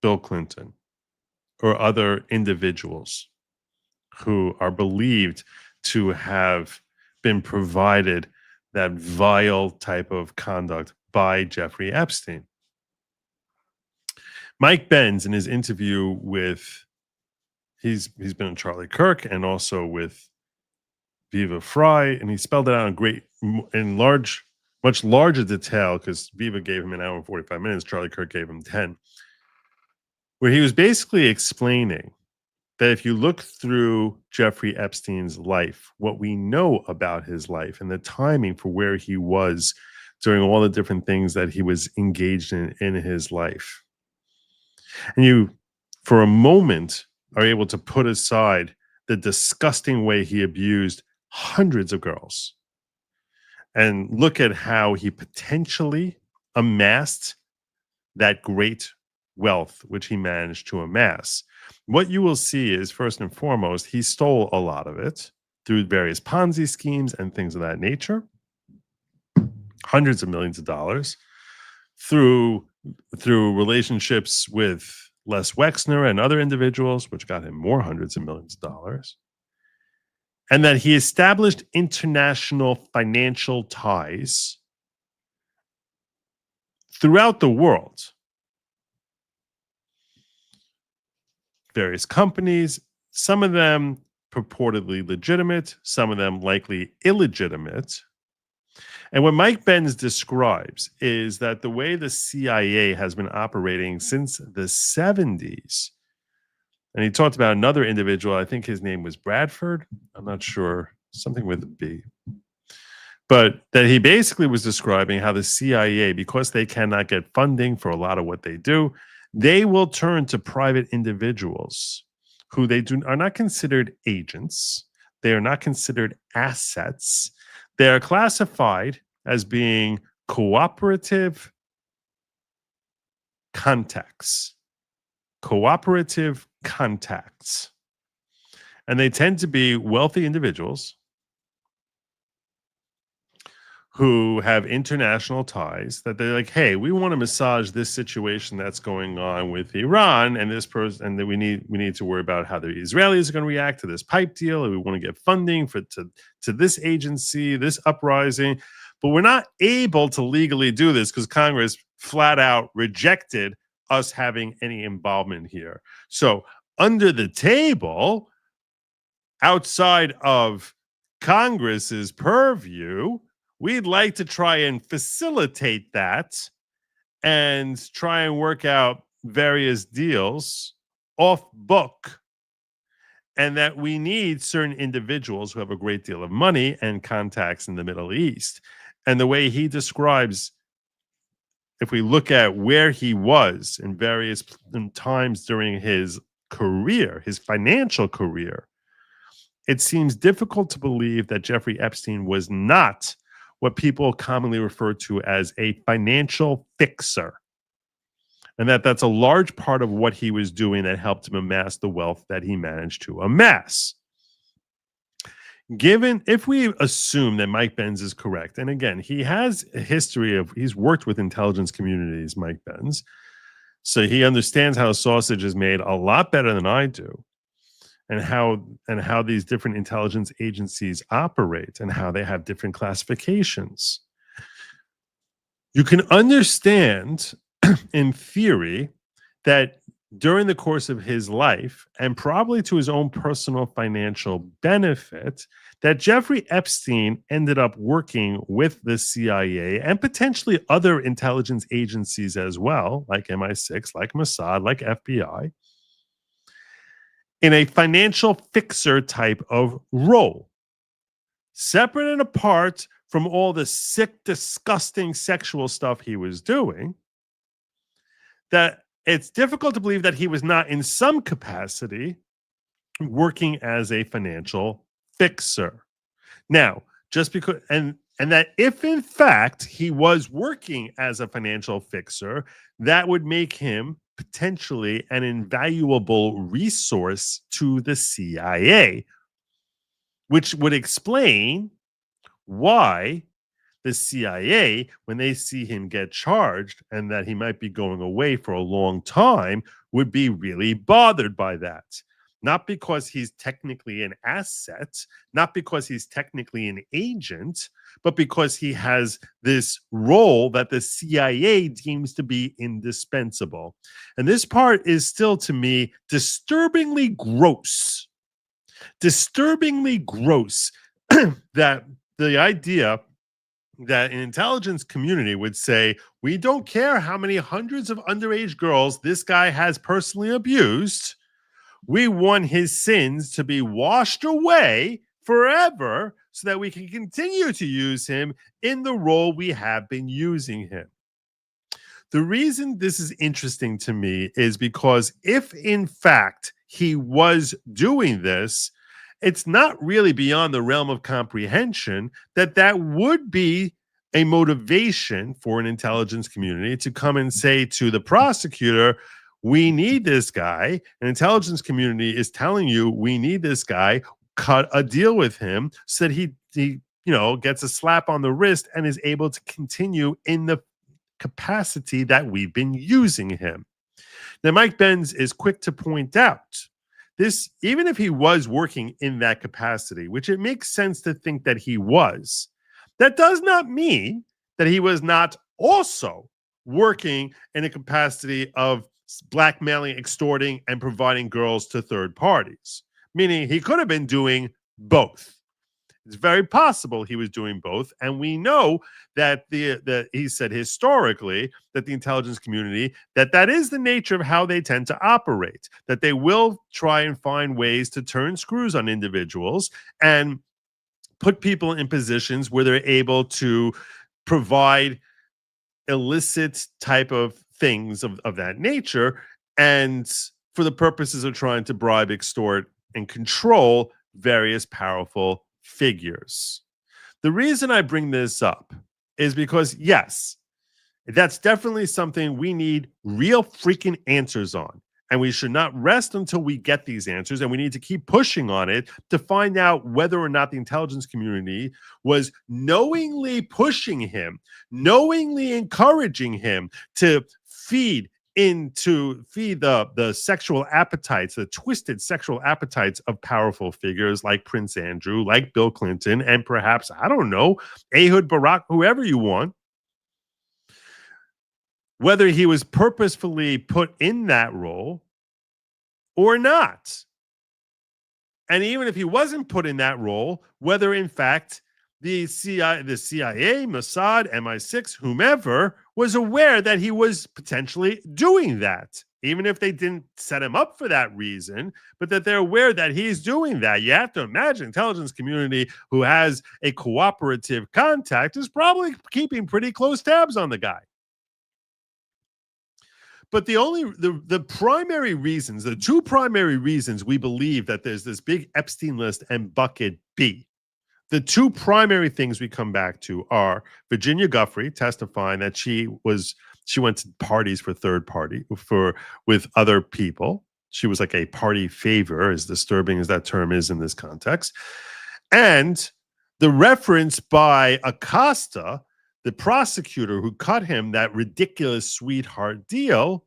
Bill Clinton, or other individuals who are believed to have been provided that vile type of conduct by Jeffrey Epstein. Mike Benz, in his interview with, he's been on Charlie Kirk and also with Viva Fry, and he spelled it out in much larger detail, because Viva gave him an hour and 45 minutes, Charlie Kirk gave him 10, where he was basically explaining that if you look through Jeffrey Epstein's life, what we know about his life and the timing for where he was during all the different things that he was engaged in his life, and you, for a moment, are able to put aside the disgusting way he abused hundreds of girls and look at how he potentially amassed that great wealth which he managed to amass, what you will see is, first and foremost, he stole a lot of it through various Ponzi schemes and things of that nature, hundreds of millions of dollars, through relationships with Les Wexner and other individuals, which got him more hundreds of millions of dollars, and that he established international financial ties throughout the world. Various companies, some of them purportedly legitimate, some of them likely illegitimate. And what Mike Benz describes is that the way the CIA has been operating since the 70s, and he talked about another individual, I think his name was Bradford, I'm not sure, something with a B, but that he basically was describing how the CIA, because they cannot get funding for a lot of what they do, they will turn to private individuals who are not considered agents. They are not considered assets. They are classified as being cooperative contacts. Cooperative contacts. And they tend to be wealthy individuals who have international ties, that they're like, hey, we want to massage this situation that's going on with Iran and this person, and that we need to worry about how the Israelis are going to react to this pipe deal, and we want to get funding to this agency, this uprising, but we're not able to legally do this because Congress flat out rejected us having any involvement here. So under the table, outside of Congress's purview, we'd like to try and facilitate that and try and work out various deals off book, and that we need certain individuals who have a great deal of money and contacts in the Middle East. And the way he describes, if we look at where he was in various times during his career, his financial career, it seems difficult to believe that Jeffrey Epstein was not what people commonly refer to as a financial fixer, and that's a large part of what he was doing that helped him amass the wealth that he managed to amass. If we assume that Mike Benz is correct, and again, he has a history of, he's worked with intelligence communities, Mike Benz, so he understands how sausage is made a lot better than I do, and how these different intelligence agencies operate and how they have different classifications. You can understand in theory that during the course of his life, and probably to his own personal financial benefit, that Jeffrey Epstein ended up working with the CIA and potentially other intelligence agencies as well, like MI6, like Mossad, like FBI, in a financial fixer type of role, separate and apart from all the sick, disgusting sexual stuff he was doing, that it's difficult to believe that he was not in some capacity working as a financial fixer. Now, just because, and that if in fact he was working as a financial fixer, that would make him potentially an invaluable resource to the CIA, which would explain why the CIA, when they see him get charged and that he might be going away for a long time, would be really bothered by that. Not because he's technically an asset, not because he's technically an agent, but because he has this role that the CIA deems to be indispensable. And this part is still, to me, disturbingly gross. Disturbingly gross that the idea that an intelligence community would say, we don't care how many hundreds of underage girls this guy has personally abused. We want his sins to be washed away forever so that we can continue to use him in the role we have been using him. The reason this is interesting to me is because if in fact he was doing this, it's not really beyond the realm of comprehension that that would be a motivation for an intelligence community to come and say to the prosecutor, we need this guy. An intelligence community is telling you we need this guy. Cut a deal with him so that he gets a slap on the wrist and is able to continue in the capacity that we've been using him. Now, Mike Benz is quick to point out this, even if he was working in that capacity, which it makes sense to think that he was, that does not mean that he was not also working in a capacity of blackmailing, extorting, and providing girls to third parties, meaning he could have been doing both. It's very possible he was doing both, and we know that he said historically that the intelligence community, that is the nature of how they tend to operate, that they will try and find ways to turn screws on individuals and put people in positions where they're able to provide illicit type of things of that nature, and for the purposes of trying to bribe, extort, and control various powerful figures. The reason I bring this up is because, yes, that's definitely something we need real freaking answers on. And we should not rest until we get these answers. And we need to keep pushing on it to find out whether or not the intelligence community was knowingly pushing him, knowingly encouraging him to feed to feed the sexual appetites, the twisted sexual appetites of powerful figures like Prince Andrew, like Bill Clinton, and perhaps, I don't know, Ehud Barak, whoever you want. Whether he was purposefully put in that role or not. And even if he wasn't put in that role, whether in fact the CIA, Mossad, MI6, whomever, was aware that he was potentially doing that, even if they didn't set him up for that reason, but that they're aware that he's doing that. You have to imagine intelligence community who has a cooperative contact is probably keeping pretty close tabs on the guy. But the primary reasons, the two primary reasons we believe that there's this big Epstein list and bucket B, the two primary things we come back to are Virginia Giuffre testifying that she went to parties with other people. She was like a party favor, as disturbing as that term is in this context. And the reference by Acosta, the prosecutor who cut him that ridiculous sweetheart deal,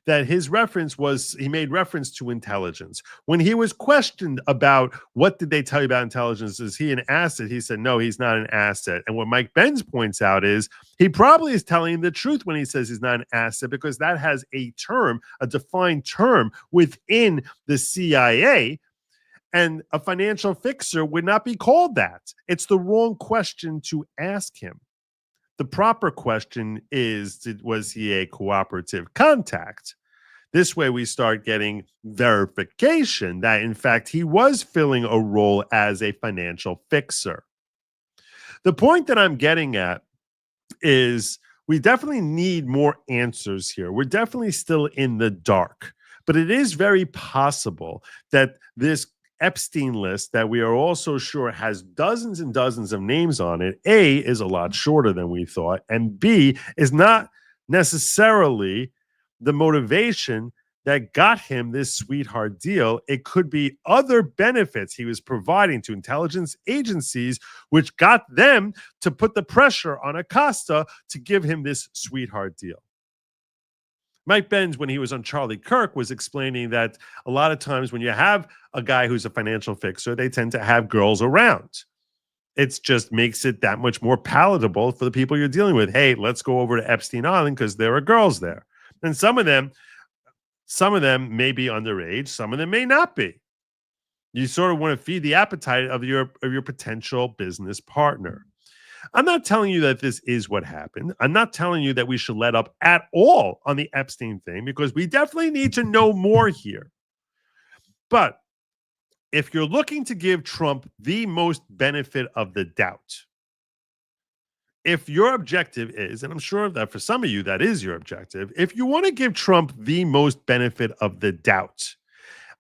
that his reference was, he made reference to intelligence. When he was questioned about what did they tell you about intelligence, is he an asset? He said, no, he's not an asset. And what Mike Benz points out is he probably is telling the truth when he says he's not an asset, because that has a term, a defined term within the CIA. And a financial fixer would not be called that. It's the wrong question to ask him. The proper question is, was he a cooperative contact? This way we start getting verification that, in fact, he was filling a role as a financial fixer. The point that I'm getting at is we definitely need more answers here. We're definitely still in the dark, but it is very possible that this Epstein list that we are also sure has dozens and dozens of names on it, A, is a lot shorter than we thought, and B, is not necessarily the motivation that got him this sweetheart deal. It could be other benefits he was providing to intelligence agencies, which got them to put the pressure on Acosta to give him this sweetheart deal. Mike Benz, when he was on Charlie Kirk, was explaining that a lot of times when you have a guy who's a financial fixer, they tend to have girls around. It just makes it that much more palatable for the people you're dealing with. Hey, let's go over to Epstein Island because there are girls there. And some of them may be underage, some of them may not be. You sort of want to feed the appetite of your potential business partner. I'm not telling you that this is what happened. I'm not telling you that we should let up at all on the Epstein thing, because we definitely need to know more here. But if you're looking to give Trump the most benefit of the doubt, if your objective is, and I'm sure that for some of you that is your objective, if you want to give Trump the most benefit of the doubt,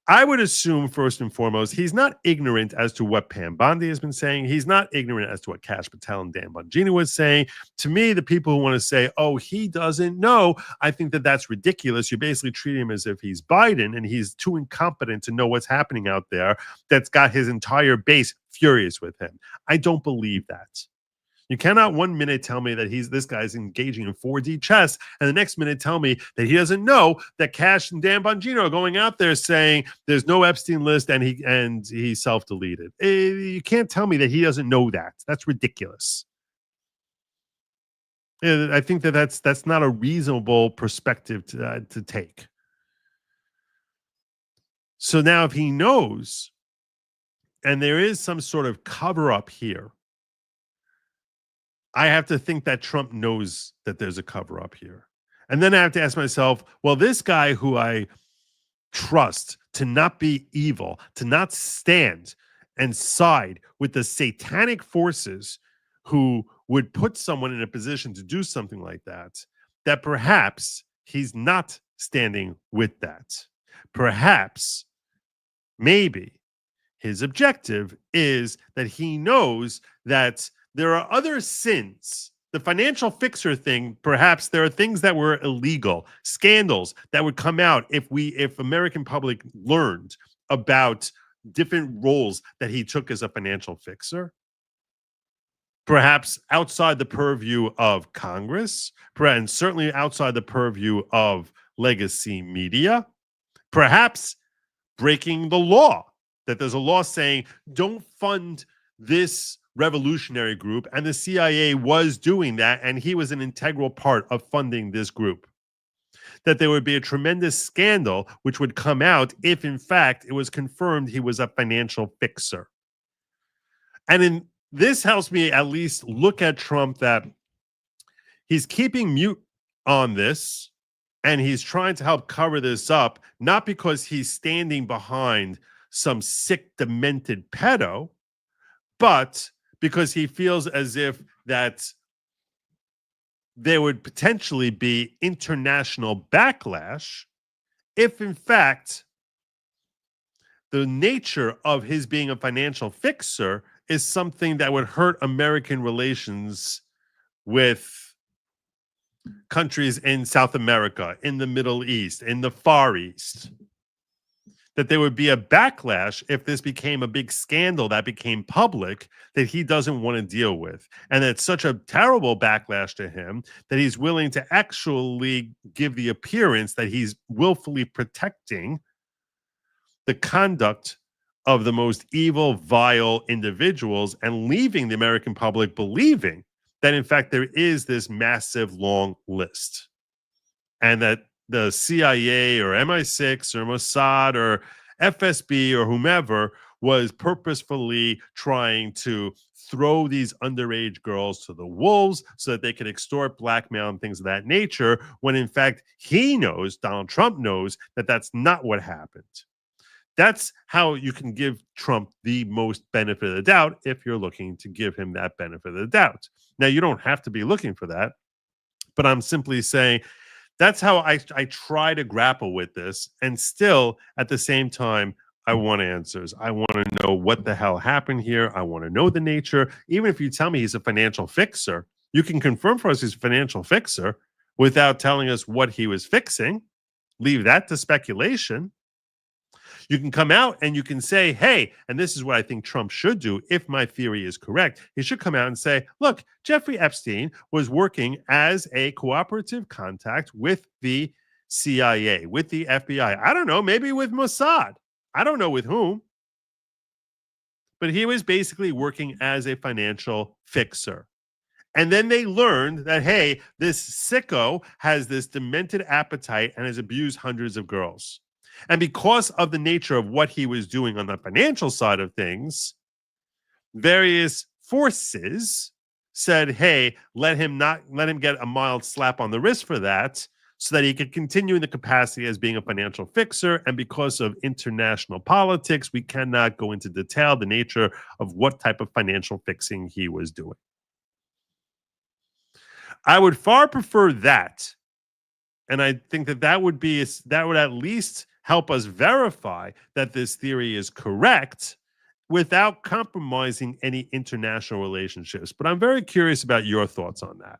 I would assume, first and foremost, he's not ignorant as to what Pam Bondi has been saying. He's not ignorant as to what Kash Patel and Dan Bongino was saying. To me, the people who want to say, oh, he doesn't know, I think that that's ridiculous. You basically treat him as if he's Biden and he's too incompetent to know what's happening out there. That's got his entire base furious with him. I don't believe that. You cannot 1 minute tell me that this guy's engaging in 4D chess, and the next minute tell me that he doesn't know that Kash and Dan Bongino are going out there saying there's no Epstein list and he self-deleted. You can't tell me that he doesn't know that. That's ridiculous. I think that's not a reasonable perspective to take. So now if he knows, and there is some sort of cover-up here, I have to think that Trump knows that there's a cover-up here. And then I have to ask myself, well, this guy who I trust to not be evil, to not stand and side with the satanic forces who would put someone in a position to do something like that, that perhaps he's not standing with that. Perhaps, maybe, his objective is that he knows that there are other sins. The financial fixer thing, perhaps there are things that were illegal, scandals that would come out if American public learned about different roles that he took as a financial fixer. Perhaps outside the purview of Congress, and certainly outside the purview of legacy media, perhaps breaking the law, that there's a law saying don't fund this revolutionary group, and the CIA was doing that, and he was an integral part of funding this group. That there would be a tremendous scandal which would come out if, in fact, it was confirmed he was a financial fixer. And this helps me at least look at Trump, that he's keeping mute on this, and he's trying to help cover this up, not because he's standing behind some sick, demented pedo, but because he feels as if that there would potentially be international backlash if, in fact, the nature of his being a financial fixer is something that would hurt American relations with countries in South America, in the Middle East, in the Far East. That there would be a backlash if this became a big scandal that became public that he doesn't want to deal with. And it's such a terrible backlash to him that he's willing to actually give the appearance that he's willfully protecting the conduct of the most evil, vile individuals and leaving the American public believing that, in fact, there is this massive long list, and that the CIA or MI6 or Mossad or FSB or whomever was purposefully trying to throw these underage girls to the wolves so that they could extort, blackmail, and things of that nature, when in fact he knows, Donald Trump knows, that that's not what happened. That's how you can give Trump the most benefit of the doubt if you're looking to give him that benefit of the doubt. Now, you don't have to be looking for that, but I'm simply saying that's how I try to grapple with this. And still, at the same time, I want answers. I want to know what the hell happened here. I want to know the nature. Even if you tell me he's a financial fixer, you can confirm for us he's a financial fixer without telling us what he was fixing. Leave that to speculation. You can come out and you can say, hey, and this is what I think Trump should do if my theory is correct. He should come out and say, look, Jeffrey Epstein was working as a cooperative contact with the CIA, with the FBI. I don't know, maybe with Mossad. I don't know with whom. But he was basically working as a financial fixer. And then they learned that, hey, this sicko has this demented appetite and has abused hundreds of girls. And because of the nature of what he was doing on the financial side of things, various forces said, hey, let him get a mild slap on the wrist for that so that he could continue in the capacity as being a financial fixer. And because of international politics, we cannot go into detail the nature of what type of financial fixing he was doing. I would far prefer that. And I think that would at least help us verify that this theory is correct without compromising any international relationships. But I'm very curious about your thoughts on that.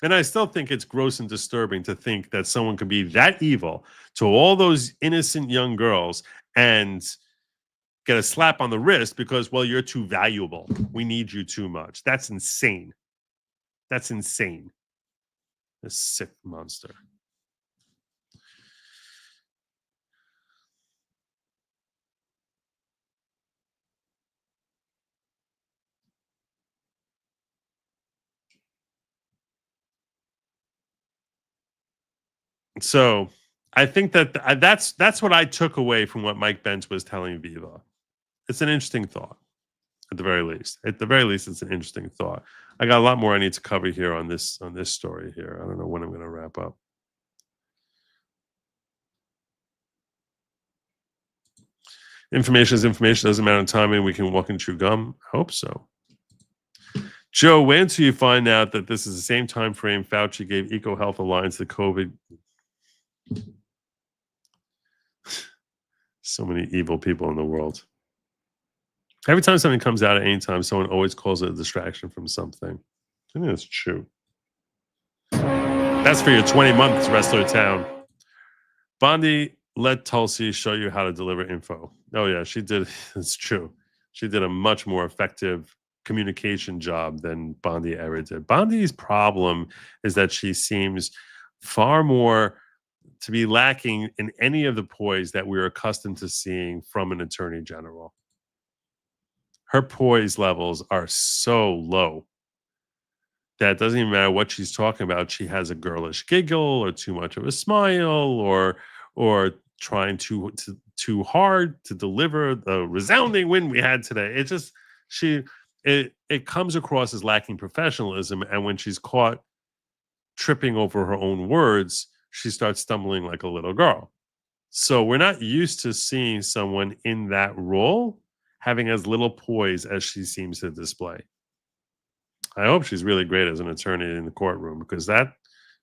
And I still think it's gross and disturbing to think that someone could be that evil to all those innocent young girls and get a slap on the wrist because, well, you're too valuable. We need you too much. That's insane. That's insane. A sick monster. So I think that's what I took away from what Mike Pence was telling Viva. It's an interesting thought, at the very least. At the very least, it's an interesting thought. I got a lot more I need to cover here on this story here. I don't know when I'm going to wrap up. Information is information. Doesn't matter in timing. We can walk and chew gum. I hope so. Joe, wait until you find out that this is the same time frame Fauci gave EcoHealth Alliance the COVID. So many evil people in the world. Every time something comes out at any time, someone always calls it a distraction from something. I think that's true. That's for your 20 months, Wrestler Town. Bondi, let Tulsi show you how to deliver info. Oh, yeah, she did. It's true. She did a much more effective communication job than Bondi ever did. Bondi's problem is that she seems far more to be lacking in any of the poise that we're accustomed to seeing from an attorney general. Her poise levels are so low that it doesn't even matter what she's talking about. She has a girlish giggle or too much of a smile or trying too hard to deliver the resounding win we had today. It just it comes across as lacking professionalism, and when she's caught tripping over her own words, she starts stumbling like a little girl. So we're not used to seeing someone in that role having as little poise as she seems to display. I hope she's really great as an attorney in the courtroom, because that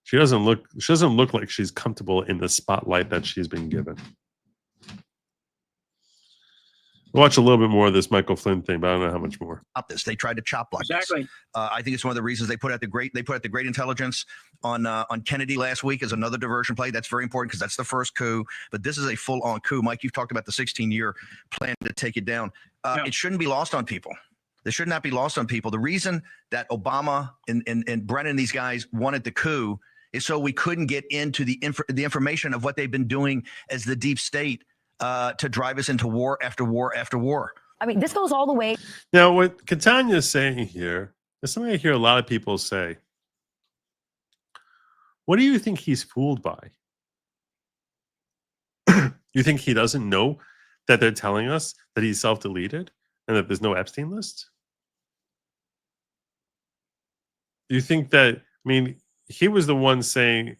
she doesn't look like she's comfortable in the spotlight that she's been given. We'll watch a little bit more of this Michael Flynn thing, but I don't know how much more. This they tried to chop block Exactly. this. I think it's one of the reasons they put out the great intelligence on Kennedy last week as another diversion play. That's very important because that's the first coup. But this is a full-on coup. Mike, you've talked about the 16-year plan to take it down. It shouldn't be lost on people. This should not be lost on people. The reason that Obama and Brennan and these guys wanted the coup is so we couldn't get into the information of what they've been doing as the deep state to drive us into war after war after war. I mean, this goes all the way. Now, what Catania is saying here is something I hear a lot of people say. What do you think he's fooled by? You think he doesn't know that they're telling us that he's self-deleted and that there's no Epstein list? You think that, I mean, he was the one saying,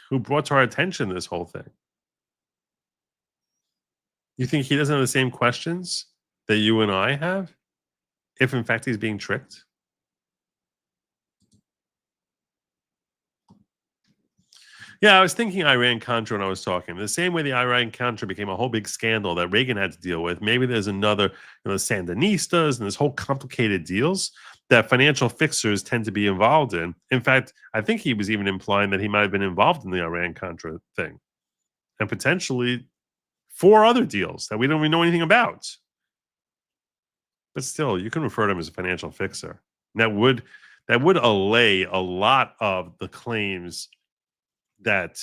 who brought to our attention this whole thing. You think he doesn't have the same questions that you and I have? If in fact he's being tricked? Yeah, I was thinking Iran-Contra when I was talking. The same way the Iran-Contra became a whole big scandal that Reagan had to deal with. Maybe there's another, Sandinistas and this whole complicated deals that financial fixers tend to be involved in. In fact, I think he was even implying that he might have been involved in the Iran-Contra thing. And potentially 4 other deals that we don't even know anything about. But still, you can refer to him as a financial fixer. And that would allay a lot of the claims that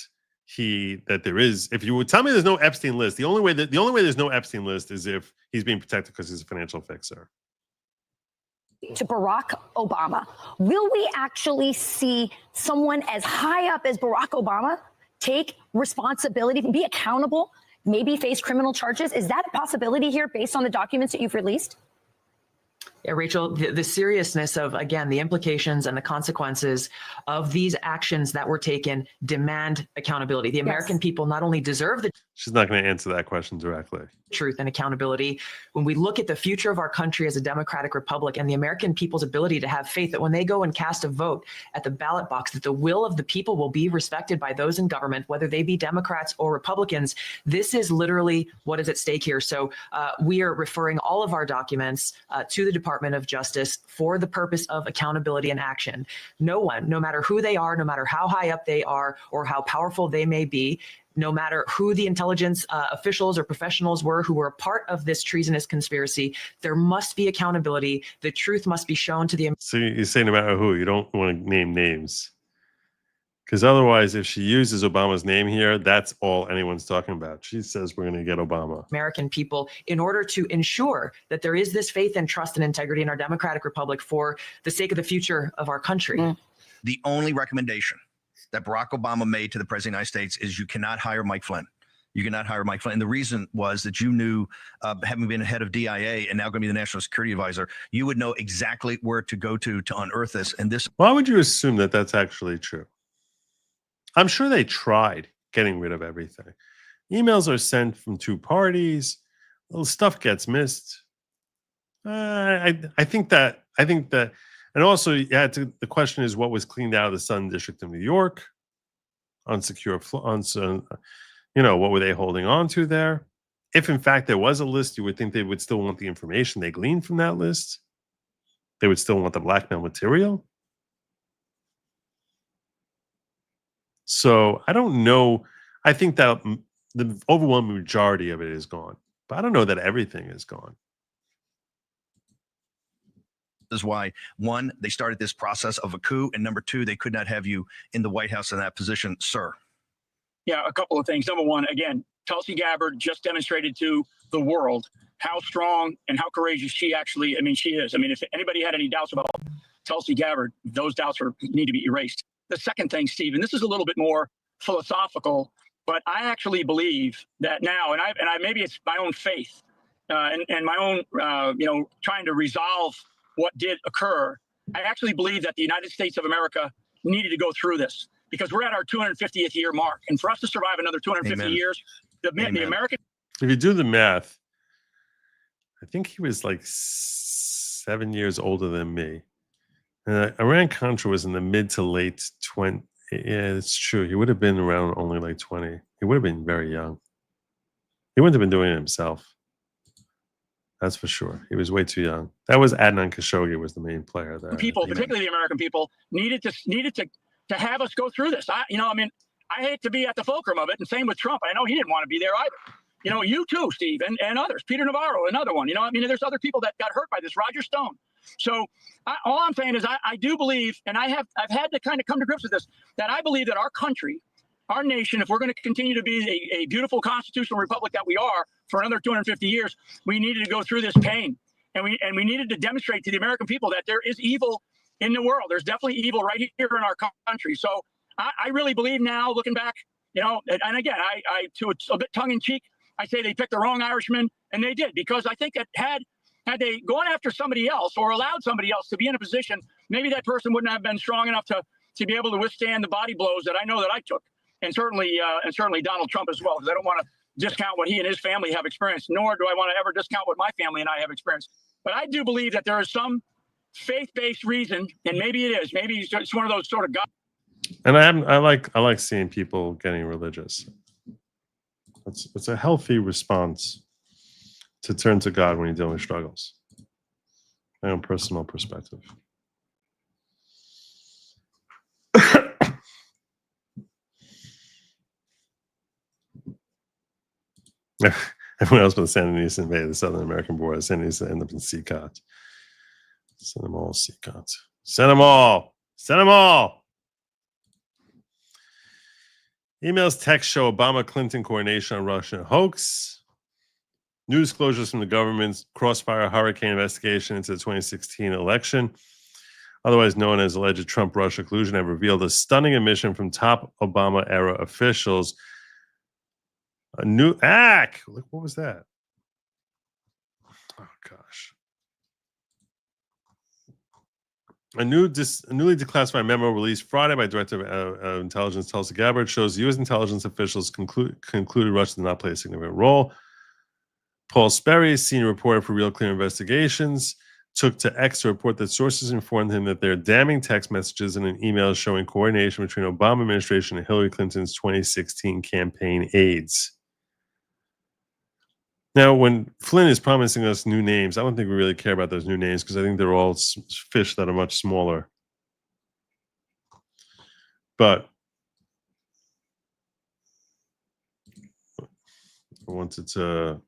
there is. If you would tell me there's no Epstein list, the only way there's no Epstein list is if he's being protected because he's a financial fixer. To Barack Obama, will we actually see someone as high up as Barack Obama take responsibility, be accountable, maybe face criminal charges? Is that a possibility here based on the documents that you've released? Yeah, Rachel, the seriousness of, again, the implications and the consequences of these actions that were taken demand accountability. The American people not only deserve the She's not going to answer that question directly. Truth and accountability. When we look at the future of our country as a democratic republic and the American people's ability to have faith that when they go and cast a vote at the ballot box, that the will of the people will be respected by those in government, whether they be Democrats or Republicans, this is literally what is at stake here. So we are referring all of our documents to the Department of Justice for the purpose of accountability and action. No one, no matter who they are, no matter how high up they are or how powerful they may be, no matter who the intelligence officials or professionals were who were a part of this treasonous conspiracy, there must be accountability. The truth must be shown to the. So you say no matter who, you don't want to name names. Because otherwise, if she uses Obama's name here, that's all anyone's talking about. She says we're going to get Obama. American people, in order to ensure that there is this faith and trust and integrity in our democratic republic for the sake of the future of our country. The only recommendation that Barack Obama made to the President of the United States is you cannot hire Mike Flynn. You cannot hire Mike Flynn. And the reason was that you knew, having been head of DIA and now going to be the National Security Advisor, you would know exactly where to go to unearth this. And this. Why would you assume that that's actually true? I'm sure they tried getting rid of everything. Emails are sent from 2 parties. Little stuff gets missed. I think that. And also, the question is, what was cleaned out of the Southern District of New York? What were they holding on to there? If in fact there was a list, you would think they would still want the information they gleaned from that list. They would still want the blackmail material. So I don't know. I think that the overwhelming majority of it is gone, but I don't know that everything is gone. is why, one, they started this process of a coup, and number two, they could not have you in the White House in that position, sir. Yeah, a couple of things. Number one, again, Tulsi Gabbard just demonstrated to the world how strong and how courageous she actually, she is. If anybody had any doubts about Tulsi Gabbard, those doubts need to be erased. The second thing, Steve, and this is a little bit more philosophical, but I actually believe that now, and I maybe it's my own faith and my own, trying to resolve what did occur. I actually believe that the United States of America needed to go through this because we're at our 250th year mark. And for us to survive another 250 Amen. years, the American. If you do the math, I think he was like 7 years older than me. Iran-Contra was in the mid to late 20. Yeah, it's true. He would have been around only like 20. He would have been very young. He wouldn't have been doing it himself. That's for sure. He was way too young. That was Adnan Khashoggi was the main player there. People, particularly the American people, needed to have us go through this. I hate to be at the fulcrum of it, and same with Trump. I know he didn't want to be there either. You too, Steve, and others. Peter Navarro, another one. There's other people that got hurt by this. Roger Stone. So all I'm saying is I do believe, and I've had to kind of come to grips with this, that I believe that our country, our nation, if we're going to continue to be a beautiful constitutional republic that we are for another 250 years, we needed to go through this pain. And we needed to demonstrate to the American people that there is evil in the world. There's definitely evil right here in our country. So I really believe now, looking back, and again, I to a bit tongue in cheek, I say they picked the wrong Irishman, and they did, because I think that had they gone after somebody else or allowed somebody else to be in a position, maybe that person wouldn't have been strong enough to be able to withstand the body blows that I know that I took, and certainly Donald Trump as well, because I don't want to discount what he and his family have experienced, nor do I want to ever discount what my family and I have experienced. But I do believe that there is some faith-based reason, and maybe it is. Maybe it's one of those sort of God. And I like seeing people getting religious. It's a healthy response to turn to God when you're dealing with struggles. My own personal perspective. Everyone else but the Sandinistas invaded the Southern American border. The Sandinistas end up in CCOT. Send them all, CCOT. Send them all. Send them all. Emails, text show Obama-Clinton coordination on Russian hoax. New disclosures from the government's crossfire hurricane investigation into the 2016 election, otherwise known as alleged Trump-Russia collusion, have revealed a stunning admission from top Obama-era officials. A new what was that? Oh gosh. A newly declassified memo released Friday by Director of Intelligence Tulsi Gabbard shows U.S. intelligence officials concluded Russia did not play a significant role. Paul Sperry, senior reporter for Real Clear Investigations, took to X to report that sources informed him that there are damning text messages and an email showing coordination between Obama administration and Hillary Clinton's 2016 campaign aides. Now, when Flynn is promising us new names, I don't think we really care about those new names because I think they're all fish that are much smaller. But I wanted to...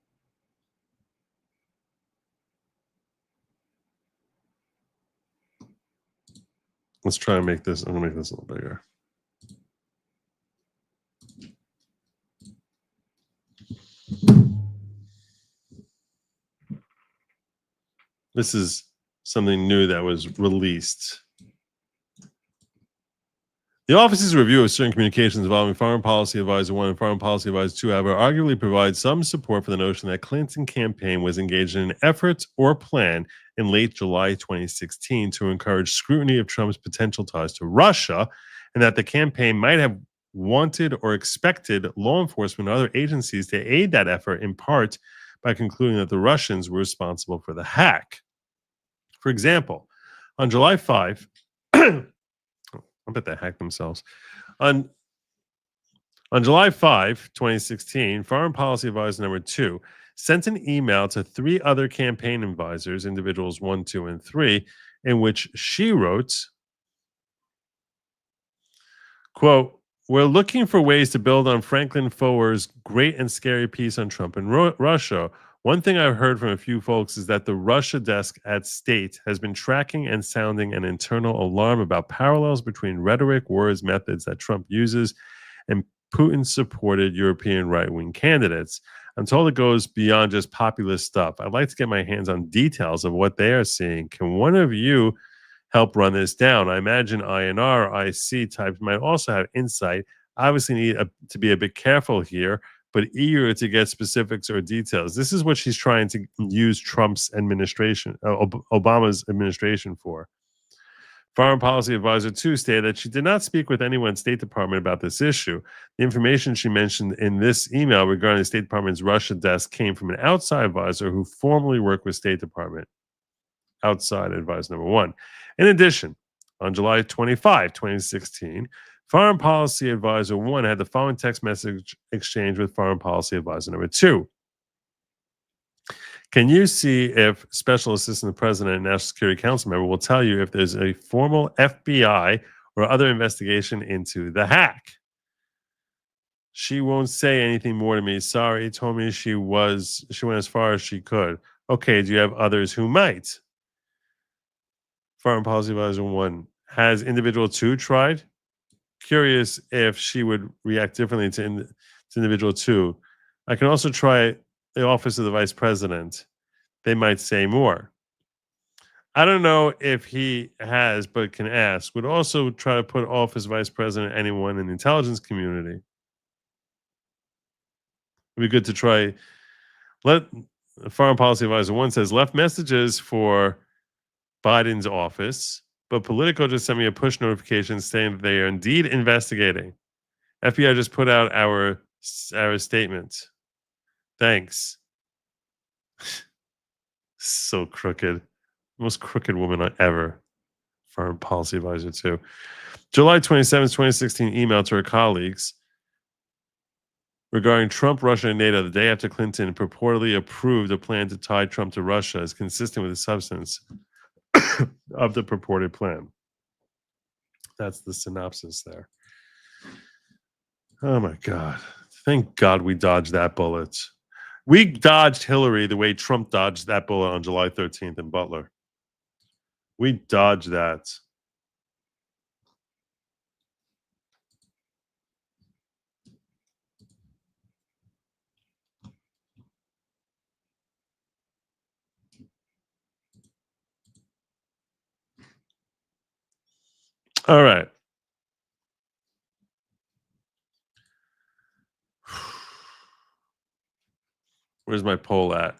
Let's try and make this. I'm going to make this a little bigger. This is something new that was released. The office's review of certain communications involving Foreign Policy Advisor 1 and Foreign Policy Advisor 2, however, arguably provides some support for the notion that Clinton campaign was engaged in an effort or plan in late July 2016 to encourage scrutiny of Trump's potential ties to Russia, and that the campaign might have wanted or expected law enforcement and other agencies to aid that effort, in part by concluding that the Russians were responsible for the hack. For example, on July 5, I bet they hacked themselves. On July 5, 2016, Foreign Policy Advisor number 2 sent an email to 3 other campaign advisors, individuals 1, 2, and 3, in which she wrote, quote, "We're looking for ways to build on Franklin Foer's great and scary piece on Trump and Russia. One thing I've heard from a few folks is that the Russia desk at State has been tracking and sounding an internal alarm about parallels between rhetoric, words, methods that Trump uses and Putin-supported European right-wing candidates. I'm told it goes beyond just populist stuff. I'd like to get my hands on details of what they are seeing. Can one of you help run this down? I imagine INR, IC types might also have insight. Obviously need to be a bit careful here, but eager to get specifics or details. This is what she's trying to use Trump's administration, Obama's administration for. Foreign Policy Advisor 2 stated that she did not speak with anyone in State Department about this issue. The information she mentioned in this email regarding the State Department's Russia desk came from an outside advisor who formerly worked with State Department. Outside advisor number 1. In addition, on July 25, 2016, Foreign Policy Advisor 1 had the following text message exchange with Foreign Policy Advisor number 2. Can you see if Special Assistant President and National Security Council member will tell you if there's a formal FBI or other investigation into the hack? She won't say anything more to me. Sorry, told me she went as far as she could. Okay, do you have others who might? Foreign Policy Advisor 1. Has individual 2 tried? Curious if she would react differently to individual 2. I can also try the Office of the Vice President. They might say more. I don't know if he has, but can ask. Would also try to put Office Vice President anyone in the intelligence community. It'd be good to try. Let Foreign Policy Advisor 1 says left messages for Biden's office, but Politico just sent me a push notification saying that they are indeed investigating. FBI just put out our statement. Thanks. So crooked. Most crooked woman ever. Foreign Policy Advisor 2. July 27, 2016 email to her colleagues regarding Trump, Russia, and NATO the day after Clinton purportedly approved a plan to tie Trump to Russia is consistent with the substance of the purported plan. That's the synopsis there. Oh my God. Thank God we dodged that bullet. We dodged Hillary the way Trump dodged that bullet on July 13th in Butler. We dodged that. All right. Where's my poll at?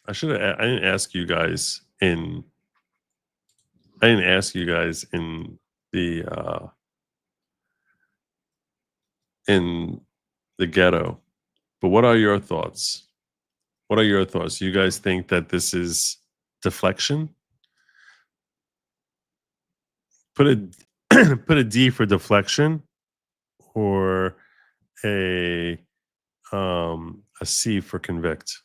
I didn't ask you guys in the ghetto. But what are your thoughts? What are your thoughts? You guys think that this is deflection? Put a D for deflection, or a C for convict.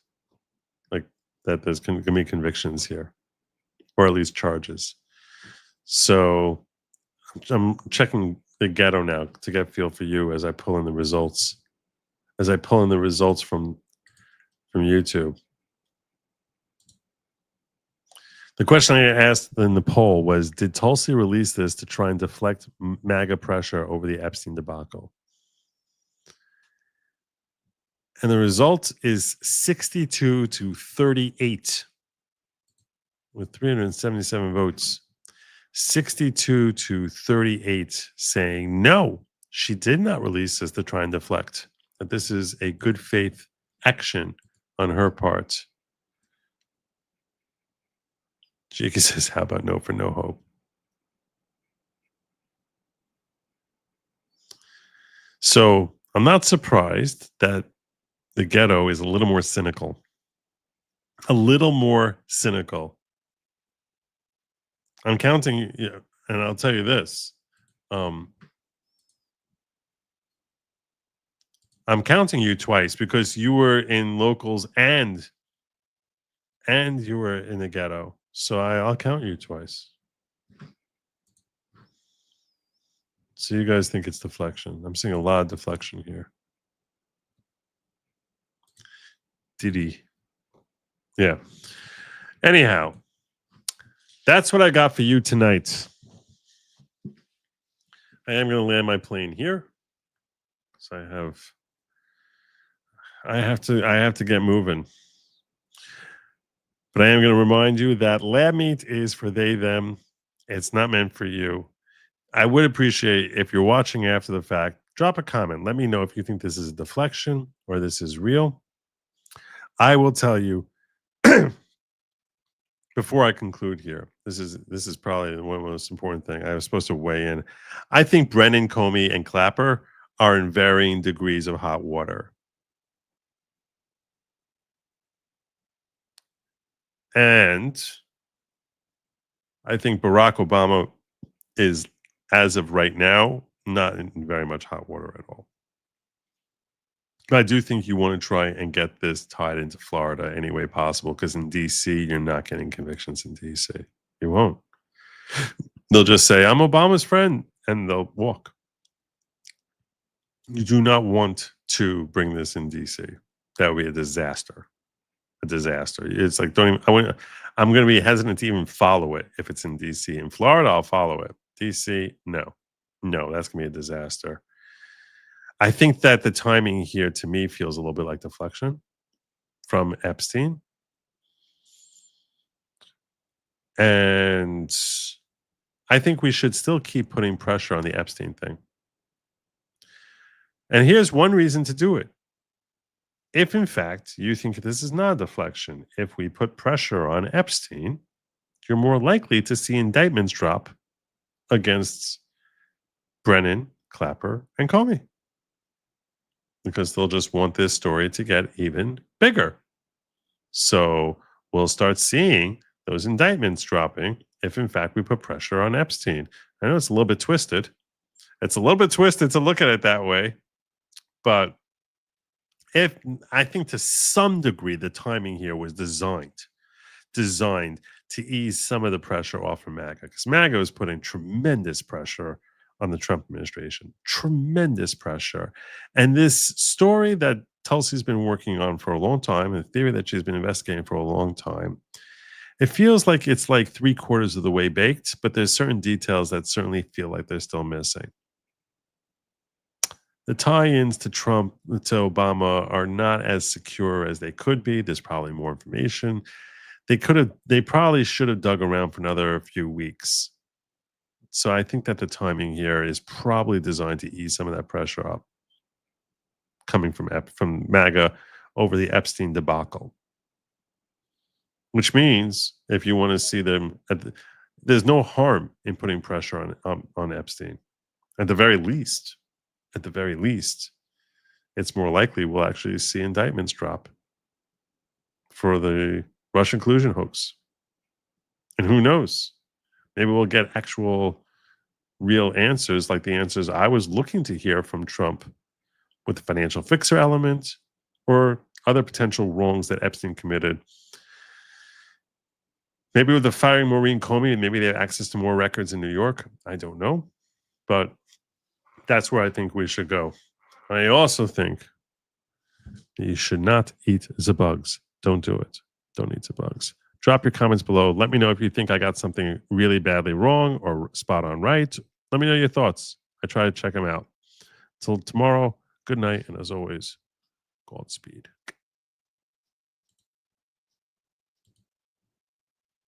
Like that there's going to be convictions here, or at least charges. So I'm checking the ghetto now to get a feel for you as I pull in the results. As I pull in the results from YouTube. The question I asked in the poll was, did Tulsi release this to try and deflect MAGA pressure over the Epstein debacle? And the result is 62 to 38 with 377 votes. 62 to 38 saying, no, she did not release this to try and deflect. That this is a good faith action on her part. Jake says, how about no for no hope? So I'm not surprised that the ghetto is a little more cynical. A little more cynical. I'm counting, and I'll tell you this. I'm counting you twice because you were in locals and you were in the ghetto. So I'll count you twice. So you guys think it's deflection. I'm seeing a lot of deflection here. Diddy. Yeah. Anyhow, that's what I got for you tonight. I am going to land my plane here. So I have to get moving. But I am going to remind you that lab meat is for they, them. It's not meant for you. I would appreciate if you're watching after the fact, drop a comment. Let me know if you think this is a deflection or this is real. I will tell you before I conclude here. This is probably one of the most important thing. I was supposed to weigh in. I think Brennan, Comey, and Clapper are in varying degrees of hot water. And I think Barack Obama is, as of right now, not in very much hot water at all. But I do think you want to try and get this tied into Florida any way possible, because in D.C., you're not getting convictions in D.C. You won't. They'll just say, I'm Obama's friend, and they'll walk. You do not want to bring this in D.C. That would be a disaster. A disaster. It's like, I'm going to be hesitant to even follow it if it's in D.C. In Florida, I'll follow it. D.C., no. No, that's going to be a disaster. I think that the timing here, to me, feels a little bit like deflection from Epstein. And I think we should still keep putting pressure on the Epstein thing. And here's one reason to do it. If, in fact, you think this is not a deflection, if we put pressure on Epstein, you're more likely to see indictments drop against Brennan, Clapper, and Comey. Because they'll just want this story to get even bigger. So we'll start seeing those indictments dropping if, in fact, we put pressure on Epstein. I know it's a little bit twisted. It's a little bit twisted to look at it that way. But I think to some degree, the timing here was designed to ease some of the pressure off of MAGA. Because MAGA was putting tremendous pressure on the Trump administration. Tremendous pressure. And this story that Tulsi's been working on for a long time, and the theory that she's been investigating for a long time, it feels like it's like 3/4 of the way baked, but there's certain details that certainly feel like they're still missing. The tie-ins to Trump, to Obama, are not as secure as they could be. There's probably more information. They probably should have dug around for another few weeks. So I think that the timing here is probably designed to ease some of that pressure up coming from MAGA over the Epstein debacle. Which means if you want to see them, there's no harm in putting pressure on Epstein. At the very least, it's more likely we'll actually see indictments drop for the Russian collusion hoax. And who knows? Maybe we'll get actual real answers, like the answers I was looking to hear from Trump with the financial fixer element or other potential wrongs that Epstein committed. Maybe with the firing Maureen Comey, maybe they have access to more records in New York. I don't know. But that's where I think we should go. I also think you should not eat the bugs. Don't do it. Don't eat the bugs. Drop your comments below. Let me know if you think I got something really badly wrong or spot on right. Let me know your thoughts. I try to check them out. Till tomorrow, good night, and as always, Godspeed.